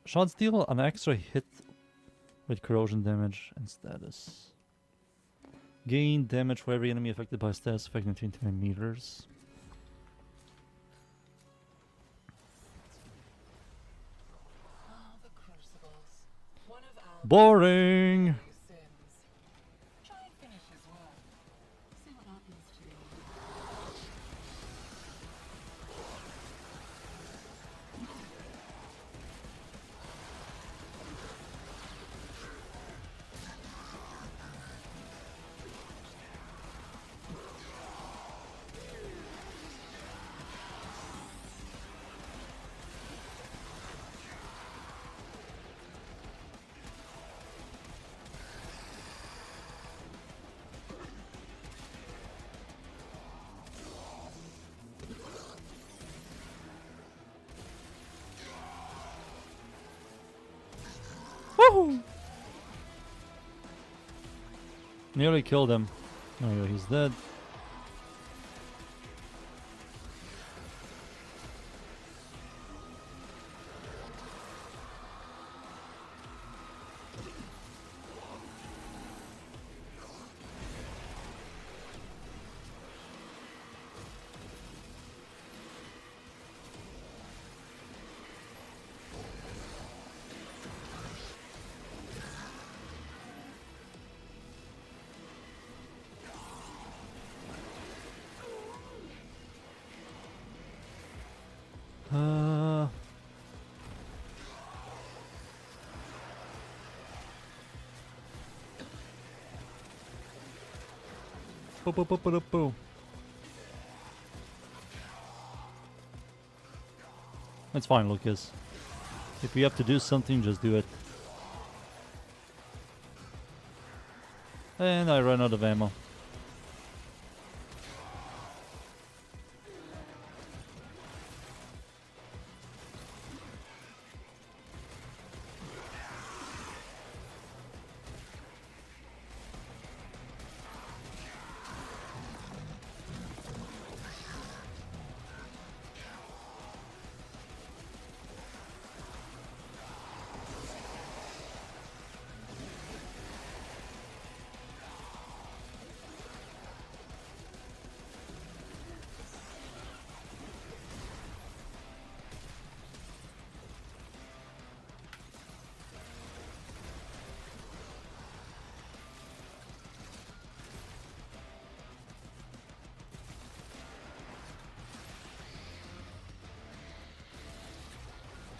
Shot steal an extra hit with corrosion damage and status. Gain damage for every enemy affected by status affecting 29 meters. Ah, the crucibles. One of our Boring. many sins. Try and finish his work. See what happens to you. Woohoo! Nearly killed him. Oh yeah, he's dead. Boo. It's fine, Lucas. If we have to do something, just do it. And I ran out of ammo.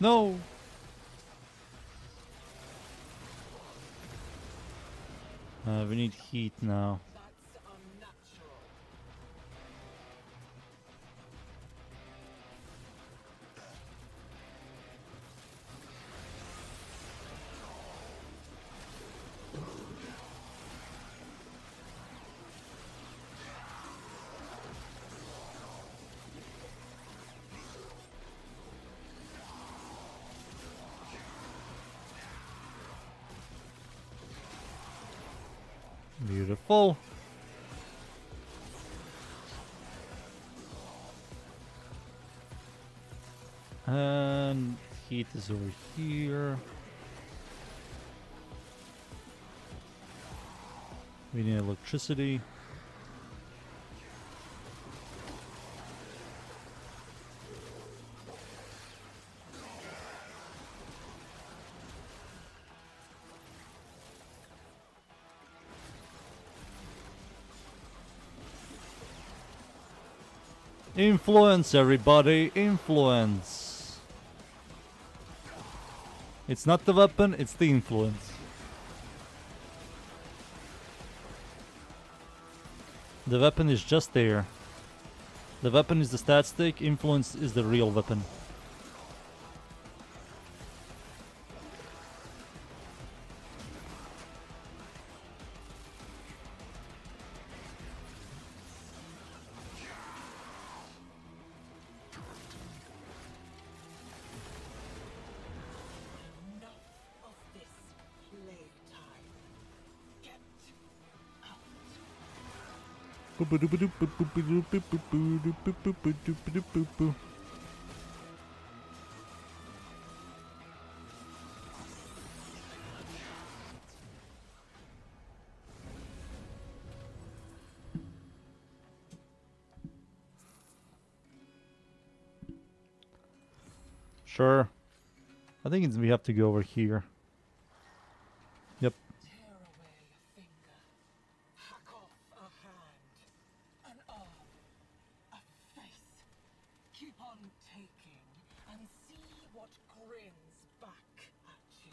No! We need heat now. That's unnatural. Beautiful. And heat is over here. We need electricity. Influence, everybody, influence. It's not the weapon, it's the influence. The weapon is just there. The weapon is the stat stick, influence is the real weapon. Enough of this playtime. Get out. Sure. I think we have to go over here. Yep. Tear away a finger, hack off a hand, an arm, a face. Keep on taking and see what grins back at you.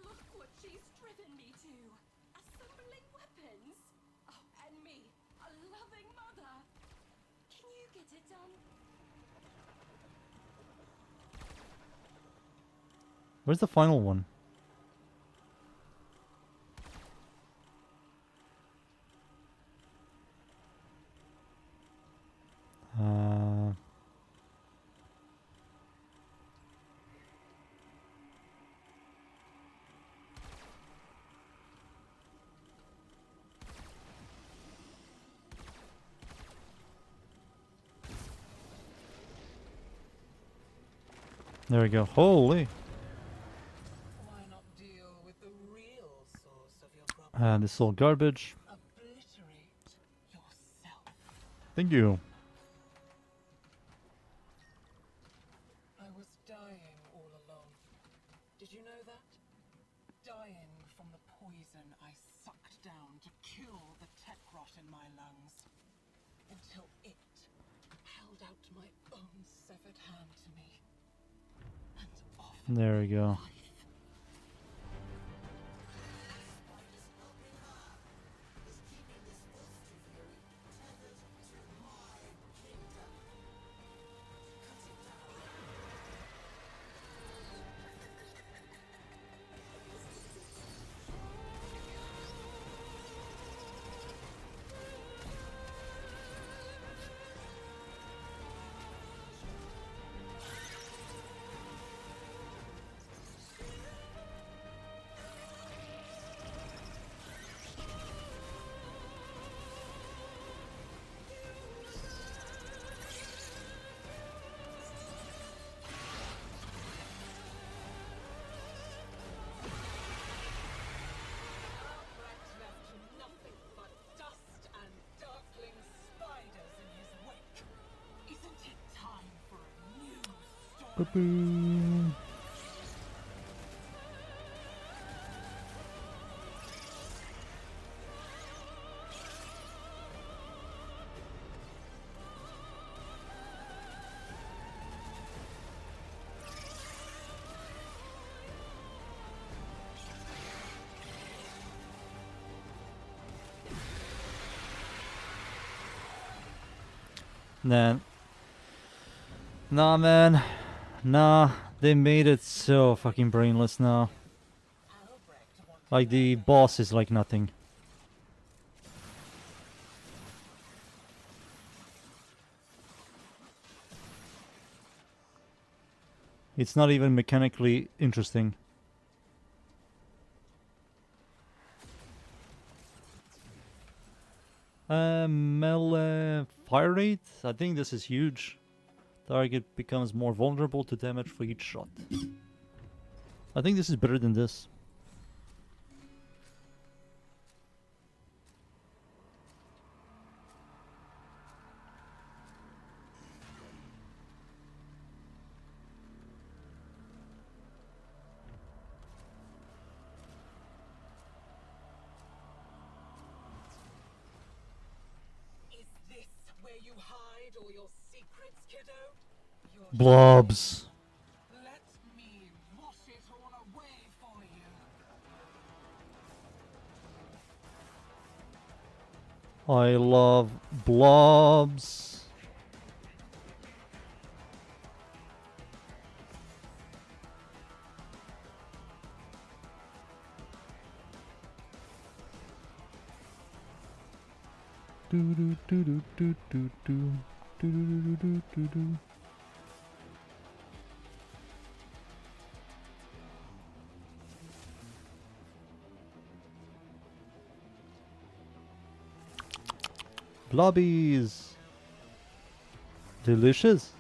Look what she's driven me to. Assembling weapons. Oh, and me, a loving mother. Can you get it done? Where's the final one? There we go. Holy! Why not deal with the real source of your problem? This is all garbage. Obliterate yourself. Thank you. I was dying all along. Did you know that? Dying from the poison I sucked down to kill the tech rot in my lungs. Until it held out my own severed hand to me. And offered There we me go. life. Albrecht left nothing but dust and darkling spiders in his wake. Isn't it time for a new story? Boop-boom. Nah. Nah, man. Nah. They made it so fucking brainless now. Albrecht wanted Like, the boss is like nothing. It's not even mechanically interesting. Melee fire rate? I think this is huge. Target becomes more vulnerable to damage for each shot. I think this is better than this. Is this where you hide all your secrets, kiddo? Your Blobs. Let me wash it all away for you. I love blobs. Do do do do do do do do do do do do. Blobbies. Delicious.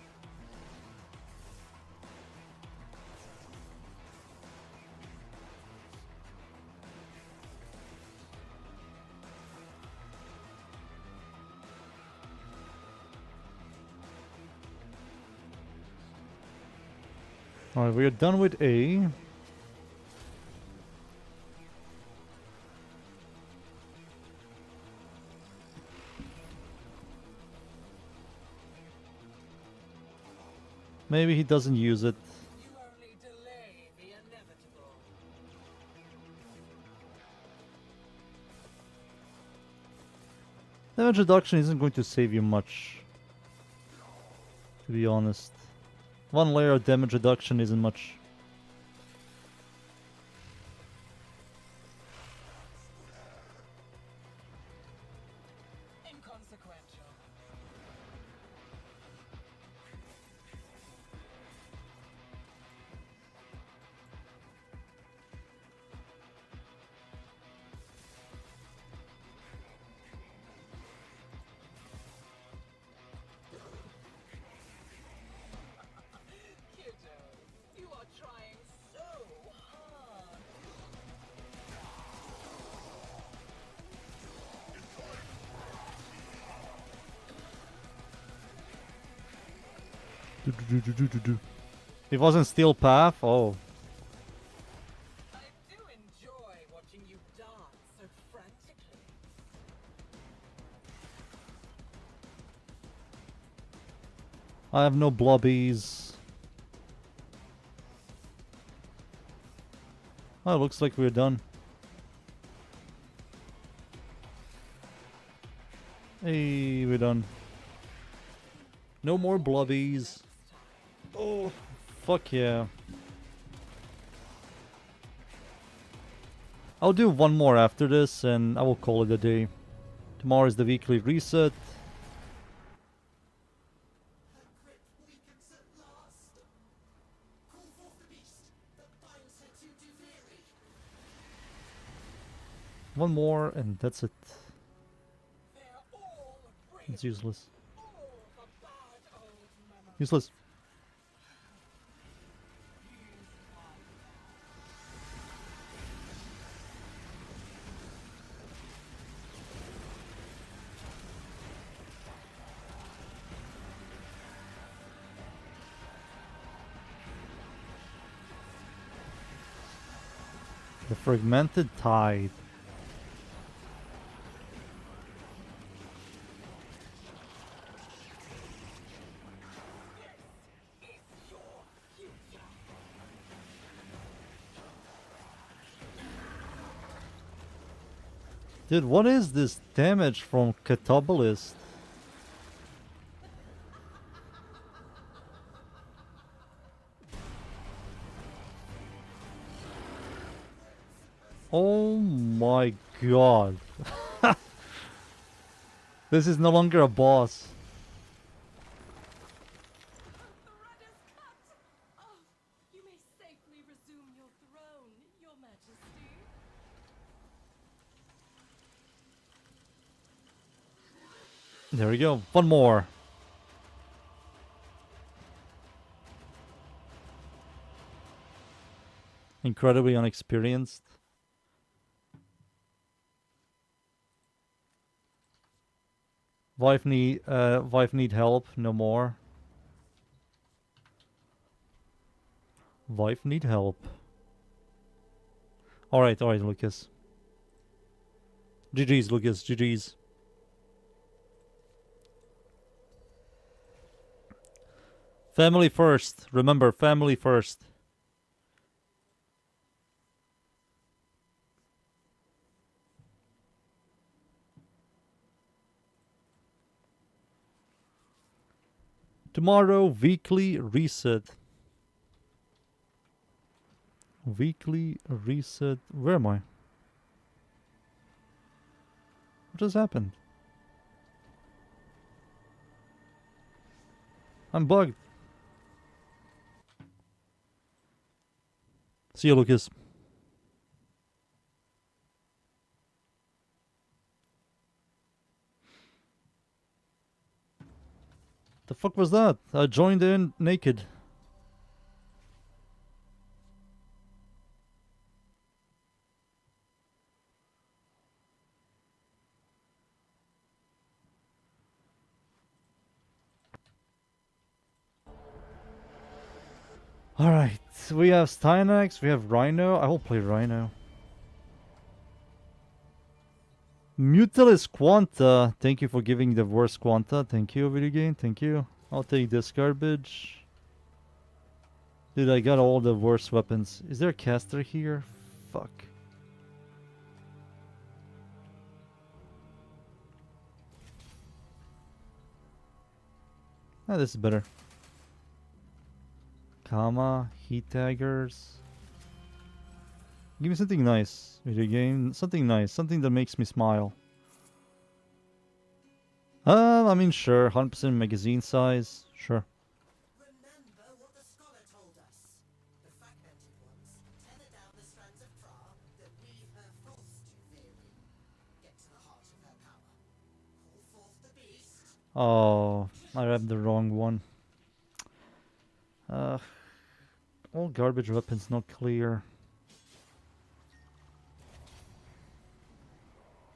Alright, we are done with A. Maybe he doesn't use it. You only delay the inevitable. Damage reduction isn't going to save you much, to be honest. One layer of damage reduction isn't much. Inconsequential. Kiddo, you are trying so hard. It wasn't Steel Path? Oh. I do enjoy watching you dance so frantically. I have no blobbies. Oh, looks like we're done. Hey, we're done. No more blobbies. Oh, fuck yeah. I'll do one more after this and I will call it a day. Tomorrow is the weekly reset. Her grip weakens at last. Call forth the beast that binds her to Duviri. One more and that's it. They're all It's useless. all the bad old memories. Useless. The fragmented tide. Dude, what is this damage from Catabolist? Oh my god. This is no longer a boss. The rudder's cut! Oh, you may safely resume your throne, Your Majesty. There we go. One more. Incredibly unexperienced. Wife need help. No more. Wife need help. Alright, Lucas. GG's, Lucas, GG's. Family first. Remember, family first. Tomorrow, weekly reset. Weekly reset. Where am I? What just happened? I'm bugged. See you, Lucas. The fuck was that? I joined in naked. Alright, we have Stynax, we have Rhino. I will play Rhino. Mutalis Quanta. Thank you for giving the worst Quanta. Thank you, video game. Thank you. I'll take this garbage. Dude, I got all the worst weapons. Is there a caster here? Fuck. Ah, this is better. Kama, heat daggers. Give me something nice, video game. Something nice. Something that makes me smile. I mean, sure. 100% magazine size. Sure. Remember what the scholar told us. The fragmented ones tether down the strands of Tra that weave her false theory. Get to the heart of her power. Call forth the beast. Oh, I grabbed the wrong one. All garbage weapons not clear.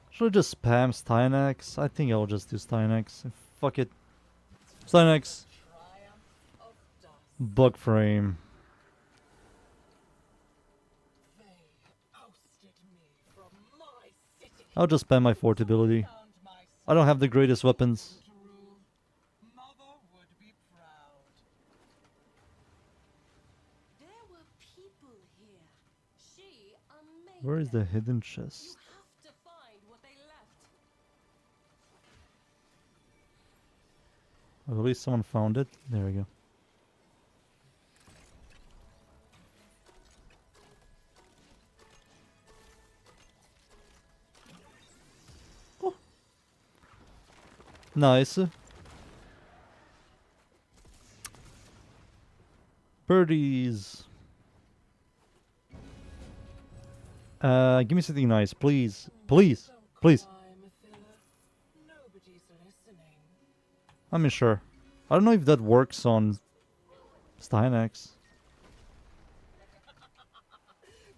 Should I just spam Stynax? I think I'll just do Stynax. Fuck it. Stynax. Triumph of dust. Bug frame. They ousted me from my city. I'll just spam my fort ability. Found my I don't have the greatest weapons. to rule. Mother would be proud. There were people here. She unmade Where is the them. hidden You chest? have to find what they left. Well, at least someone found it. There we go. Oh. Nice. Birdies. Give me something nice, please. Please. Don't Please. cry, Mathilda. Nobody's listening. I mean, sure. I don't know if that works on Stynax.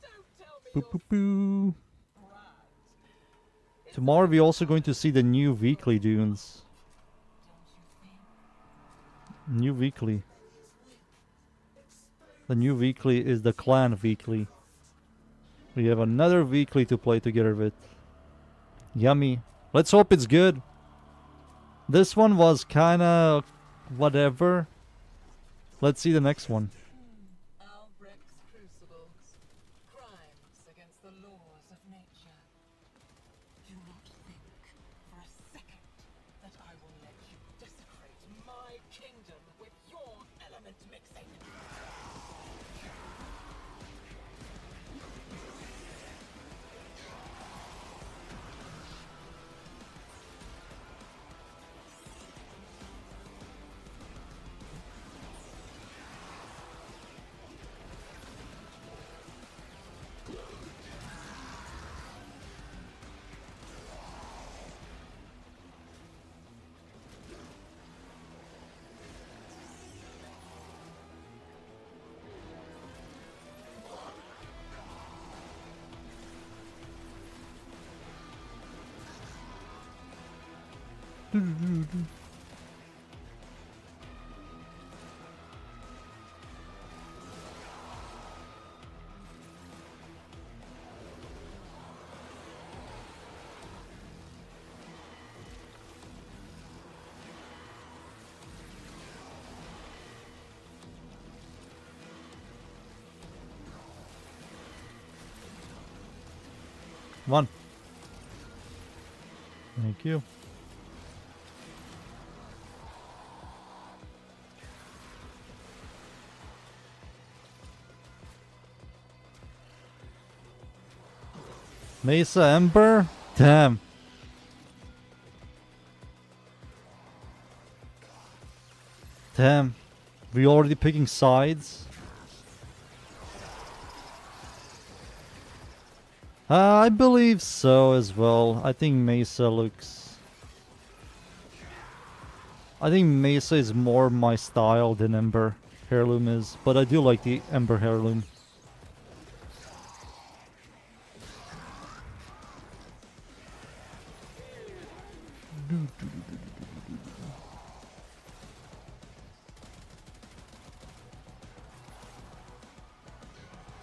Don't tell me Boo you're boo boo. surprised. Tomorrow we're also going to see the new weekly dunes. Don't you think? New weekly. The new weekly is the clan weekly. We have another weekly to play together with. Yummy. Let's hope it's good. This one was kinda whatever. Let's see the next one. Albrecht's crucibles. Crimes against the laws of nature. Do not think for a second that I will let you desecrate my kingdom with your element mixing. Come on. Thank you. Mesa Ember? Damn. Damn. We already picking sides? I believe so as well. I think Mesa looks... I think Mesa is more my style than Ember Heirloom is. But I do like the Ember Heirloom.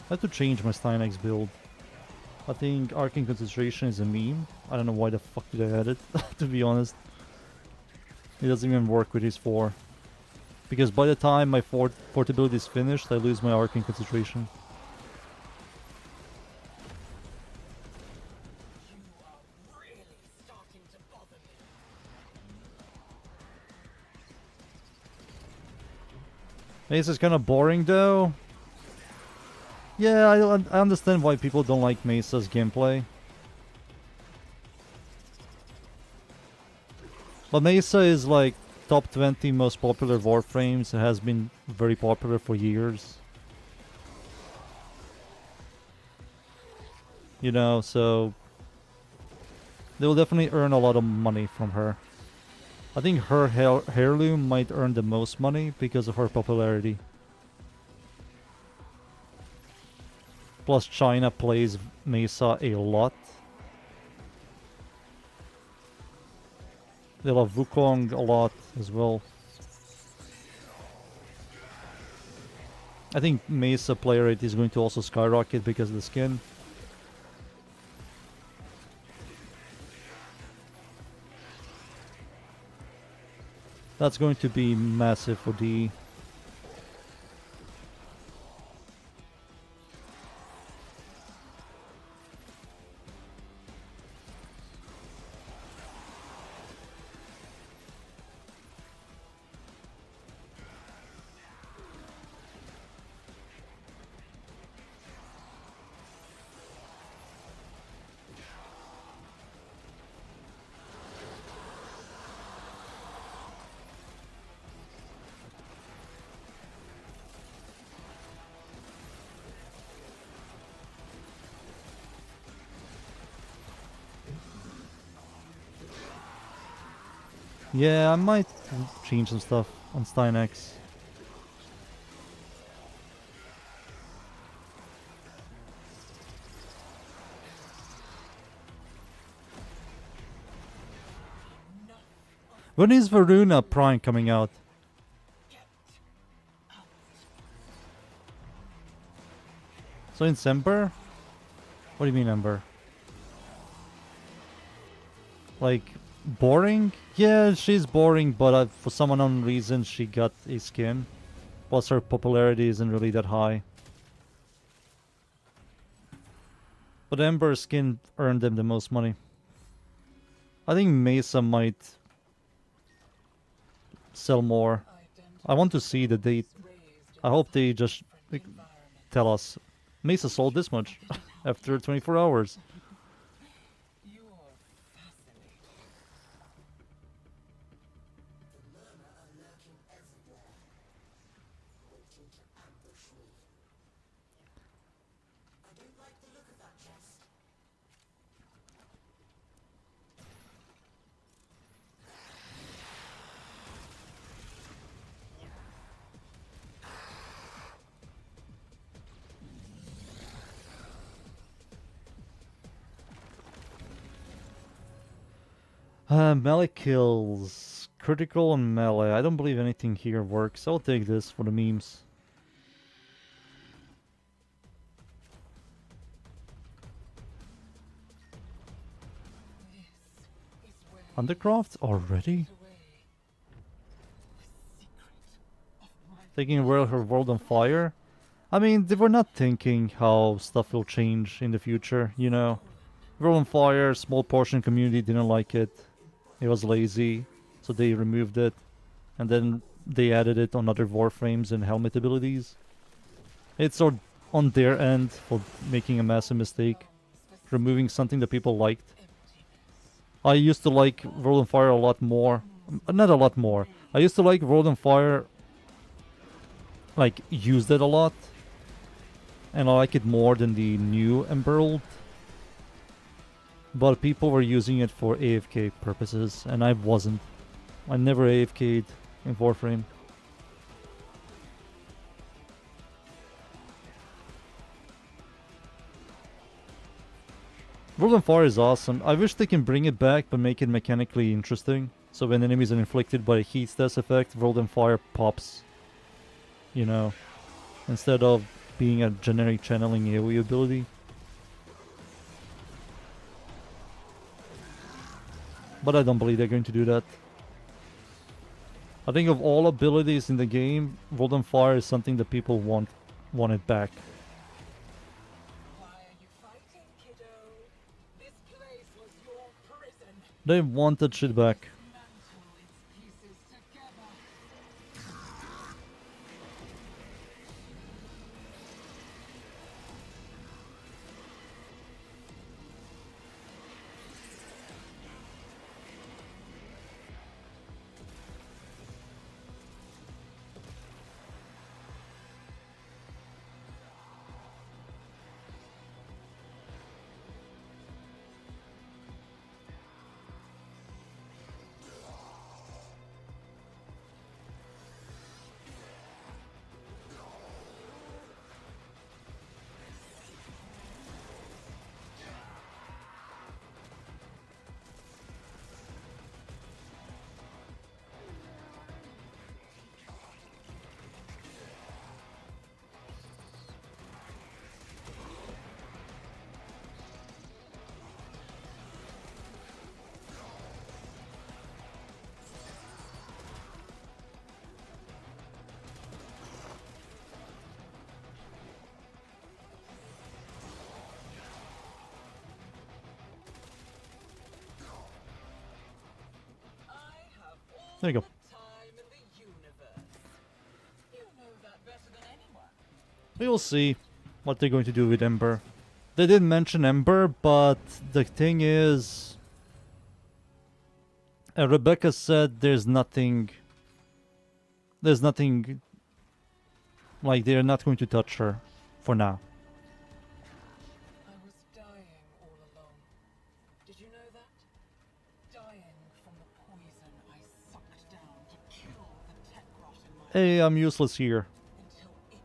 I have to change my Stynex build. I think Arcane Concentration is a meme. I don't know why the fuck did I add it, to be honest. It doesn't even work with his 4. Because by the time my portability is finished, I lose my Arcane Concentration. You are really starting to bother me. This is kind of boring though. Yeah, I understand why people don't like Mesa's gameplay. But Mesa is like top 20 most popular Warframes. It has been very popular for years. You know, so they will definitely earn a lot of money from her. I think her Heirloom might earn the most money because of her popularity. Plus China plays Mesa a lot. They love Wukong a lot as well. I think Mesa player rate is going to also skyrocket because of the skin. That's going to be massive for D. Yeah, I might change some stuff on Stynex. When is Veruna Prime coming out? So in Ember? What do you mean Ember? Like, boring? Yeah, she's boring, but for some unknown reason she got a skin. Plus her popularity isn't really that high. But Ember skin earned them the most money. I think Mesa might sell more. I want to see the date. I hope they just tell us Mesa sold this much after 24 hours. You're fascinating. The Murmur are lurking everywhere, waiting to ambush me. I don't like the look of that chest. Melee kills. Critical and melee. I don't believe anything here works. I'll take this for the memes. This is where Undercraft already? away the secret of my Taking away her world on fire? I mean, they were not thinking how stuff will change in the future, you know. World on fire, small portion community didn't like it. It was lazy, so they removed it. And then they added it on other Warframes and helmet abilities. It's on their end for making a massive mistake. Removing something that people liked. I used to like World on Fire a lot more. Not a lot more. I used to like World on Fire, like, used it a lot. And I like it more than the new Emerald. But people were using it for AFK purposes, and I wasn't. I never AFK'd in Warframe. World on Fire is awesome. I wish they can bring it back, but make it mechanically interesting. So when enemies are inflicted by a heat stats effect, World on Fire pops. You know, instead of being a generic channeling AoE ability. But I don't believe they're going to do that. I think of all abilities in the game, World on Fire is something that people want it back. Why are you fighting, kiddo? This place was your prison. They want that shit back. Mantle its pieces together. There you go. Time in the universe. You know that better than anyone. We will see what they're going to do with Ember. They did mention Ember, but the thing is... Rebecca said there's nothing... There's nothing... Like, they're not going to touch her. For now. I was dying all along. Did you know that? Dying from the poison I sucked down to kill the tech rot in my Hey, I'm useless here. until it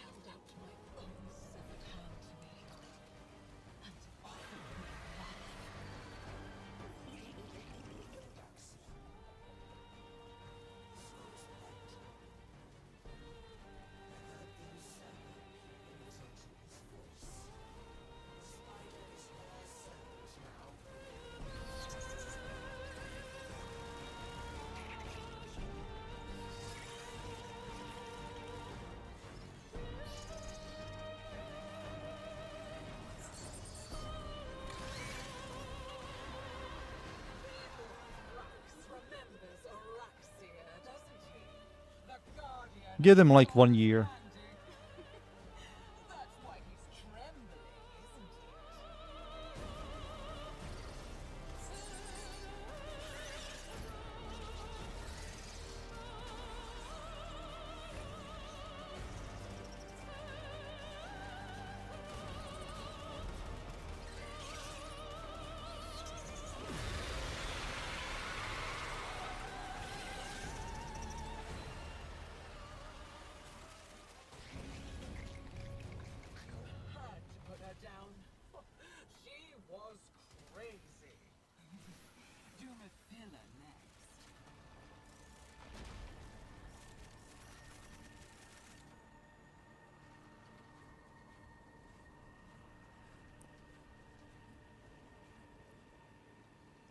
held out my own severed hand to me and offered me life. Remembers Araxia, doesn't he? The guardian. Give them like 1 year. That's why he's trembling, isn't it?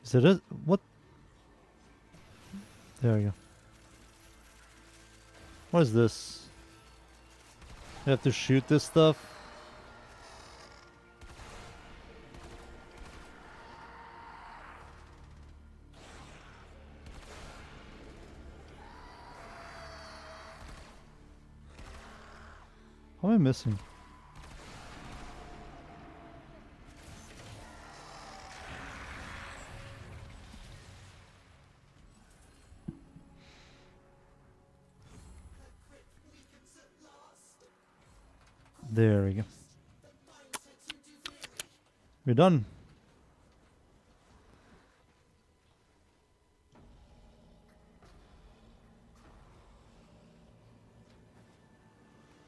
Is it a... What? There we go. What is this? You have to shoot this stuff? What am I missing? There we go. We're done.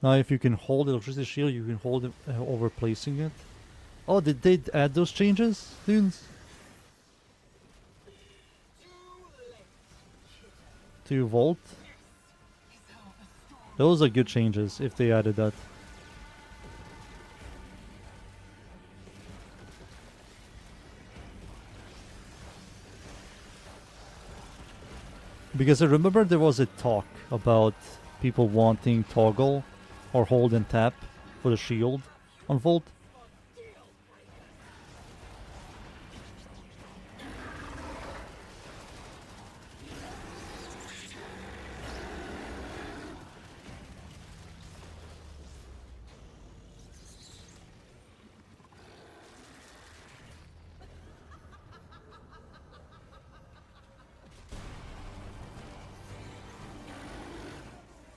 Now if you can hold the electricity shield, you can hold it over placing it. Oh, did they add those changes, dudes? To Volt? Those are good changes if they added that. Because I remember there was a talk about people wanting toggle or hold and tap for the shield on Volt.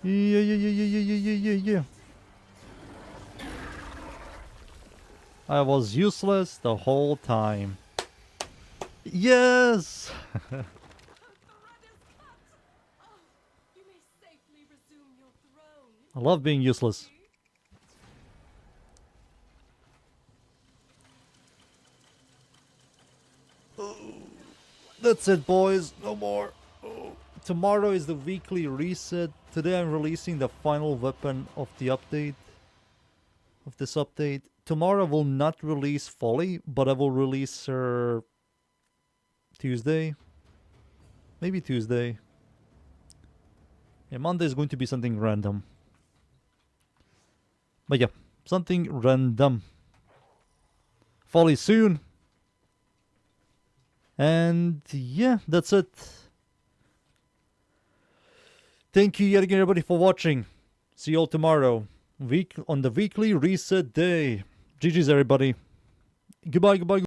Yeah. I was useless the whole time. Yes! The run is cut. Oh, you may safely resume your throne. I love being useless. That's it, boys. No more. Tomorrow is the weekly reset. Today I'm releasing the final weapon of the update. Of this update. Tomorrow I will not release Folly, but I will release her Tuesday. Maybe Tuesday. Yeah, Monday is going to be something random. But yeah, something random. Folly soon. And yeah, that's it. Thank you yet again, everybody, for watching. See you all tomorrow. On the weekly reset day. GG's, everybody. Goodbye.